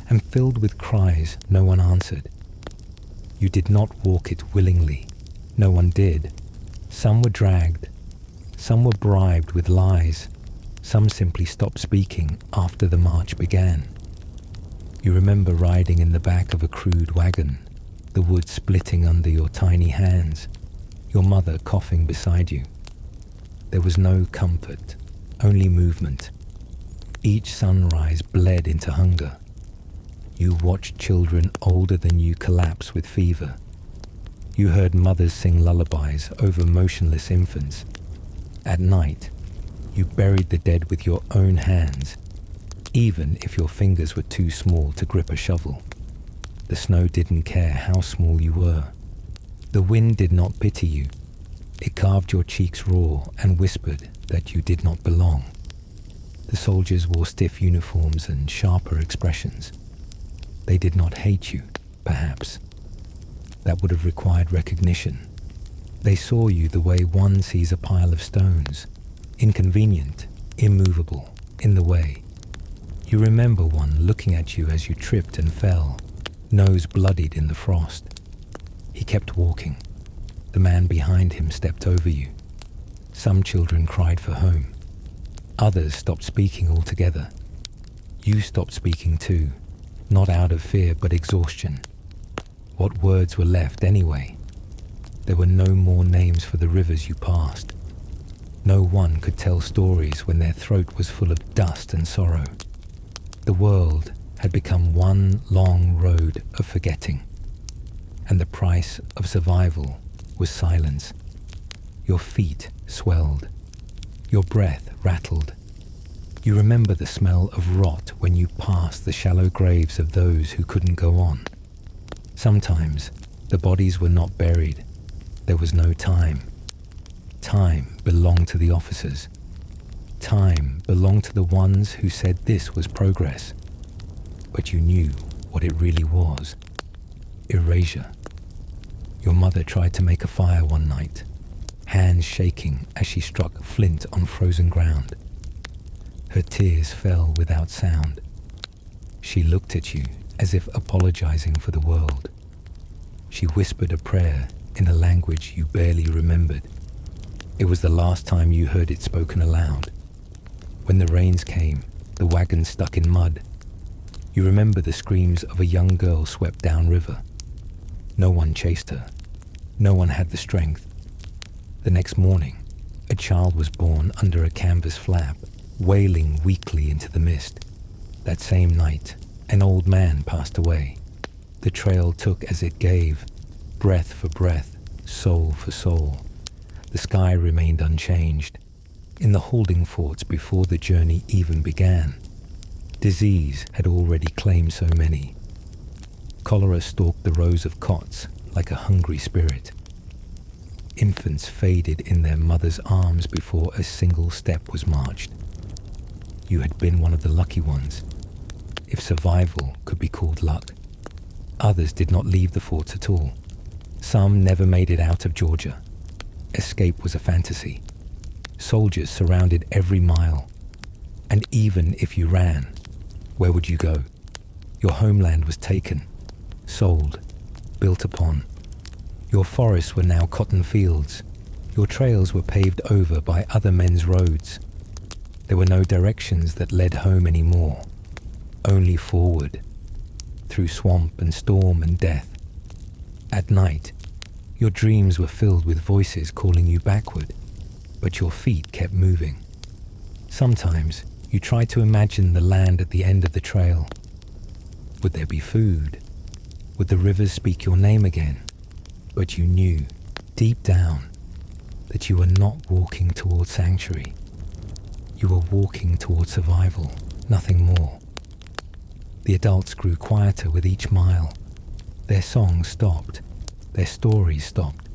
S1: and filled with cries no one answered. You did not walk it willingly. No one did. Some were dragged. Some were bribed with lies. Some simply stopped speaking after the march began. You remember riding in the back of a crude wagon, the wood splitting under your tiny hands, your mother coughing beside you. There was no comfort, only movement. Each sunrise bled into hunger. You watched children older than you collapse with fever. You heard mothers sing lullabies over motionless infants. At night, you buried the dead with your own hands, even if your fingers were too small to grip a shovel. The snow didn't care how small you were. The wind did not pity you. It carved your cheeks raw and whispered that you did not belong. The soldiers wore stiff uniforms and sharper expressions. They did not hate you, perhaps. That would have required recognition. They saw you the way one sees a pile of stones, inconvenient, immovable, in the way. You remember one looking at you as you tripped and fell, nose bloodied in the frost. He kept walking. The man behind him stepped over you. Some children cried for home. Others stopped speaking altogether. You stopped speaking too, not out of fear but exhaustion. What words were left anyway? There were no more names for the rivers you passed. No one could tell stories when their throat was full of dust and sorrow. The world had become one long road of forgetting, and the price of survival was silence. Your feet swelled. Your breath rattled. You remember the smell of rot when you passed the shallow graves of those who couldn't go on. Sometimes the bodies were not buried. There was no time. Time belonged to the officers. Time belonged to the ones who said this was progress. But you knew what it really was. Erasure. Your mother tried to make a fire one night, hands shaking as she struck flint on frozen ground. Her tears fell without sound. She looked at you as if apologizing for the world. She whispered a prayer in a language you barely remembered. It was the last time you heard it spoken aloud. When the rains came, the wagon stuck in mud. You remember the screams of a young girl swept downriver. No one chased her. No one had the strength. The next morning, a child was born under a canvas flap, wailing weakly into the mist. That same night, an old man passed away. The trail took as it gave, breath for breath, soul for soul. The sky remained unchanged. In the holding forts before the journey even began, disease had already claimed so many. Cholera stalked the rows of cots like a hungry spirit. Infants faded in their mother's arms before a single step was marched. You had been one of the lucky ones, if survival could be called luck. Others did not leave the forts at all. Some never made it out of Georgia. Escape was a fantasy. Soldiers surrounded every mile. And even if you ran, where would you go? Your homeland was taken, sold, built upon. Your forests were now cotton fields. Your trails were paved over by other men's roads. There were no directions that led home anymore, only forward, through swamp and storm and death. At night, your dreams were filled with voices calling you backward, but your feet kept moving. Sometimes you tried to imagine the land at the end of the trail. Would there be food? Would the rivers speak your name again? But you knew, deep down, that you were not walking toward sanctuary. You were walking toward survival, nothing more. The adults grew quieter with each mile. Their songs stopped. Their stories stopped.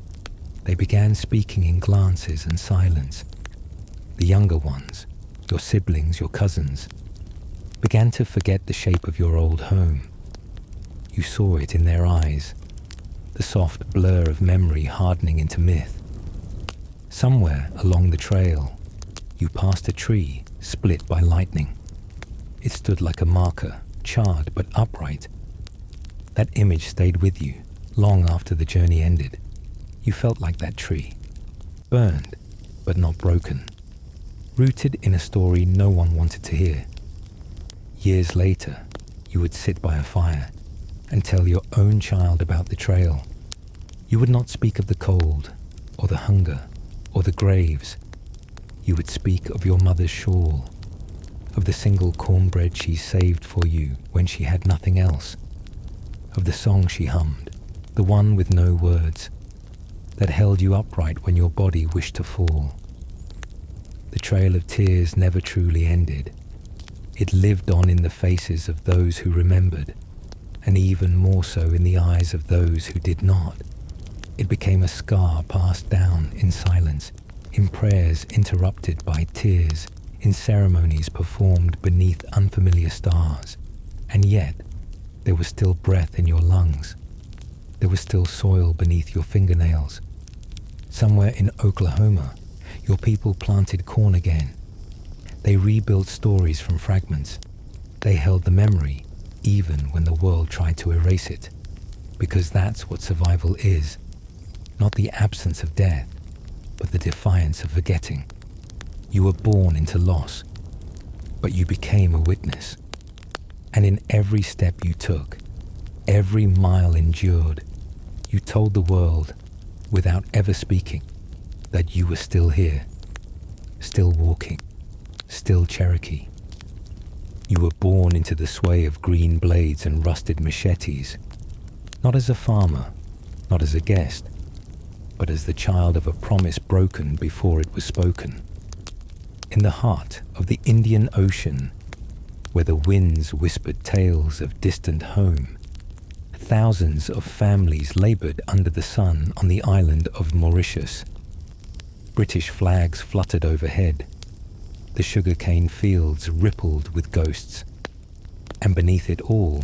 S1: They began speaking in glances and silence. The younger ones, your siblings, your cousins, began to forget the shape of your old home. You saw it in their eyes, the soft blur of memory hardening into myth. Somewhere along the trail, you passed a tree split by lightning. It stood like a marker, charred but upright. That image stayed with you long after the journey ended. You felt like that tree, burned but not broken, rooted in a story no one wanted to hear. Years later, you would sit by a fire and tell your own child about the trail. You would not speak of the cold, or the hunger, or the graves. You would speak of your mother's shawl, of the single cornbread she saved for you when she had nothing else, of the song she hummed, the one with no words, that held you upright when your body wished to fall. The trail of tears never truly ended. It lived on in the faces of those who remembered, and even more so in the eyes of those who did not. It became a scar passed down in silence, in prayers interrupted by tears, in ceremonies performed beneath unfamiliar stars. And yet, there was still breath in your lungs. There was still soil beneath your fingernails. Somewhere in Oklahoma, your people planted corn again. They rebuilt stories from fragments. They held the memory, even when the world tried to erase it. Because that's what survival is. Not the absence of death, but the defiance of forgetting. You were born into loss, but you became a witness. And in every step you took, every mile endured, you told the world, without ever speaking, that you were still here, still walking, still Cherokee. You were born into the sway of green blades and rusted machetes, not as a farmer, not as a guest, but as the child of a promise broken before it was spoken. In the heart of the Indian Ocean, where the winds whispered tales of distant home, thousands of families labored under the sun on the island of Mauritius. British flags fluttered overhead. The sugarcane fields rippled with ghosts. And beneath it all,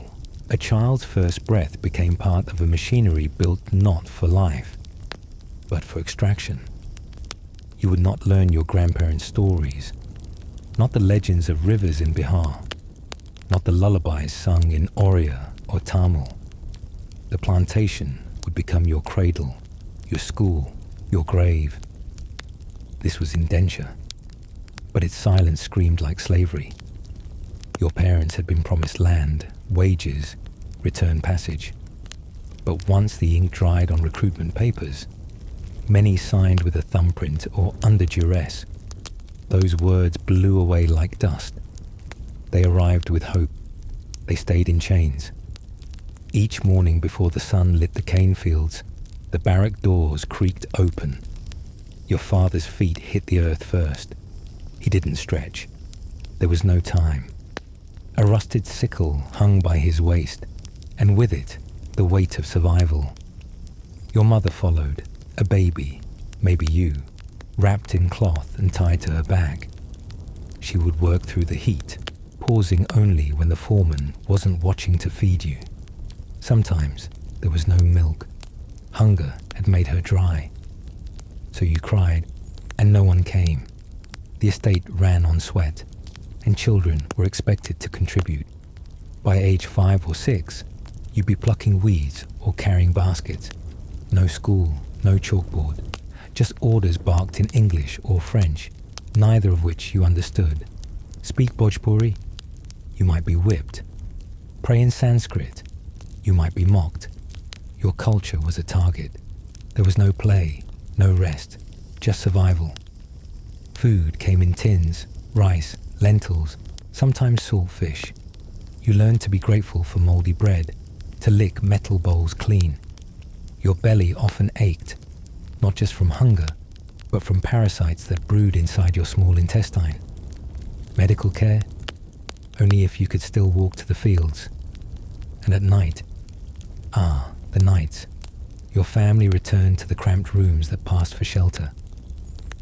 S1: a child's first breath became part of a machinery built not for life, but for extraction. You would not learn your grandparents' stories, not the legends of rivers in Bihar, not the lullabies sung in Oria or Tamil. The plantation would become your cradle, your school, your grave. This was indenture, but its silence screamed like slavery. Your parents had been promised land, wages, return passage. But once the ink dried on recruitment papers, many signed with a thumbprint or under duress. Those words blew away like dust. They arrived with hope. They stayed in chains. Each morning before the sun lit the cane fields, the barrack doors creaked open. Your father's feet hit the earth first. He didn't stretch. There was no time. A rusted sickle hung by his waist, and with it, the weight of survival. Your mother followed, a baby, maybe you, wrapped in cloth and tied to her back. She would work through the heat, pausing only when the foreman wasn't watching to feed you. Sometimes there was no milk. Hunger had made her dry. So you cried, and no one came. The estate ran on sweat, and children were expected to contribute. By age 5 or 6, you'd be plucking weeds or carrying baskets. No school, no chalkboard, just orders barked in English or French, neither of which you understood. Speak Bhojpuri, you might be whipped. Pray in Sanskrit, you might be mocked. Your culture was a target. There was no play, no rest, just survival. Food came in tins, rice, lentils, sometimes salt fish. You learned to be grateful for moldy bread, to lick metal bowls clean. Your belly often ached, not just from hunger, but from parasites that brewed inside your small intestine. Medical care? Only if you could still walk to the fields. And at night, the nights, your family returned to the cramped rooms that passed for shelter.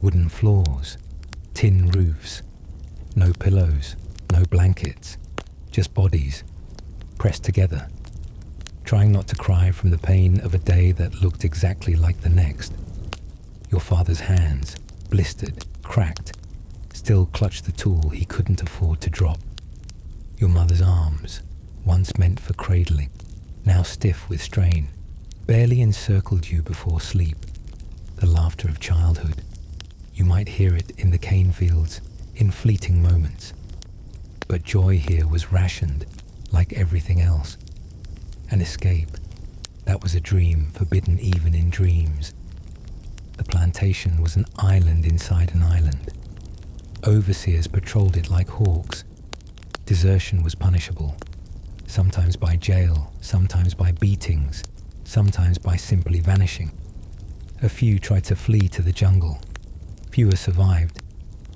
S1: Wooden floors, tin roofs, no pillows, no blankets, just bodies, pressed together, trying not to cry from the pain of a day that looked exactly like the next. Your father's hands, blistered, cracked, still clutched the tool he couldn't afford to drop. Your mother's arms, once meant for cradling, now stiff with strain, barely encircled you before sleep. The laughter of childhood. You might hear it in the cane fields, in fleeting moments. But joy here was rationed, like everything else. An escape. That was a dream forbidden even in dreams. The plantation was an island inside an island. Overseers patrolled it like hawks. Desertion was punishable, sometimes by jail, sometimes by beatings, sometimes by simply vanishing. A few tried to flee to the jungle. Fewer survived.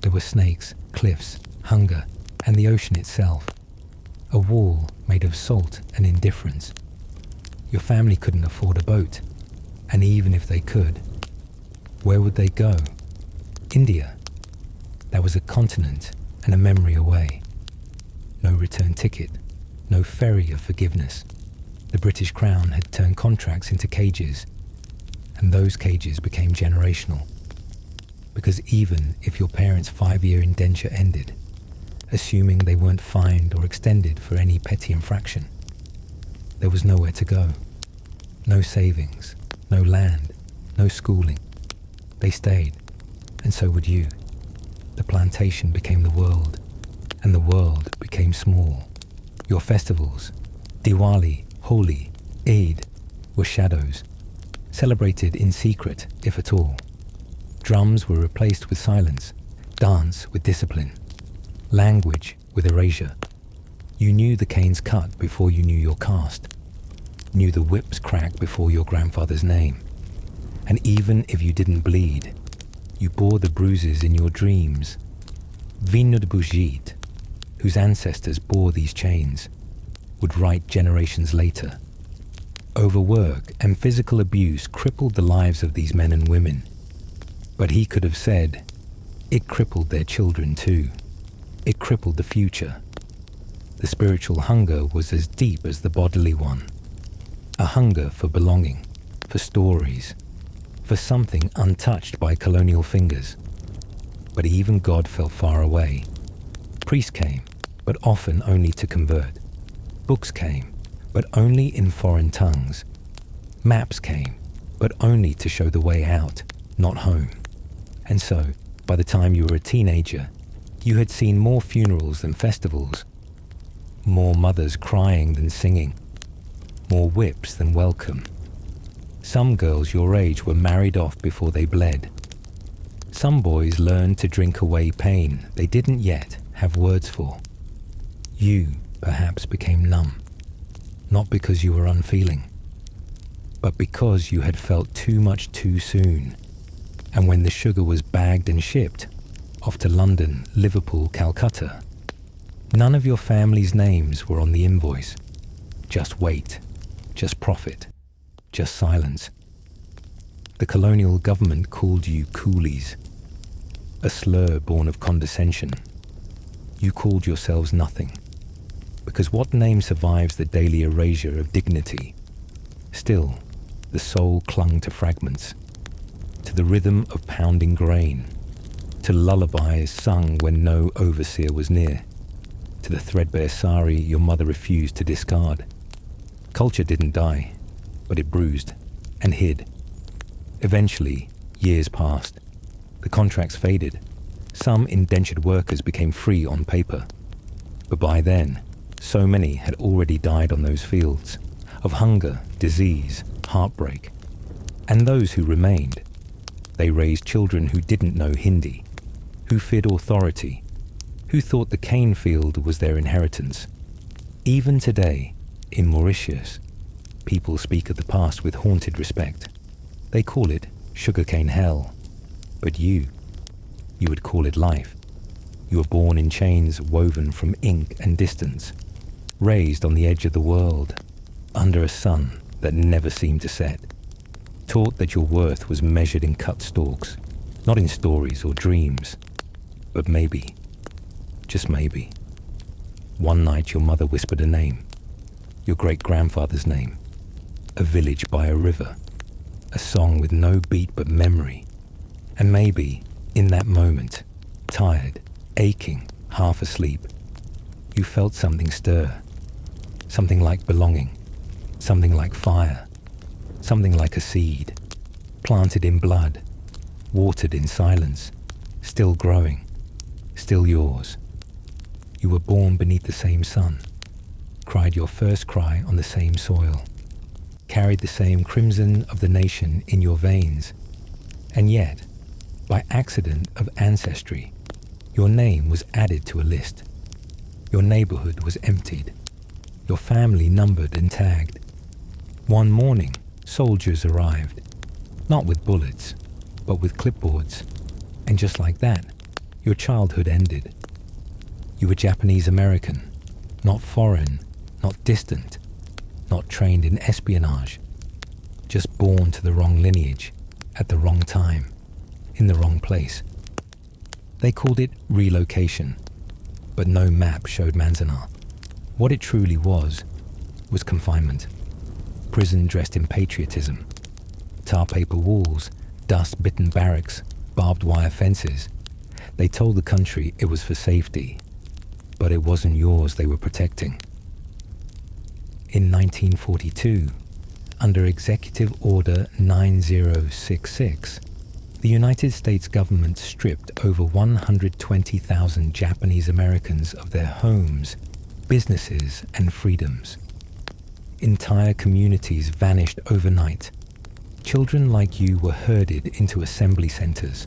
S1: There were snakes, cliffs, hunger, and the ocean itself. A wall made of salt and indifference. Your family couldn't afford a boat, and even if they could, where would they go? India. That was a continent and a memory away. No return ticket, no ferry of forgiveness. The British Crown had turned contracts into cages, and those cages became generational. Because even if your parents' 5-year indenture ended, assuming they weren't fined or extended for any petty infraction, there was nowhere to go. No savings, no land, no schooling. They stayed, and so would you. The plantation became the world, and the world became small. Your festivals, Diwali, Holi, Eid, were shadows, celebrated in secret, if at all. Drums were replaced with silence, dance with discipline, language with erasure. You knew the cane's cut before you knew your caste, knew the whip's crack before your grandfather's name. And even if you didn't bleed, you bore the bruises in your dreams. Vinud Bujit, whose ancestors bore these chains, would write generations later. Overwork and physical abuse crippled the lives of these men and women. But he could have said, it crippled their children too. It crippled the future. The spiritual hunger was as deep as the bodily one. A hunger for belonging, for stories, for something untouched by colonial fingers. But even God felt far away. Priests came, but often only to convert. Books came, but only in foreign tongues. Maps came, but only to show the way out, not home. And so, by the time you were a teenager, you had seen more funerals than festivals, more mothers crying than singing, more whips than welcome. Some girls your age were married off before they bled. Some boys learned to drink away pain they didn't yet have words for. You, perhaps, became numb, not because you were unfeeling, but because you had felt too much too soon. And when the sugar was bagged and shipped, off to London, Liverpool, Calcutta, none of your family's names were on the invoice. Just weight, just profit, just silence. The colonial government called you coolies, a slur born of condescension. You called yourselves nothing, because what name survives the daily erasure of dignity? Still, the soul clung to fragments, to the rhythm of pounding grain, to lullabies sung when no overseer was near, to the threadbare sari your mother refused to discard. Culture didn't die, but it bruised and hid. Eventually, years passed. The contracts faded. Some indentured workers became free on paper. But by then, so many had already died on those fields, of hunger, disease, heartbreak. And those who remained, they raised children who didn't know Hindi, who feared authority, who thought the cane field was their inheritance. Even today, in Mauritius, people speak of the past with haunted respect. They call it sugarcane hell. But you would call it life. You were born in chains woven from ink and distance, raised on the edge of the world, under a sun that never seemed to set, taught that your worth was measured in cut stalks, not in stories or dreams. But maybe, just maybe, one night your mother whispered a name, your great-grandfather's name, a village by a river, a song with no beat but memory. And maybe, in that moment, tired, aching, half asleep, you felt something stir, something like belonging, something like fire, something like a seed, planted in blood, watered in silence, still growing, still yours. You were born beneath the same sun, cried your first cry on the same soil, carried the same crimson of the nation in your veins, and yet, by accident of ancestry, your name was added to a list. Your neighborhood was emptied, your family numbered and tagged. One morning, soldiers arrived, not with bullets, but with clipboards, and just like that, your childhood ended. You were Japanese American, not foreign, not distant, not trained in espionage, just born to the wrong lineage, at the wrong time, in the wrong place. They called it relocation, but no map showed Manzanar. What it truly was confinement. Prison dressed in patriotism. Tar paper walls, dust-bitten barracks, barbed wire fences. They told the country it was for safety, but it wasn't yours they were protecting. In 1942, under Executive Order 9066, the United States government stripped over 120,000 Japanese Americans of their homes, businesses, and freedoms. Entire communities vanished overnight. Children like you were herded into assembly centers.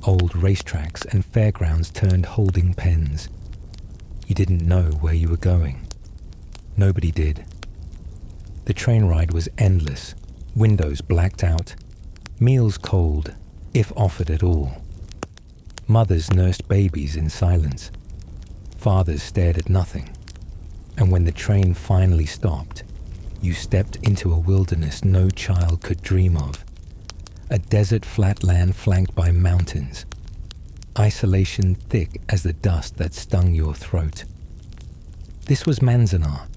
S1: Old racetracks and fairgrounds turned holding pens. You didn't know where you were going. Nobody did. The train ride was endless, windows blacked out, meals cold, if offered at all. Mothers nursed babies in silence. Fathers stared at nothing. And when the train finally stopped, you stepped into a wilderness no child could dream of. A desert flatland flanked by mountains. Isolation thick as the dust that stung your throat. This was Manzanar.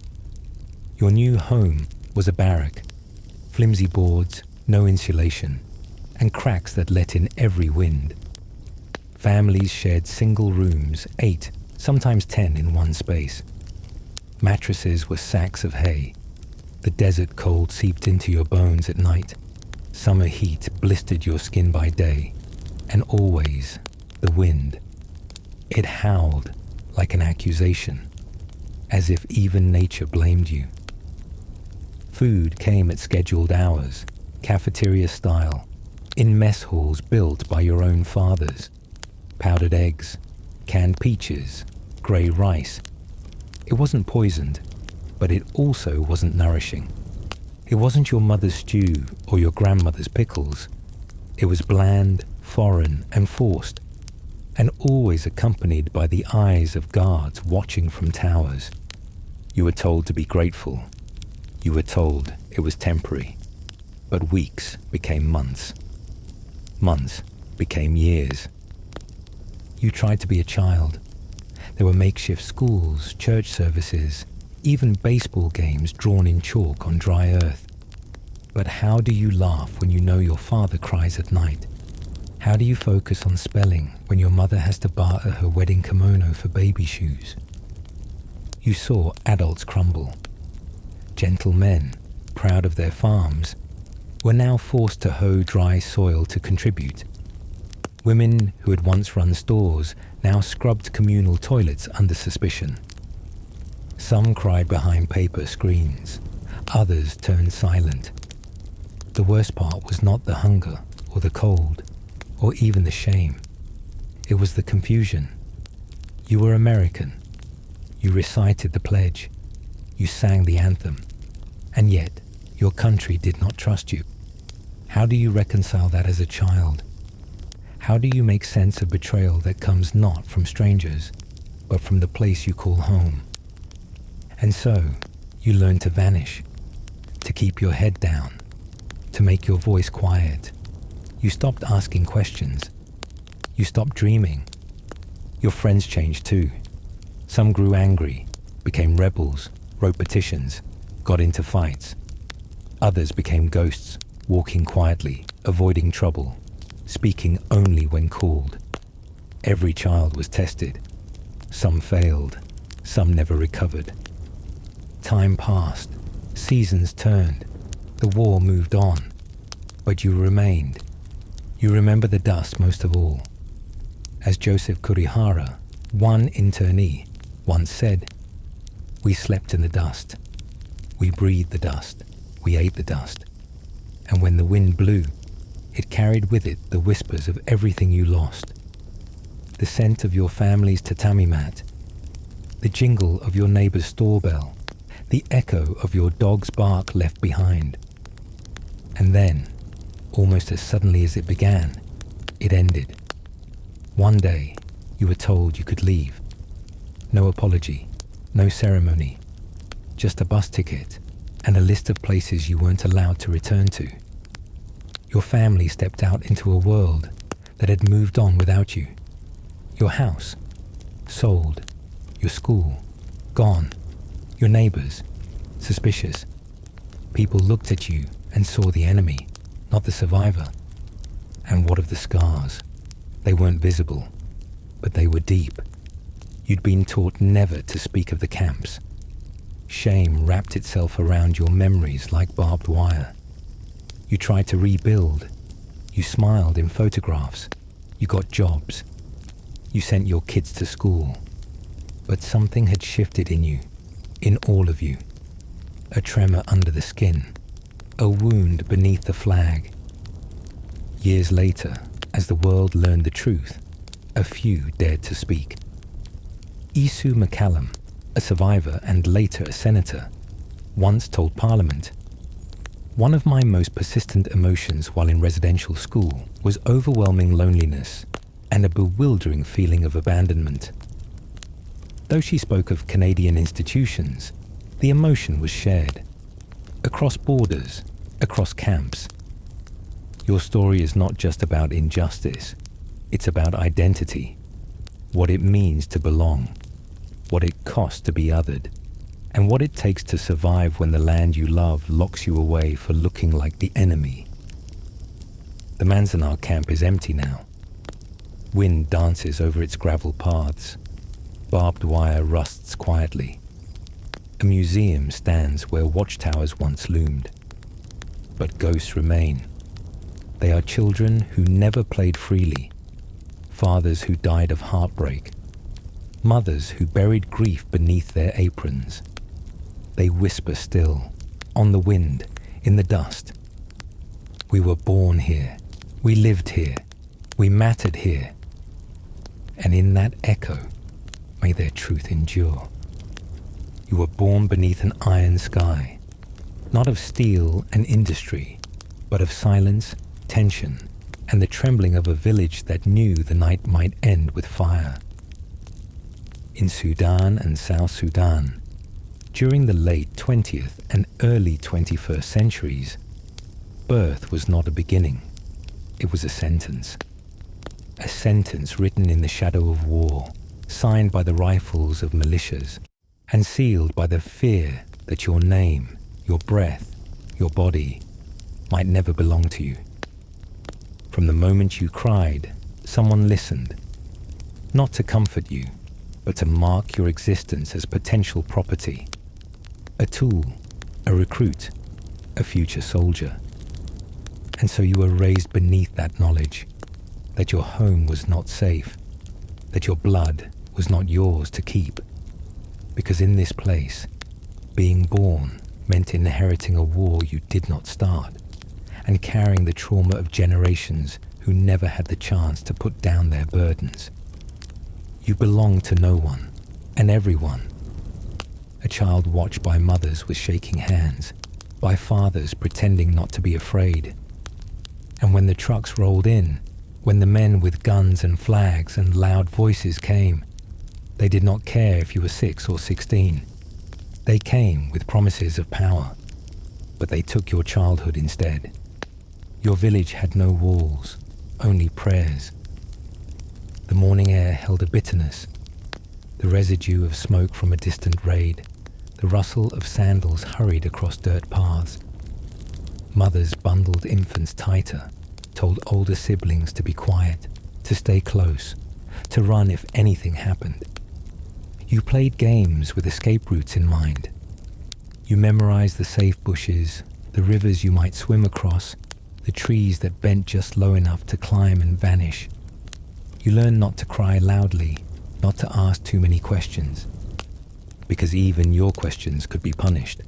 S1: Your new home was a barrack. Flimsy boards, no insulation, and cracks that let in every wind. Families shared single rooms, 8, sometimes 10 in one space. Mattresses were sacks of hay, The desert cold seeped into your bones at night. Summer heat blistered your skin by day. And always, the wind. It howled like an accusation, as if even nature blamed you. Food came at scheduled hours, cafeteria style, in mess halls built by your own fathers. Powdered eggs, canned peaches, grey rice. It wasn't poisoned, but it also wasn't nourishing. It wasn't your mother's stew or your grandmother's pickles. It was bland, foreign, and forced, and always accompanied by the eyes of guards watching from towers. You were told to be grateful. You were told it was temporary. But weeks became months. Months became years. You tried to be a child. There were makeshift schools, church services, even baseball games drawn in chalk on dry earth. But how do you laugh when you know your father cries at night? How do you focus on spelling when your mother has to barter her wedding kimono for baby shoes? You saw adults crumble. Gentle men, proud of their farms, were now forced to hoe dry soil to contribute. Women who had once run stores now scrubbed communal toilets under suspicion. Some cried behind paper screens. Others turned silent. The worst part was not the hunger or the cold or even the shame. It was the confusion. You were American. You recited the pledge. You sang the anthem. And yet, your country did not trust you. How do you reconcile that as a child? How do you make sense of betrayal that comes not from strangers, but from the place you call home? And so, you learn to vanish, to keep your head down, to make your voice quiet. You stopped asking questions. You stopped dreaming. Your friends changed too. Some grew angry, became rebels, wrote petitions, got into fights. Others became ghosts, walking quietly, avoiding trouble, speaking only when called. Every child was tested. Some failed, some never recovered. Time passed, seasons turned, the war moved on, but you remained. You remember the dust most of all. As Joseph Kurihara, one internee, once said, "We slept in the dust. We breathed the dust. We ate the dust. And when the wind blew, it carried with it the whispers of everything you lost. The scent of your family's tatami mat, the jingle of your neighbor's store bell, the echo of your dog's bark left behind. And then, almost as suddenly as it began, it ended. One day, you were told you could leave. No apology, no ceremony, just a bus ticket and a list of places you weren't allowed to return to. Your family stepped out into a world that had moved on without you. Your house, sold. Your school, gone. Your neighbors, suspicious. People looked at you and saw the enemy, not the survivor. And what of the scars? They weren't visible, but they were deep. You'd been taught never to speak of the camps. Shame wrapped itself around your memories like barbed wire. You tried to rebuild. You smiled in photographs. You got jobs. You sent your kids to school. But something had shifted in you, in all of you. A tremor under the skin, a wound beneath the flag. Years later, as the world learned the truth, a few dared to speak. Isu McCallum, a survivor and later a senator, once told Parliament, "One of my most persistent emotions while in residential school was overwhelming loneliness and a bewildering feeling of abandonment." Though she spoke of Canadian institutions, the emotion was shared. Across borders, across camps. Your story is not just about injustice, it's about identity. What it means to belong, what it costs to be othered, and what it takes to survive when the land you love locks you away for looking like the enemy. The Manzanar camp is empty now. Wind dances over its gravel paths. Barbed wire rusts quietly. A museum stands where watchtowers once loomed. But ghosts remain. They are children who never played freely, fathers who died of heartbreak, mothers who buried grief beneath their aprons. They whisper still, on the wind, in the dust. We were born here, we lived here, we mattered here. And in that echo, may their truth endure. You were born beneath an iron sky, not of steel and industry, but of silence, tension, and the trembling of a village that knew the night might end with fire. In Sudan and South Sudan, during the late 20th and early 21st centuries, birth was not a beginning, it was a sentence. A sentence written in the shadow of war, signed by the rifles of militias, and sealed by the fear that your name, your breath, your body might never belong to you. From the moment you cried, someone listened, not to comfort you, but to mark your existence as potential property, a tool, a recruit, a future soldier. And so you were raised beneath that knowledge, that your home was not safe, that your blood was not yours to keep, because in this place, being born meant inheriting a war you did not start, and carrying the trauma of generations who never had the chance to put down their burdens. You belonged to no one, and everyone. A child watched by mothers with shaking hands, by fathers pretending not to be afraid. And when the trucks rolled in, when the men with guns and flags and loud voices came, they did not care if you were 6 or 16. They came with promises of power, but they took your childhood instead. Your village had no walls, only prayers. The morning air held a bitterness, the residue of smoke from a distant raid, the rustle of sandals hurried across dirt paths. Mothers bundled infants tighter, told older siblings to be quiet, to stay close, to run if anything happened. You played games with escape routes in mind. You memorized the safe bushes, the rivers you might swim across, the trees that bent just low enough to climb and vanish. You learned not to cry loudly, not to ask too many questions, because even your questions could be punished.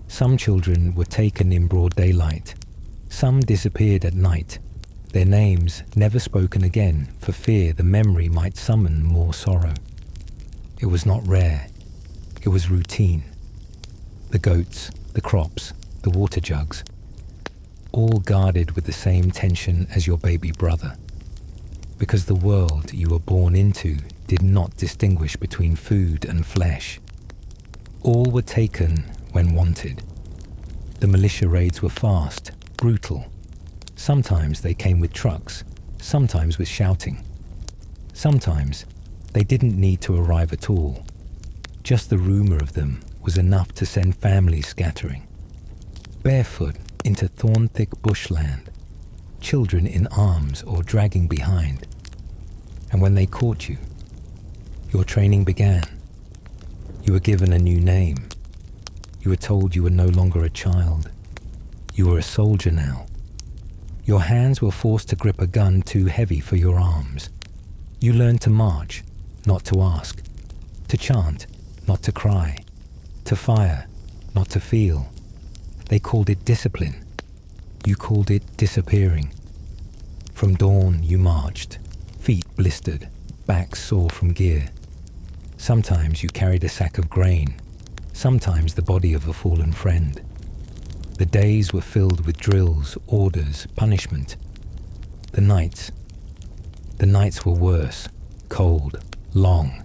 S1: Some children were taken in broad daylight. Some disappeared at night, their names never spoken again for fear the memory might summon more sorrow. It was not rare, it was routine. The goats, the crops, the water jugs, all guarded with the same tension as your baby brother, because the world you were born into did not distinguish between food and flesh. All were taken when wanted. The militia raids were fast, brutal. Sometimes they came with trucks, sometimes with shouting. Sometimes they didn't need to arrive at all. Just the rumor of them was enough to send families scattering. Barefoot into thorn-thick bushland, children in arms or dragging behind. And when they caught you, your training began. You were given a new name. You were told you were no longer a child. You were a soldier now. Your hands were forced to grip a gun too heavy for your arms. You learned to march, not to ask, to chant, not to cry, to fire, not to feel. They called it discipline. You called it disappearing. From dawn you marched, feet blistered, backs sore from gear. Sometimes you carried a sack of grain, sometimes the body of a fallen friend. The days were filled with drills, orders, punishment. The nights were worse, cold, long,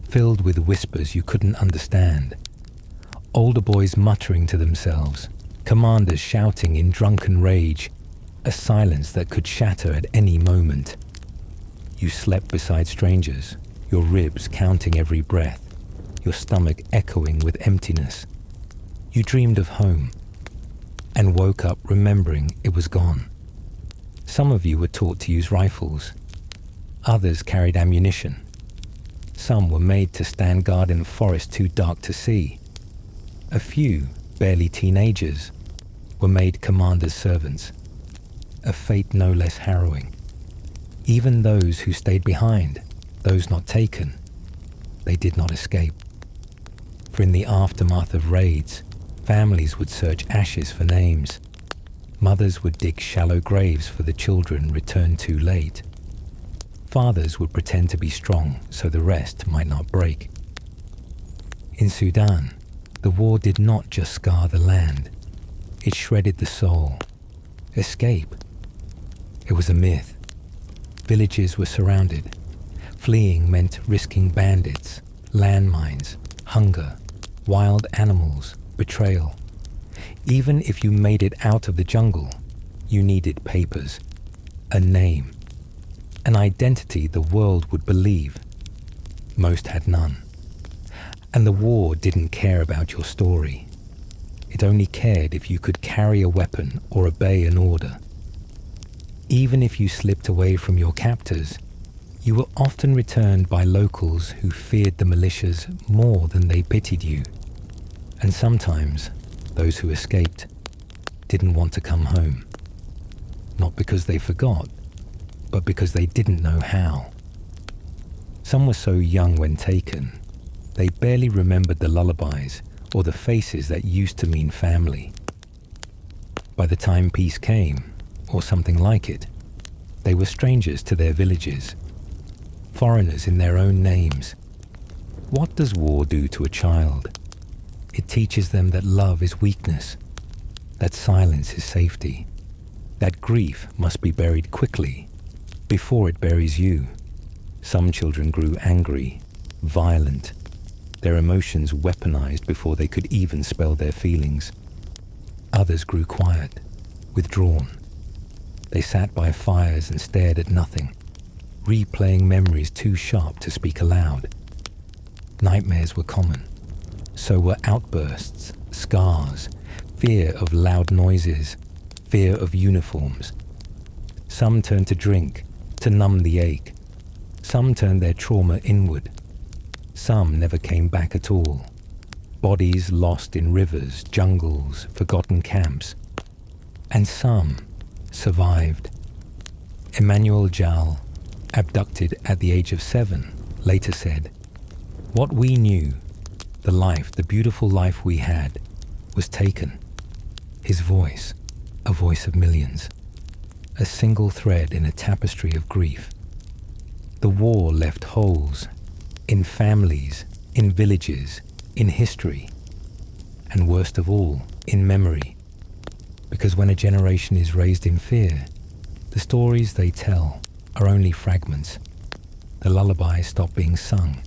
S1: filled with whispers you couldn't understand. Older boys muttering to themselves, commanders shouting in drunken rage, a silence that could shatter at any moment. You slept beside strangers, your ribs counting every breath, your stomach echoing with emptiness. You dreamed of home, and woke up remembering it was gone. Some of you were taught to use rifles. Others carried ammunition. Some were made to stand guard in a forest too dark to see. A few, barely teenagers, were made commanders' servants, a fate no less harrowing. Even those who stayed behind, those not taken, they did not escape. For in the aftermath of raids, families would search ashes for names. Mothers would dig shallow graves for the children returned too late. Fathers would pretend to be strong so the rest might not break. In Sudan, the war did not just scar the land. It shredded the soul. Escape. It was a myth. Villages were surrounded. Fleeing meant risking bandits, landmines, hunger, wild animals, betrayal. Even if you made it out of the jungle, you needed papers, a name, an identity the world would believe. Most had none. And the war didn't care about your story. It only cared if you could carry a weapon or obey an order. Even if you slipped away from your captors, you were often returned by locals who feared the militias more than they pitied you. And sometimes, those who escaped didn't want to come home. Not because they forgot, but because they didn't know how. Some were so young when taken, they barely remembered the lullabies or the faces that used to mean family. By the time peace came, or something like it, they were strangers to their villages, foreigners in their own names. What does war do to a child? It teaches them that love is weakness, that silence is safety, that grief must be buried quickly before it buries you. Some children grew angry, violent, their emotions weaponized before they could even spell their feelings. Others grew quiet, withdrawn. They sat by fires and stared at nothing, replaying memories too sharp to speak aloud. Nightmares were common. So were outbursts, scars, fear of loud noises, fear of uniforms. Some turned to drink, to numb the ache. Some turned their trauma inward. Some never came back at all. Bodies lost in rivers, jungles, forgotten camps. And some survived. Emmanuel Jal, abducted at the age of 7, later said, "What we knew, the life, the beautiful life we had, was taken." His voice, a voice of millions, a single thread in a tapestry of grief. The war left holes in families, in villages, in history, and worst of all, in memory. Because when a generation is raised in fear, the stories they tell are only fragments. The lullabies stop being sung,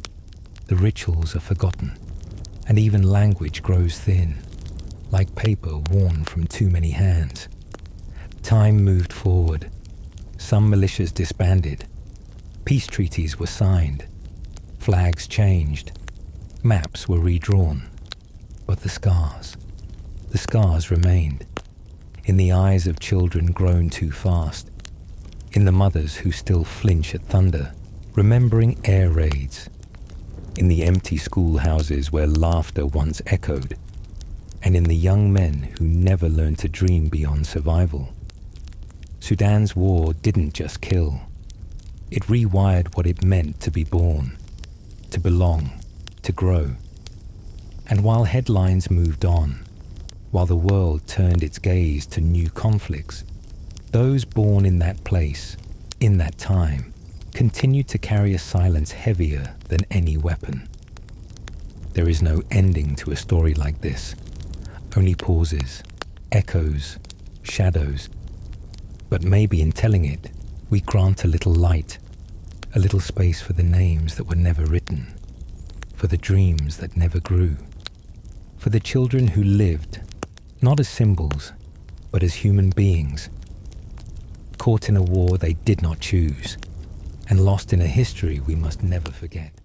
S1: the rituals are forgotten, and even language grows thin, like paper worn from too many hands. Time moved forward. Some militias disbanded. Peace treaties were signed. Flags changed. Maps were redrawn. But the scars remained. In the eyes of children grown too fast. In the mothers who still flinch at thunder, remembering air raids. In the empty schoolhouses where laughter once echoed. And in the young men who never learned to dream beyond survival. Sudan's war didn't just kill. It rewired what it meant to be born, to belong, to grow. And while headlines moved on, while the world turned its gaze to new conflicts, those born in that place, in that time, continued to carry a silence heavier than any weapon. There is no ending to a story like this, only pauses, echoes, shadows. But maybe in telling it, we grant a little light, a little space for the names that were never written, for the dreams that never grew, for the children who lived, not as symbols, but as human beings, caught in a war they did not choose, and lost in a history we must never forget.